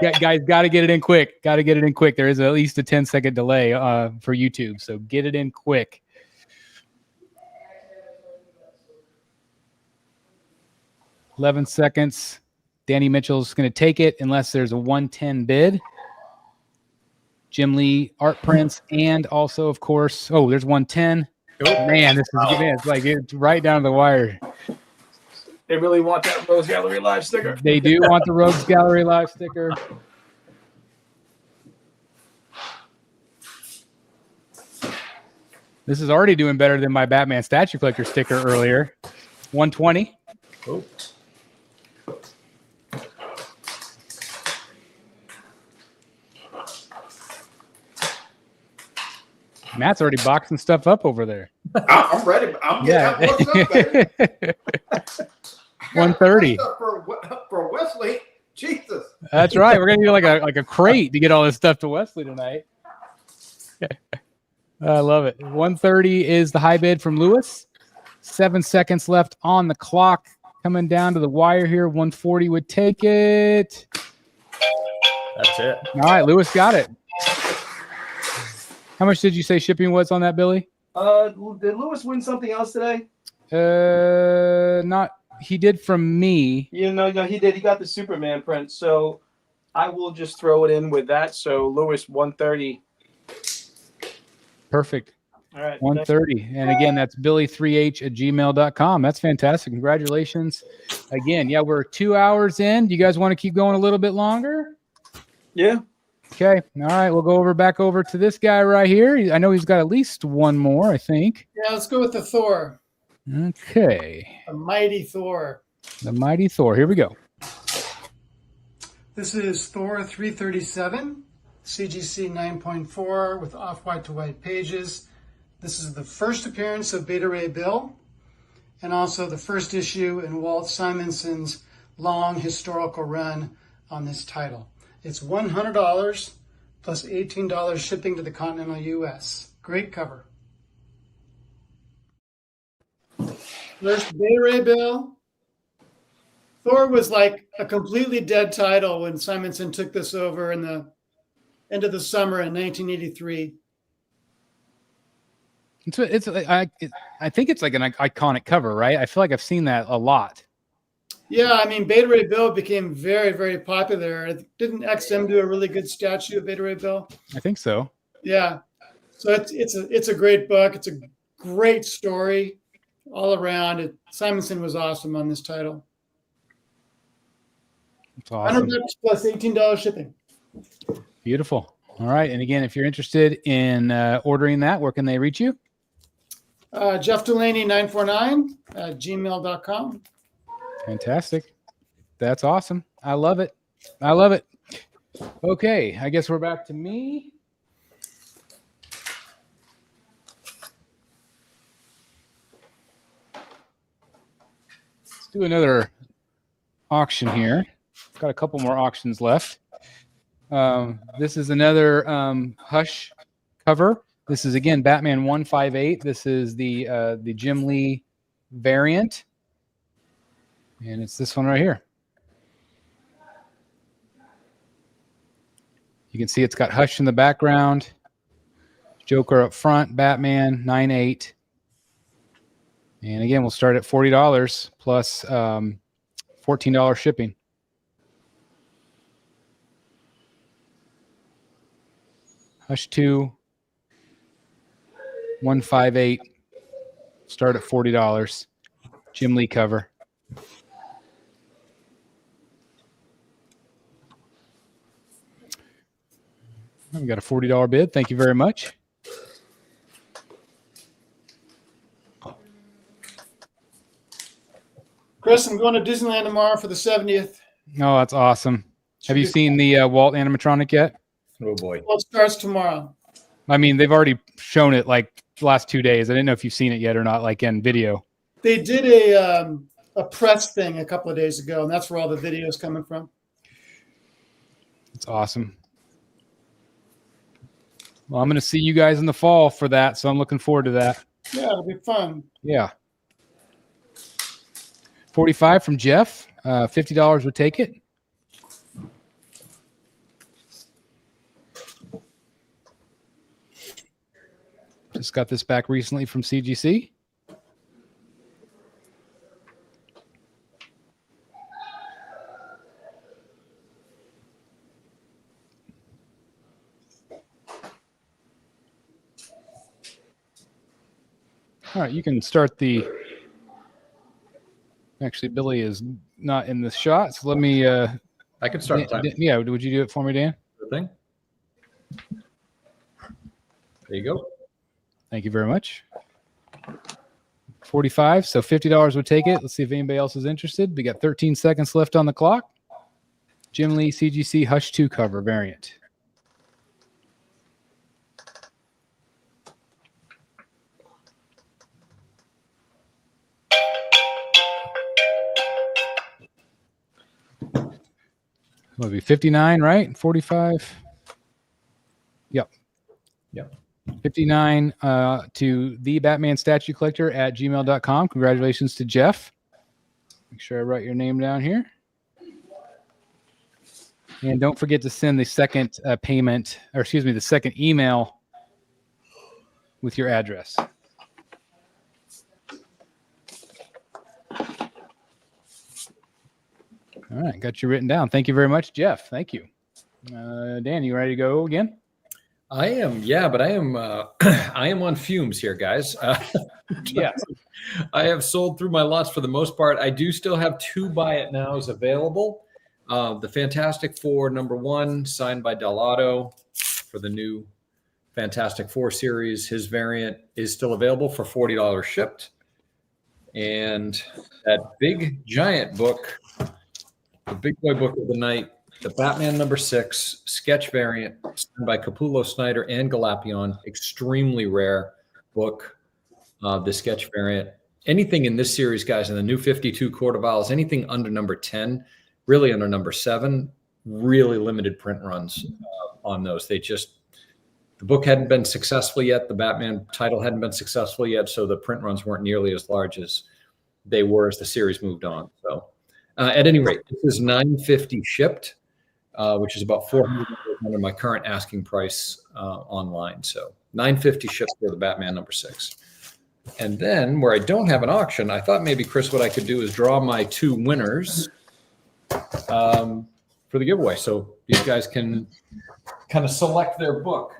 Guys, got to get it in quick. There is at least a 10-second delay for YouTube, so get it in quick. $11 seconds. Danny Mitchell's going to take it unless there's a 110 bid. Jim Lee art prints, and also, of course, there's 110. Man, this is it's like it's right down to the wire. They really want that Rose Gallery Live sticker. They do want the Rogues Gallery Live sticker. This is already doing better than my Batman Statue Collector sticker earlier. 120. Oh. Matt's already boxing stuff up over there. I'm ready. I'm getting what's up, baby. 130 for Wesley. Jesus. That's right. We're gonna do like a crate to get all this stuff to Wesley tonight. I love it. 130 is the high bid from Lewis. 7 seconds left on the clock. Coming down to the wire here. 140 would take it. That's it. All right, Lewis got it. How much did you say shipping was on that, Billy? Did Lewis win something else today? Not. He did from me. No, he did. He got the Superman print. So I will just throw it in with that. So Lewis, 130. Perfect. All right. 130. And again, that's billy3h@gmail.com. That's fantastic. Congratulations. Again, yeah, we're 2 hours in. Do you guys want to keep going a little bit longer? Yeah. Okay. All right. We'll go back over to this guy right here. I know he's got at least one more, I think. Yeah, let's go with the Thor. Okay. The mighty Thor. The mighty Thor. Here we go. This is Thor 337, CGC 9.4 with off-white to white pages. This is the first appearance of Beta Ray Bill, and also the first issue in Walt Simonson's long historical run on this title. It's $100 plus $18 shipping to the continental U.S. Great cover. First Beta Ray Bill. Thor was like a completely dead title when Simonson took this over in the end of the summer in 1983. I think it's like an iconic cover, right? I feel like I've seen that a lot. Yeah, I mean, Beta Ray Bill became very, very popular. Didn't XM do a really good statue of Beta Ray Bill? I think so. Yeah. So it's a great book. It's a great story all around. Simonson was awesome on this title. It's awesome. $100 plus $18 shipping. Beautiful. All right. And again, if you're interested in ordering that, where can they reach you? Jeff Delaney 949 at gmail.com. Fantastic. That's awesome. I love it. Okay. I guess we're back to me. Let's do another auction here. Got a couple more auctions left. This is another Hush cover. This is again Batman 158. This is the Jim Lee variant, and it's this one right here. You can see it's got Hush in the background, Joker up front, Batman 9/8, and again we'll start at $40 plus $14 shipping. Hush 2, 158. Start at $40. Jim Lee cover. We got a $40 bid. Thank you very much. Chris, I'm going to Disneyland tomorrow for the 70th. Oh, that's awesome. Have you seen the Walt animatronic yet? Oh boy. Well, it starts tomorrow. I mean, they've already shown it like the last 2 days. I didn't know if you've seen it yet or not, like in video. They did a press thing a couple of days ago, and that's where all the video is coming from. It's awesome. Well, I'm going to see you guys in the fall for that, so I'm looking forward to that. Yeah, it'll be fun. Yeah. 45 from Jeff. $50 would take it. Just got this back recently from CGC. All right, you can start the... Actually, Billy is not in the shot, so let me... I can start the time. Yeah, would you do it for me, Dan? Thing. There you go. Thank you very much. 45, so $50 would take it. Let's see if anybody else is interested. We got 13 seconds left on the clock. Jim Lee CGC Hush 2 cover variant. Would be 59, right? 45. Yep. Yep. 59 to the Batman statue collector at gmail.com. Congratulations to Jeff. Make sure I write your name down here. And don't forget to send the second payment, or excuse me, the second email with your address. All right, got you written down. Thank you very much, Jeff. Thank you. Dan, you ready to go again? I am, yeah, but I am I am on fumes here, guys. Yeah. I have sold through my lots for the most part. I do still have 2 buy it nows available. The Fantastic Four #1, signed by Delato for the new Fantastic Four series. His variant is still available for $40 shipped. And that big giant book, the big boy book of the night, the Batman #6 sketch variant, signed by Capullo, Snyder, and Galapion. Extremely rare book, the sketch variant. Anything in this series, guys, in the new 52 quarter vials, anything under #10, really under #7, really limited print runs on those. The book hadn't been successful yet. The Batman title hadn't been successful yet, so the print runs weren't nearly as large as they were as the series moved on. So at any rate, this is $950 shipped. Which is about $400 under my current asking price online. So $950 shipped for the Batman #6. And then where I don't have an auction, I thought maybe, Chris, what I could do is draw my 2 winners for the giveaway. So these guys can kind of select their book.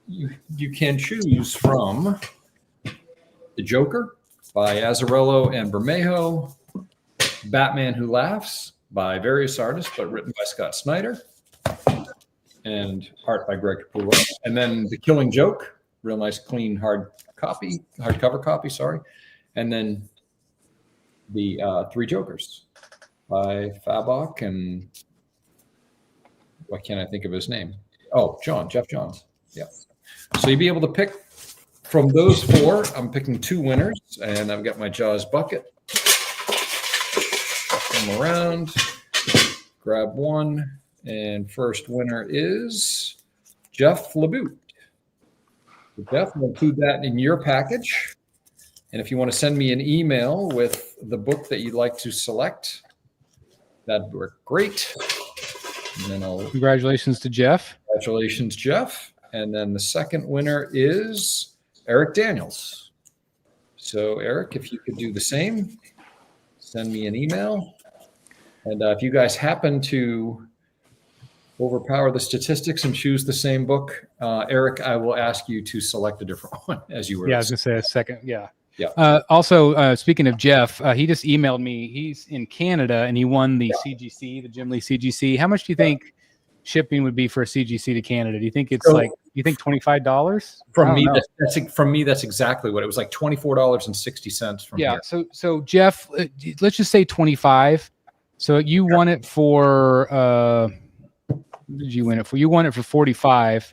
You can choose from The Joker by Azzarello and Bermejo, Batman Who Laughs by various artists, but written by Scott Snyder, and art by Greg Capullo. And then The Killing Joke, real nice, clean, hardcover copy, sorry. And then the 3 Jokers by Fabok and why can't I think of his name? Oh, Jeff Johns. Yeah. So you'll be able to pick from those 4. I'm picking 2 winners, and I've got my Jaws bucket. Come around, grab one, and first winner is Jeff LeBoot. Jeff, we'll include that in your package. And if you want to send me an email with the book that you'd like to select, that'd work great. And then Congratulations to Jeff. Congratulations, Jeff. And then the second winner is Eric Daniels. So, Eric, if you could do the same, send me an email. And if you guys happen to overpower the statistics and choose the same book. Eric, I will ask you to select a different one as you were. Yeah, I was gonna say a second. Yeah. Yeah. Also, speaking of Jeff, he just emailed me. He's in Canada and he won the CGC, the Jim Lee CGC. How much do you think shipping would be for a CGC to Canada? Do you think it's you think $25? From me, that's exactly what it was, like $24.60 from here. So Jeff, let's just say 25. So you won it for what did you win it for? You won it for 45.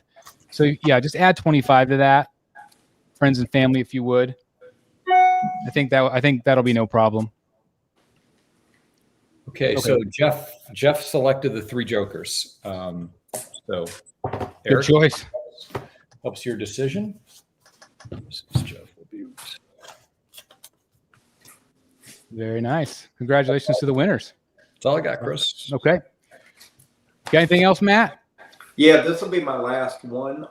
So yeah, just add 25 to that. Friends and family, if you would. I think that'll be no problem. Okay. So Jeff selected the 3 jokers. So Good Eric, choice. helps your decision. Jeff will be. Very nice. Congratulations to the winners. That's all I got, Chris. Okay. Got anything else, Matt? Yeah, this will be my last one.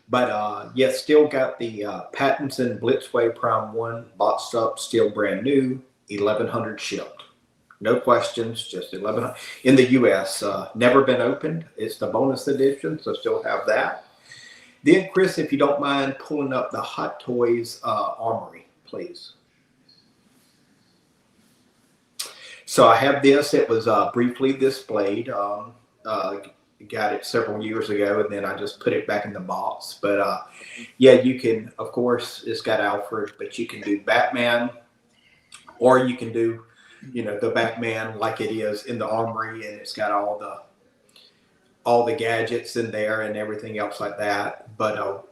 But still got the Pattinson Blitzway Prime 1 boxed up, still brand new, 1,100 shipped. No questions, just 1,100 in the U.S. Never been opened. It's the bonus edition, so still have that. Then, Chris, if you don't mind pulling up the Hot Toys Armory, please. So I have this. It was briefly displayed. Got it several years ago, and then I just put it back in the box. But you can, of course, it's got Alfred, but you can do Batman, or you can do, the Batman like it is in the Armory, and it's got all the gadgets in there and everything else like that. But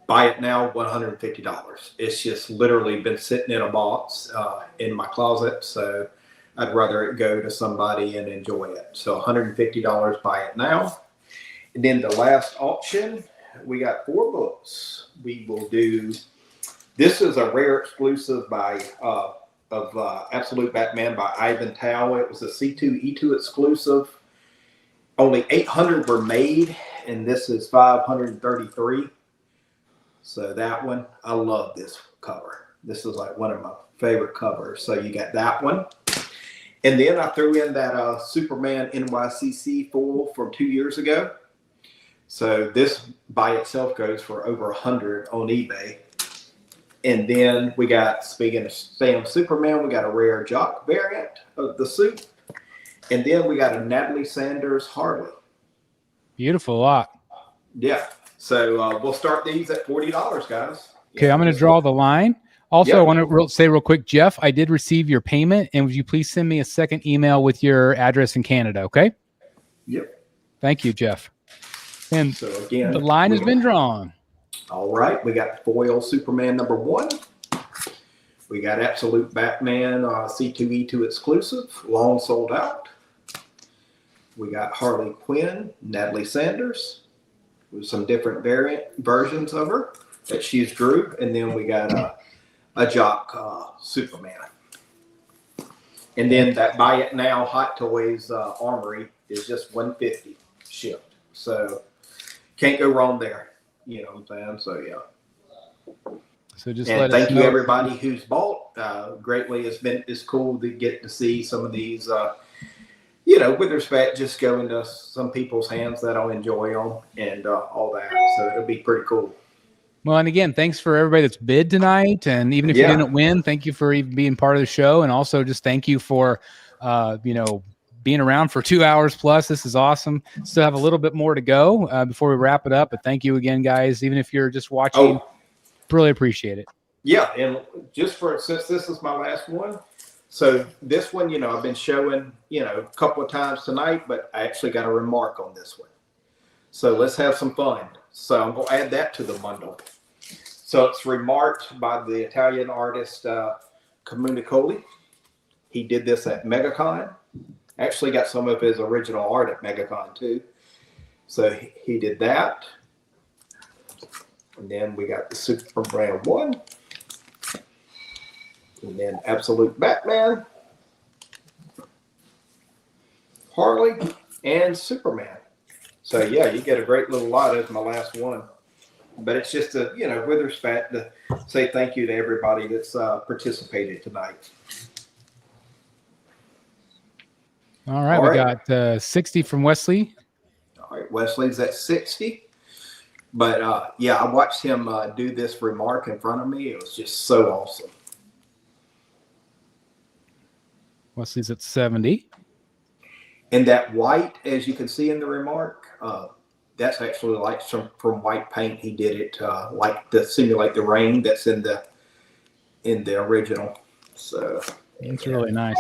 buy it now, $150. It's just literally been sitting in a box in my closet, so I'd rather it go to somebody and enjoy it. So $150, buy it now. And then the last auction, we got 4 books. We will do, this is a rare exclusive of Absolute Batman by Ivan Tao. It was a C2E2 exclusive. Only 800 were made, and this is 533. So that one, I love this cover. This is like one of my favorite covers. So you got that one. And then I threw in that Superman NYCC foil from 2 years ago. So this by itself goes for over 100 on eBay. And then we got, speaking of Sam Superman, we got a rare Jock variant of the suit. And then we got a Natalie Sanders Harley. Beautiful lot. Yeah. So we'll start these at $40, guys. Okay, I'm going to draw the line. Also, I want to say real quick, Jeff, I did receive your payment, and would you please send me a second email with your address in Canada, okay? Yep. Thank you, Jeff. And so again, the line has been drawn. All right, we got foil Superman number 1. We got Absolute Batman C2E2 exclusive, long sold out. We got Harley Quinn, Natalie Sanders, with some different versions of her that she's drew, and then we got a Jock Superman. And then that buy it now Hot Toys Armory is just $150 shipped. So can't go wrong there. You know what I'm saying? So yeah. So just and let thank us you know. Everybody who's bought. Greatly it's cool to get to see some of these with respect, just go into some people's hands that I'll enjoy them and all that. So it'll be pretty cool. Well, and again, thanks for everybody that's bid tonight. And even if you didn't win, thank you for even being part of the show. And also just thank you for, being around for 2 hours plus. This is awesome. Still have a little bit more to go before we wrap it up. But thank you again, guys. Even if you're just watching, really appreciate it. Yeah. And just since this is my last one. So this one, I've been showing, a couple of times tonight, but I actually got a remark on this one. So let's have some fun. So I'm going to add that to the bundle. So it's remarked by the Italian artist Comunicoli. He did this at MegaCon. Actually got some of his original art at MegaCon too. So he did that. And then we got the Superman 1. And then Absolute Batman, Harley, and Superman. So yeah, you get a great little lot as my last one. But it's just with respect to say thank you to everybody that's participated tonight. All right, we got 60 from Wesley. All right, Wesley's at 60. But yeah, I watched him do this remark in front of me. It was just so awesome. Wesley's at 70. And that white, as you can see in the remark, that's actually like from white paint. He did it like to simulate the rain that's in the original. So it's really nice.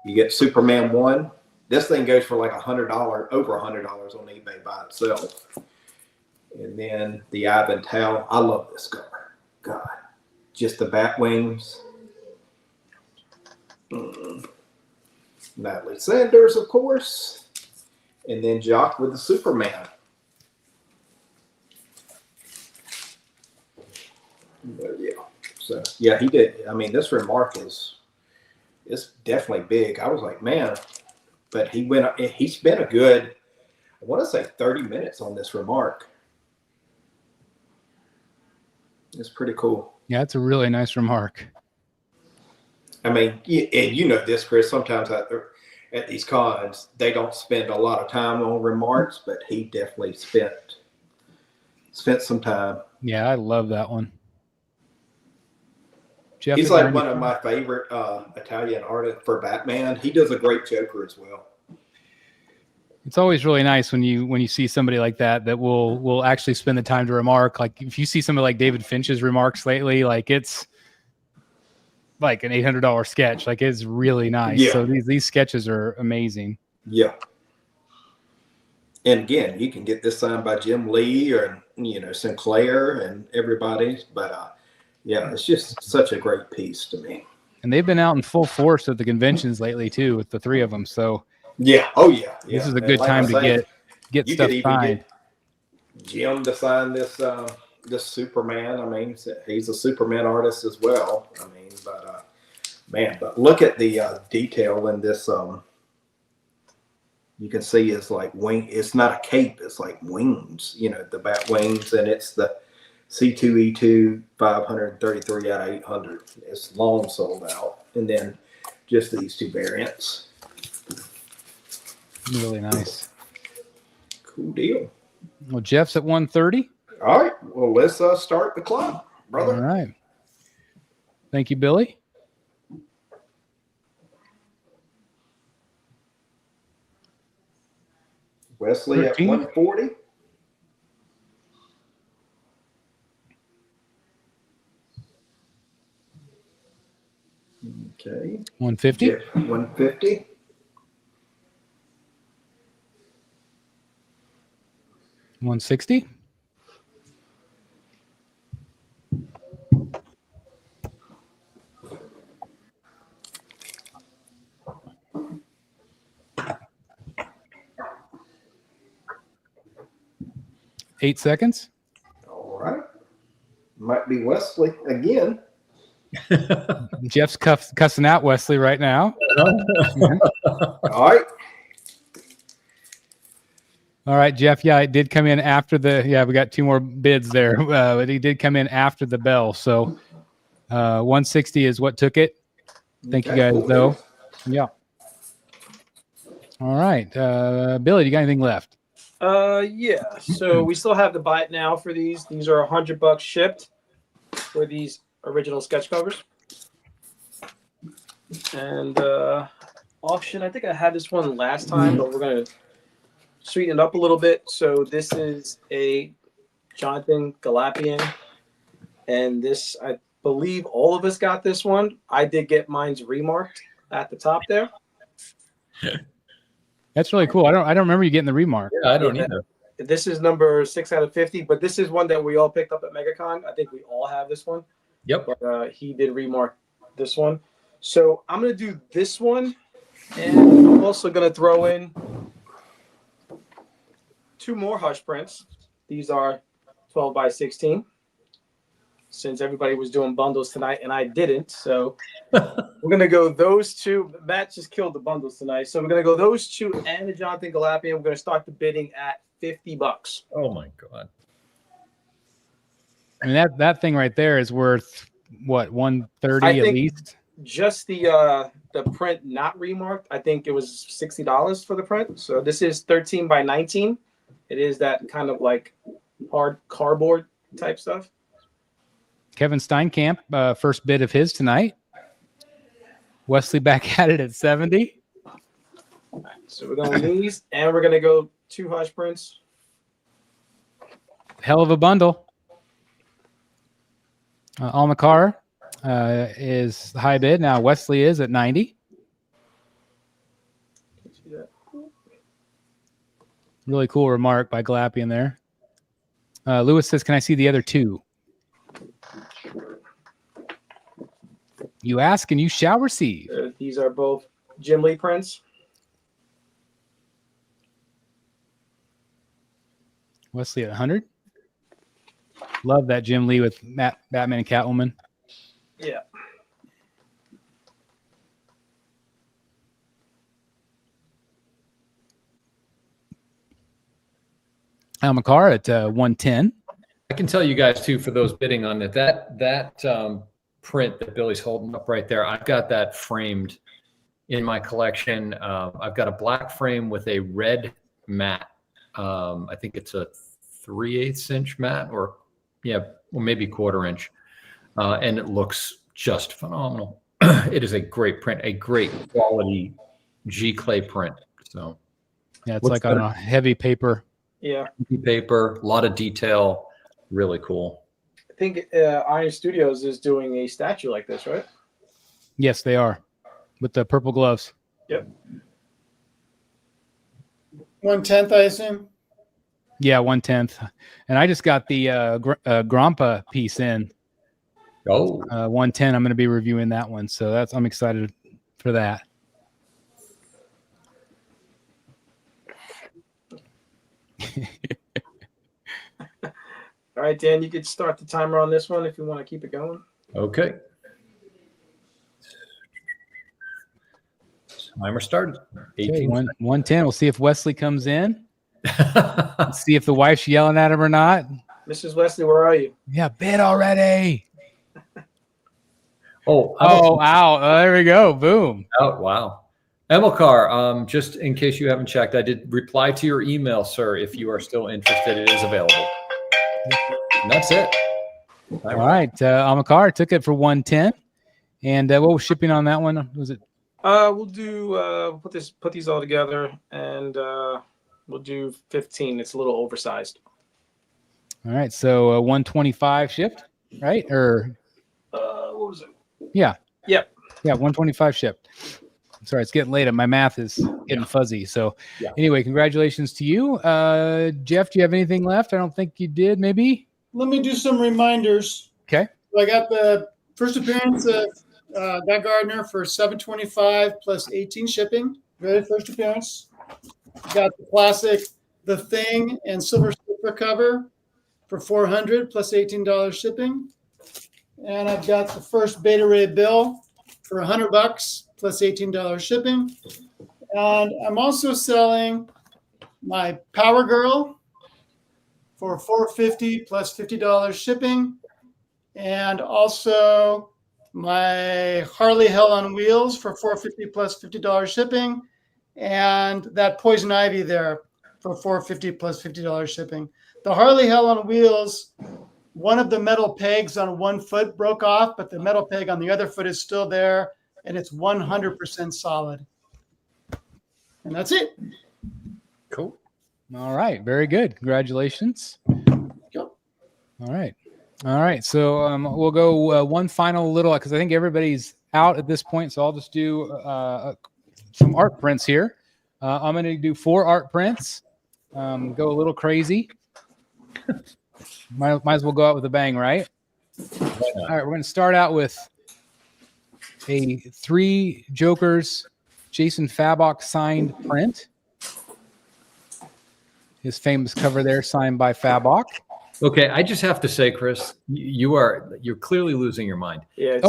You get Superman 1. This thing goes for like $100, over $100 on eBay by itself. And then the Ivan Towel. I love this car. God, just the bat wings. Natalie Sanders, of course. And then Jock with the Superman. But yeah. So yeah, he did. I mean, this remark it's definitely big. I was like, man, but he spent a good, I want to say 30 minutes on this remark. It's pretty cool. Yeah, it's a really nice remark. I mean, and you know this, Chris, sometimes at these cons, they don't spend a lot of time on remarks, but he definitely spent some time. Yeah, I love that one. Jeff, he's like one of my favorite Italian artists for Batman. He does a great Joker as well. It's always really nice when you see somebody like that will actually spend the time to remark. Like if you see somebody like David Finch's remarks lately, like it's like an $800 sketch. Like it's really nice. Yeah. So these sketches are amazing. Yeah. And again, you can get this signed by Jim Lee or Sinclair and everybody. But yeah, it's just such a great piece to me. And they've been out in full force at the conventions lately too, with the three of them. So yeah, oh yeah, this is a good time to get stuff signed. Jim to sign this Superman. I mean, he's a Superman artist as well. I mean, but look at the detail in this. You can see it's like wing. It's not a cape. It's like wings. The bat wings, and it's the C2E2 533 out of 800. It's long sold out, and then just these two variants. Really nice. Cool deal. Well, Jeff's at 130. All right. Well, let's start the clock, brother. All right. Thank you, Billy. Wesley 13. At 140. Okay. 150. Yeah, 150. 160. 8 seconds. All right. Might be Wesley again. Jeff's cussing out Wesley right now. All right. All right, Jeff. Yeah, it did come in after we got 2 more bids there. But he did come in after the bell. So 160 is what took it. Thank you guys, though. Yeah. All right. Billy, do you got anything left? Yeah. So we still have the buy it now for these. These are $100 shipped for these original sketch covers. And auction, I think I had this one last time, but we're going to sweeten it up a little bit. So this is a Jonathan Galapian. And this, I believe all of us got this one. I did get mine's remarked at the top there. That's really cool. I don't remember you getting the remark. Yeah, I don't either. This is number 6 out of 50, but this is one that we all picked up at MegaCon. I think we all have this one. Yep. But he did remark this one. So I'm going to do this one, and I'm also going to throw in 2 more Hush prints. These are 12 by 16. Since everybody was doing bundles tonight and I didn't, so we're going to go those 2. Matt just killed the bundles tonight. So we're going to go those 2 and the Jonathan Galapian. We're going to start the bidding at $50. Oh, my God. I mean, that thing right there is worth, what, 130 at least? just the print not remarked. I think it was $60 for the print. So this is 13 by 19. It is that kind of like hard cardboard type stuff. Kevin Steinkamp, first bid of his tonight. Wesley back at it at 70. All right, so we're going these, and we're gonna go 2 Hush prints. Hell of a bundle. Almacar is the high bid. Now Wesley is at 90. See that? Really cool remark by Glappy in there. Lewis says, can I see the other 2? You ask and you shall receive. These are both Jim Lee prints. Wesley at 100. Love that Jim Lee with Batman and Catwoman. Yeah. Almacar at 110. I can tell you guys too, for those bidding on it, that print that Billy's holding up right there, I've got that framed in my collection. I've got a black frame with a red mat. I think it's a 3/8 inch mat, or maybe 1/4 inch, and it looks just phenomenal. It is a great print, a great quality G clay print. So yeah, it's like on a heavy paper. Yeah, paper, a lot of detail, really cool. I think Iron Studios is doing a statue like this, right? Yes, they are, with the purple gloves. Yep. 1/10, I assume. Yeah, 1/10, and I just got the Grompa piece in. 110. I'm going to be reviewing that one, so I'm excited for that. All right, Dan, you could start the timer on this one if you want to keep it going. Okay. Timer started. 18. 110. We'll see if Wesley comes in. Let's see if the wife's yelling at him or not. Mrs. Wesley, where are you? Yeah, bid already. Wow. There we go. Boom. Oh, wow. Emilcar, just in case you haven't checked, I did reply to your email, sir. If you are still interested, it is available. And that's it. All right. Almacar took it for 110. And what was shipping on that one? Was it? We'll do put these all together, and we'll do 15. It's a little oversized. All right. So 125 shipped, right? Or what was it? Yeah. Yep. Yeah, 125 shipped. Sorry, it's getting late and my math is getting fuzzy. So anyway, congratulations to you. Jeff, do you have anything left? I don't think you did, maybe? Let me do some reminders. Okay. So I got the first appearance of that Gardner for $725 plus 18 shipping. Very first appearance. Got the classic The Thing and Silver Slipper cover for $400 plus $18 shipping. And I've got the first Beta Ray bill for $100 plus $18 shipping. And I'm also selling my Power Girl for $450 plus $50 shipping. And also my Harley Hell on Wheels for $450 plus $50 shipping. And that Poison Ivy there for $450 plus $50 shipping. The Harley Hell on Wheels, one of the metal pegs on one foot broke off, but the metal peg on the other foot is still there, and it's 100% solid. And that's it. Cool. All right. Very good. Congratulations. Yep. All right. So we'll go one final little, because I think everybody's out at this point. So I'll just do some art prints here. I'm going to do 4 art prints. Go a little crazy. Might as well go out with a bang, right? All right. We're going to start out with a 3 Jokers Jason Fabok signed print. His famous cover there, signed by Fabok. Okay, I just have to say, Chris, you're clearly losing your mind. Yeah.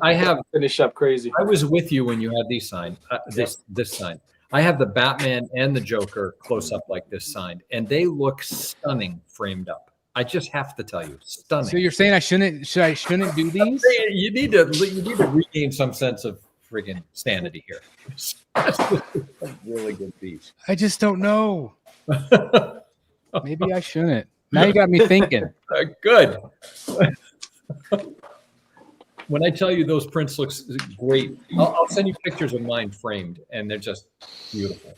I have finish up crazy. I was with you when you had these signed. This signed. I have the Batman and the Joker close up like this signed, and they look stunning framed up. I just have to tell you, stunning. So you're saying I shouldn't do these? You need to regain some sense of friggin' sanity here. That's a really good piece. I just don't know. Maybe I shouldn't. Now you got me thinking. Good. When I tell you those prints looks great, I'll send you pictures of mine framed, and they're just beautiful.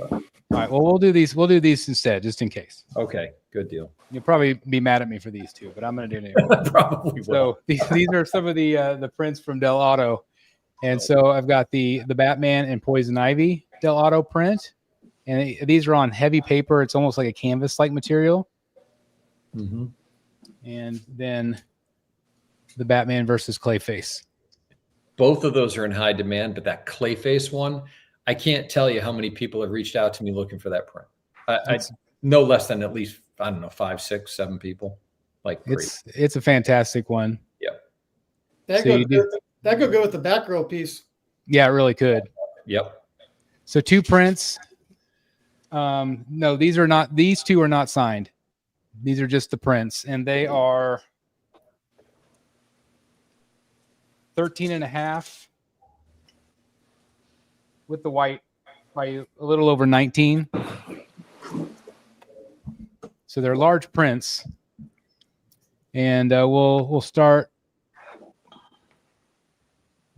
All right. Well, we'll do these. We'll do these instead, just in case. Okay, good deal. You'll probably be mad at me for these two, but I'm going to do it anyway. Probably will. So these are some of the prints from Del Auto, and so I've got the Batman and Poison Ivy Del Auto print, and these are on heavy paper. It's almost like a canvas-like material. Mm-hmm. And then the Batman versus Clayface. Both of those are in high demand, but that Clayface one, I can't tell you how many people have reached out to me looking for that print. I no less than at least, I don't know, 5, 6, 7 people. Like it's a fantastic one. Yep. That could go with the Batgirl piece. Yeah, it really could. Yep. So 2 prints. No, these two are not signed. These are just the prints, and they are 13.5 with the white by a little over 19. So they're large prints, and we'll start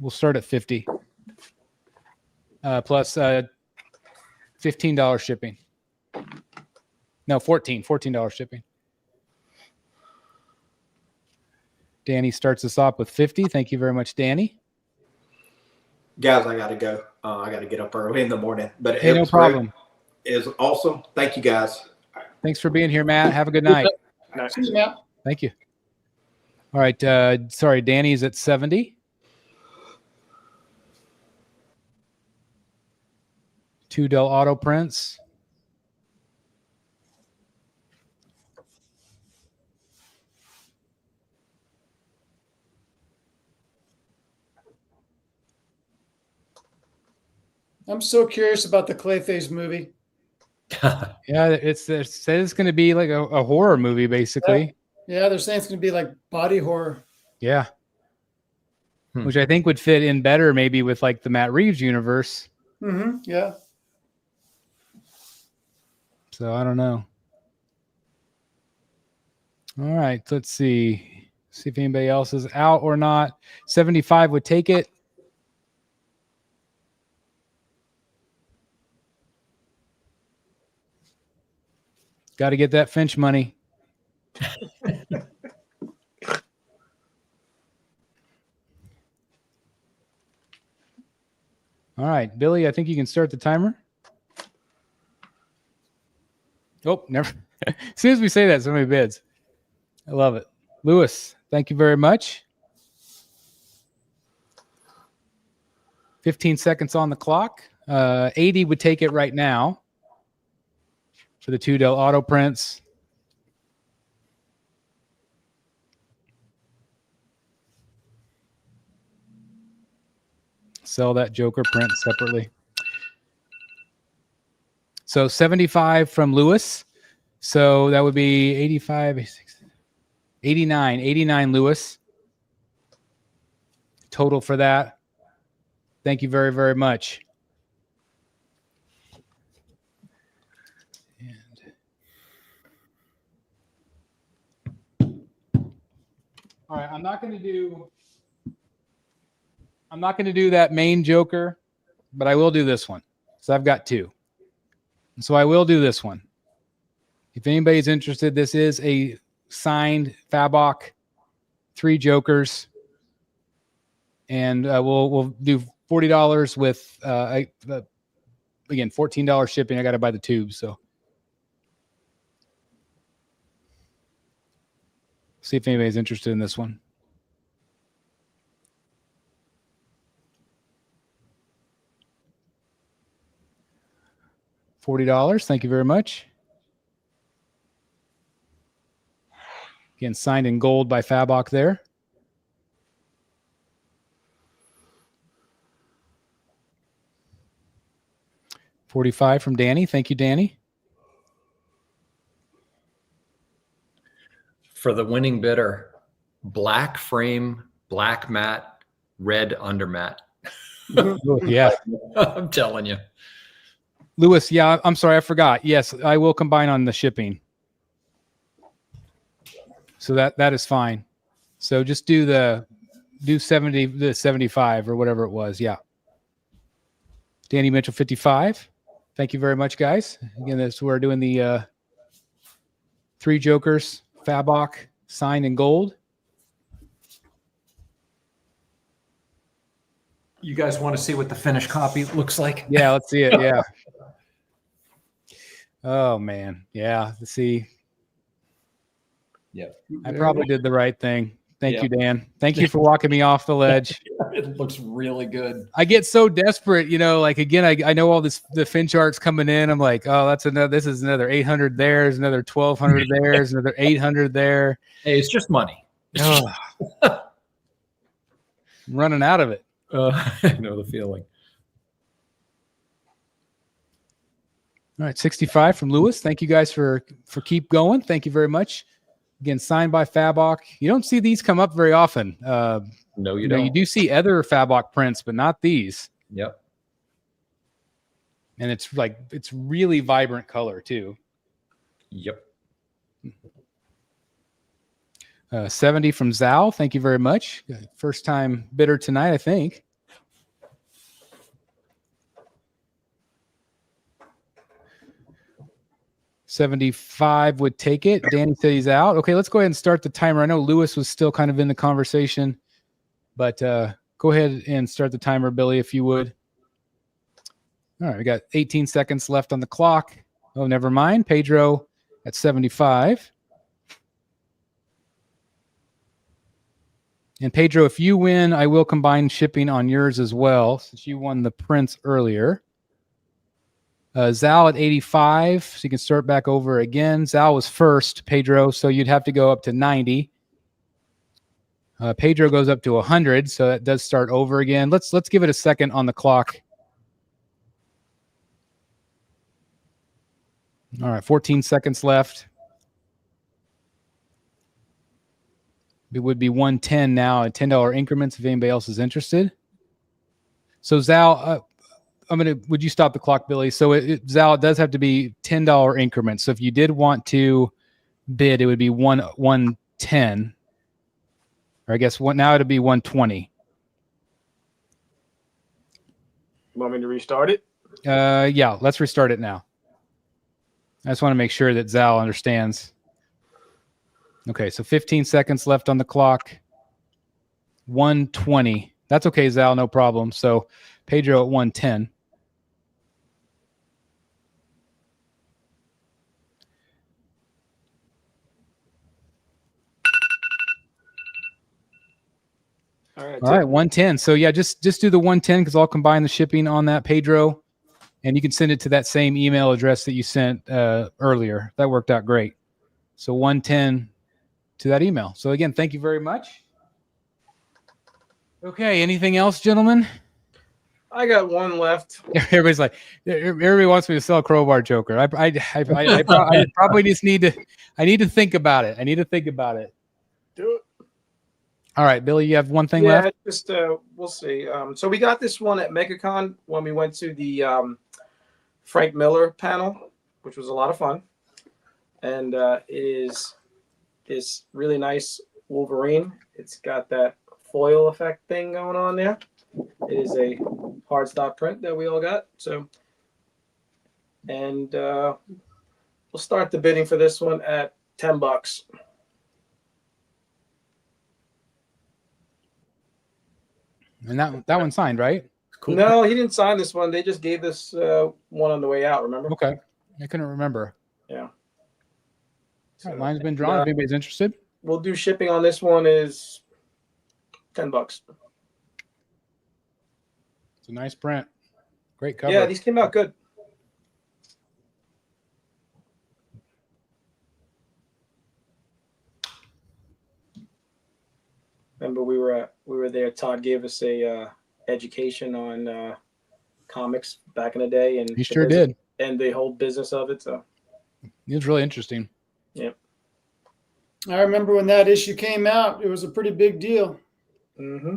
at 50 plus $15 shipping. No, $14 shipping. Danny starts us off with 50. Thank you very much, Danny. Guys, I got to go. I got to get up early in the morning. But hey, no problem. It was awesome. Thank you, guys. Thanks for being here, Matt. Have a good night. See you, Matt. Thank you. All right. Sorry, Danny's at 70. 2 Del Auto prints. I'm so curious about the Clayface movie. Yeah, it says it's going to be like a horror movie, basically. Yeah, they're saying it's going to be like body horror. Yeah. Which I think would fit in better maybe with like the Matt Reeves universe. Mm-hmm. Yeah. So I don't know. All right, let's see. See if anybody else is out or not. 75 would take it. Got to get that Finch money. All right, Billy, I think you can start the timer. Oh, never. As soon as we say that, so many bids. I love it. Lewis, thank you very much. 15 seconds on the clock. 80 would take it right now for the 2 Del Auto prints. Sell that Joker print separately. So 75 from Lewis. So that would be 85, 89 Lewis. Total for that. Thank you very, very much. All right, I'm not going to do that main Joker, but I will do this one. So I've got 2. So I will do this one. If anybody's interested, this is a signed Fabok, 3 Jokers, and we'll do $40 with again $14 shipping. I got to buy the tubes, so see if anybody's interested in this one. $40. Thank you very much. Again, signed in gold by Fabok there. $45 from Danny. Thank you, Danny. for the winning bidder, black frame, black mat, red undermat. Yeah. I'm telling you. Lewis, yeah, I'm sorry, I forgot. Yes, I will combine on the shipping. So that is fine. So just do 70 the 75 or whatever it was. Yeah. Danny Mitchell 55. Thank you very much, guys. Again, we're doing the 3 Jokers, Fabok, signed in gold. You guys want to see what the finished copy looks like? Yeah, let's see it. Yeah. Oh man. Yeah. Let's see. Yeah. I probably did the right thing. Thank Yeah. you, Dan. Thank you for walking me off the ledge. It looks really good. I get so desperate, like again, I know all the fin charts coming in. I'm like, oh, this is another 800 there, there's another 1200 there, there's another 800 there. Hey, it's just money. Oh. I'm running out of it. I know the feeling. All right, 65 from Lewis. Thank you guys for keep going. Thank you very much. Again, signed by Fabok. You don't see these come up very often. No, you don't. You do see other Fabok prints, but not these. Yep. And it's really vibrant color too. Yep. 70 from Zal. Thank you very much. First time bidder tonight, I think. $75 would take it. Danny said he's out. Okay, let's go ahead and start the timer. I know Lewis was still kind of in the conversation, but go ahead and start the timer, Billy, if you would. All right, we got 18 seconds left on the clock. Oh, never mind. Pedro at 75. And Pedro, if you win, I will combine shipping on yours as well, since you won the prints earlier. Zal at 85, so you can start back over again. Zal was first, Pedro, so you'd have to go up to 90. Pedro goes up to 100, so that does start over again. Let's give it a second on the clock. All right, 14 seconds left. It would be 110 now at $10 increments if anybody else is interested. So Zal, would you stop the clock, Billy? So Zal, it does have to be $10 increments. So if you did want to bid, it would be 110. Or I guess now it'd be 120. You want me to restart it? Yeah, let's restart it now. I just want to make sure that Zal understands. Okay, so 15 seconds left on the clock. 120. That's okay, Zal, no problem. So Pedro at 110. All right, 110. So yeah, just do the 110 because I'll combine the shipping on that, Pedro, and you can send it to that same email address that you sent earlier. That worked out great. So 110 to that email. So again, thank you very much. Okay, anything else, gentlemen? I got one left. Everybody's like, everybody wants me to sell a crowbar joker. I probably just need to think about it. I need to think about it. Do it. All right, Billy, you have one thing left? Yeah, just we'll see. So we got this one at MegaCon when we went to the Frank Miller panel, which was a lot of fun. And it is this really nice Wolverine. It's got that foil effect thing going on there. It is a hard stop print that we all got. So, and we'll start the bidding for this one at $10. And that one's signed, right? Cool. No, he didn't sign this one. They just gave this one on the way out. Remember? Okay, I couldn't remember. Yeah. All right, mine's been drawn. If anybody's interested, we'll do shipping on this one is $10. It's a nice print. Great cover. Yeah, these came out good. Remember, we were there. Todd gave us a education on comics back in the day, and he sure did, and the whole business of it. So it was really interesting. Yep. I remember when that issue came out, it was a pretty big deal. Mm-hmm.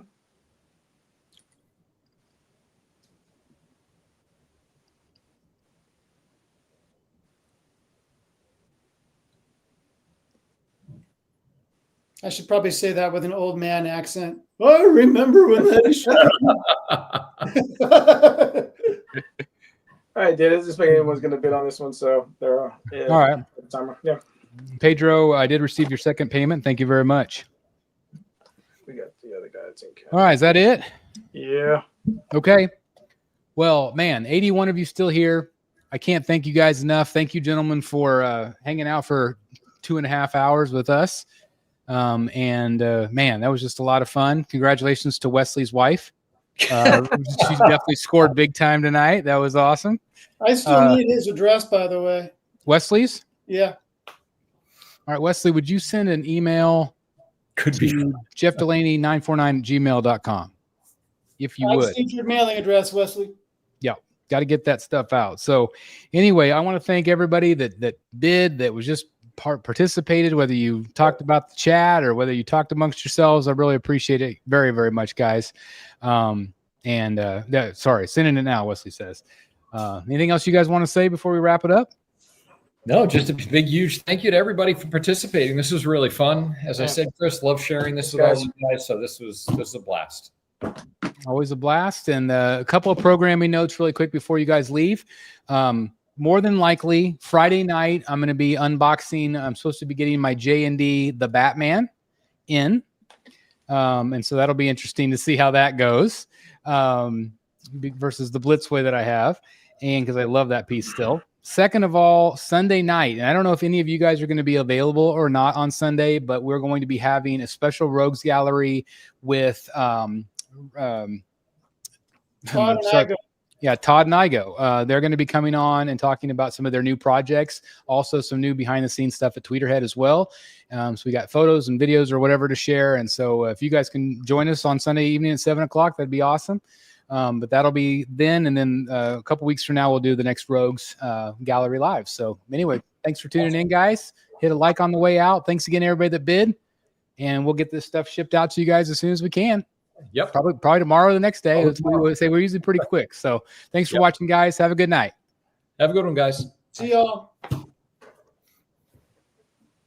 I should probably say that with an old man accent. I remember when that issue came out. All right, dude. Let's just make anyone's going to bid on this one. So there are. Yeah, All right. Timer. Yeah. Pedro, I did receive your second payment. Thank you very much. We got the other guy that's in cash. All right. Is that it? Yeah. Okay. Well, man, 81 of you still here. I can't thank you guys enough. Thank you, gentlemen, for hanging out for 2.5 hours with us. Man, that was just a lot of fun. Congratulations to Wesley's wife. She definitely scored big time tonight. That was awesome. I still need his address, by the way. Wesley's? Yeah. All right, Wesley, would you send an email to jeffdelaney949@gmail.com if you would? I need your mailing address, Wesley. Yeah, got to get that stuff out. So anyway, I want to thank everybody that bid, that was just participated, whether you talked about the chat or whether you talked amongst yourselves. I really appreciate it very, very much, guys. Sorry, sending it now, Wesley says. Anything else you guys want to say before we wrap it up? No, just a big, huge thank you to everybody for participating. This was really fun. As I said, Chris, love sharing this with all you guys. So this was a blast. Always a blast. And a couple of programming notes really quick before you guys leave. More than likely, Friday night, I'm going to be unboxing. I'm supposed to be getting my J&D The Batman in. And so that'll be interesting to see how that goes versus the Blitzway that I have. And because I love that piece still. Second of all, Sunday night, and I don't know if any of you guys are going to be available or not on Sunday, but we're going to be having a special Rogues Gallery with Todd and Igo. They're going to be coming on and talking about some of their new projects, also some new behind-the-scenes stuff at Tweeterhead as well. So we got photos and videos or whatever to share, and so if you guys can join us on Sunday evening at 7 o'clock, that'd be awesome. But that'll be then, and then a couple weeks from now, we'll do the next Rogues Gallery Live. So anyway, thanks for tuning in, guys. Hit a like on the way out. Thanks again, everybody that bid, and we'll get this stuff shipped out to you guys as soon as we can. Yep. Probably tomorrow or the next day. We would say we're usually pretty quick. So thanks for watching, guys. Have a good night. Have a good one, guys. See y'all.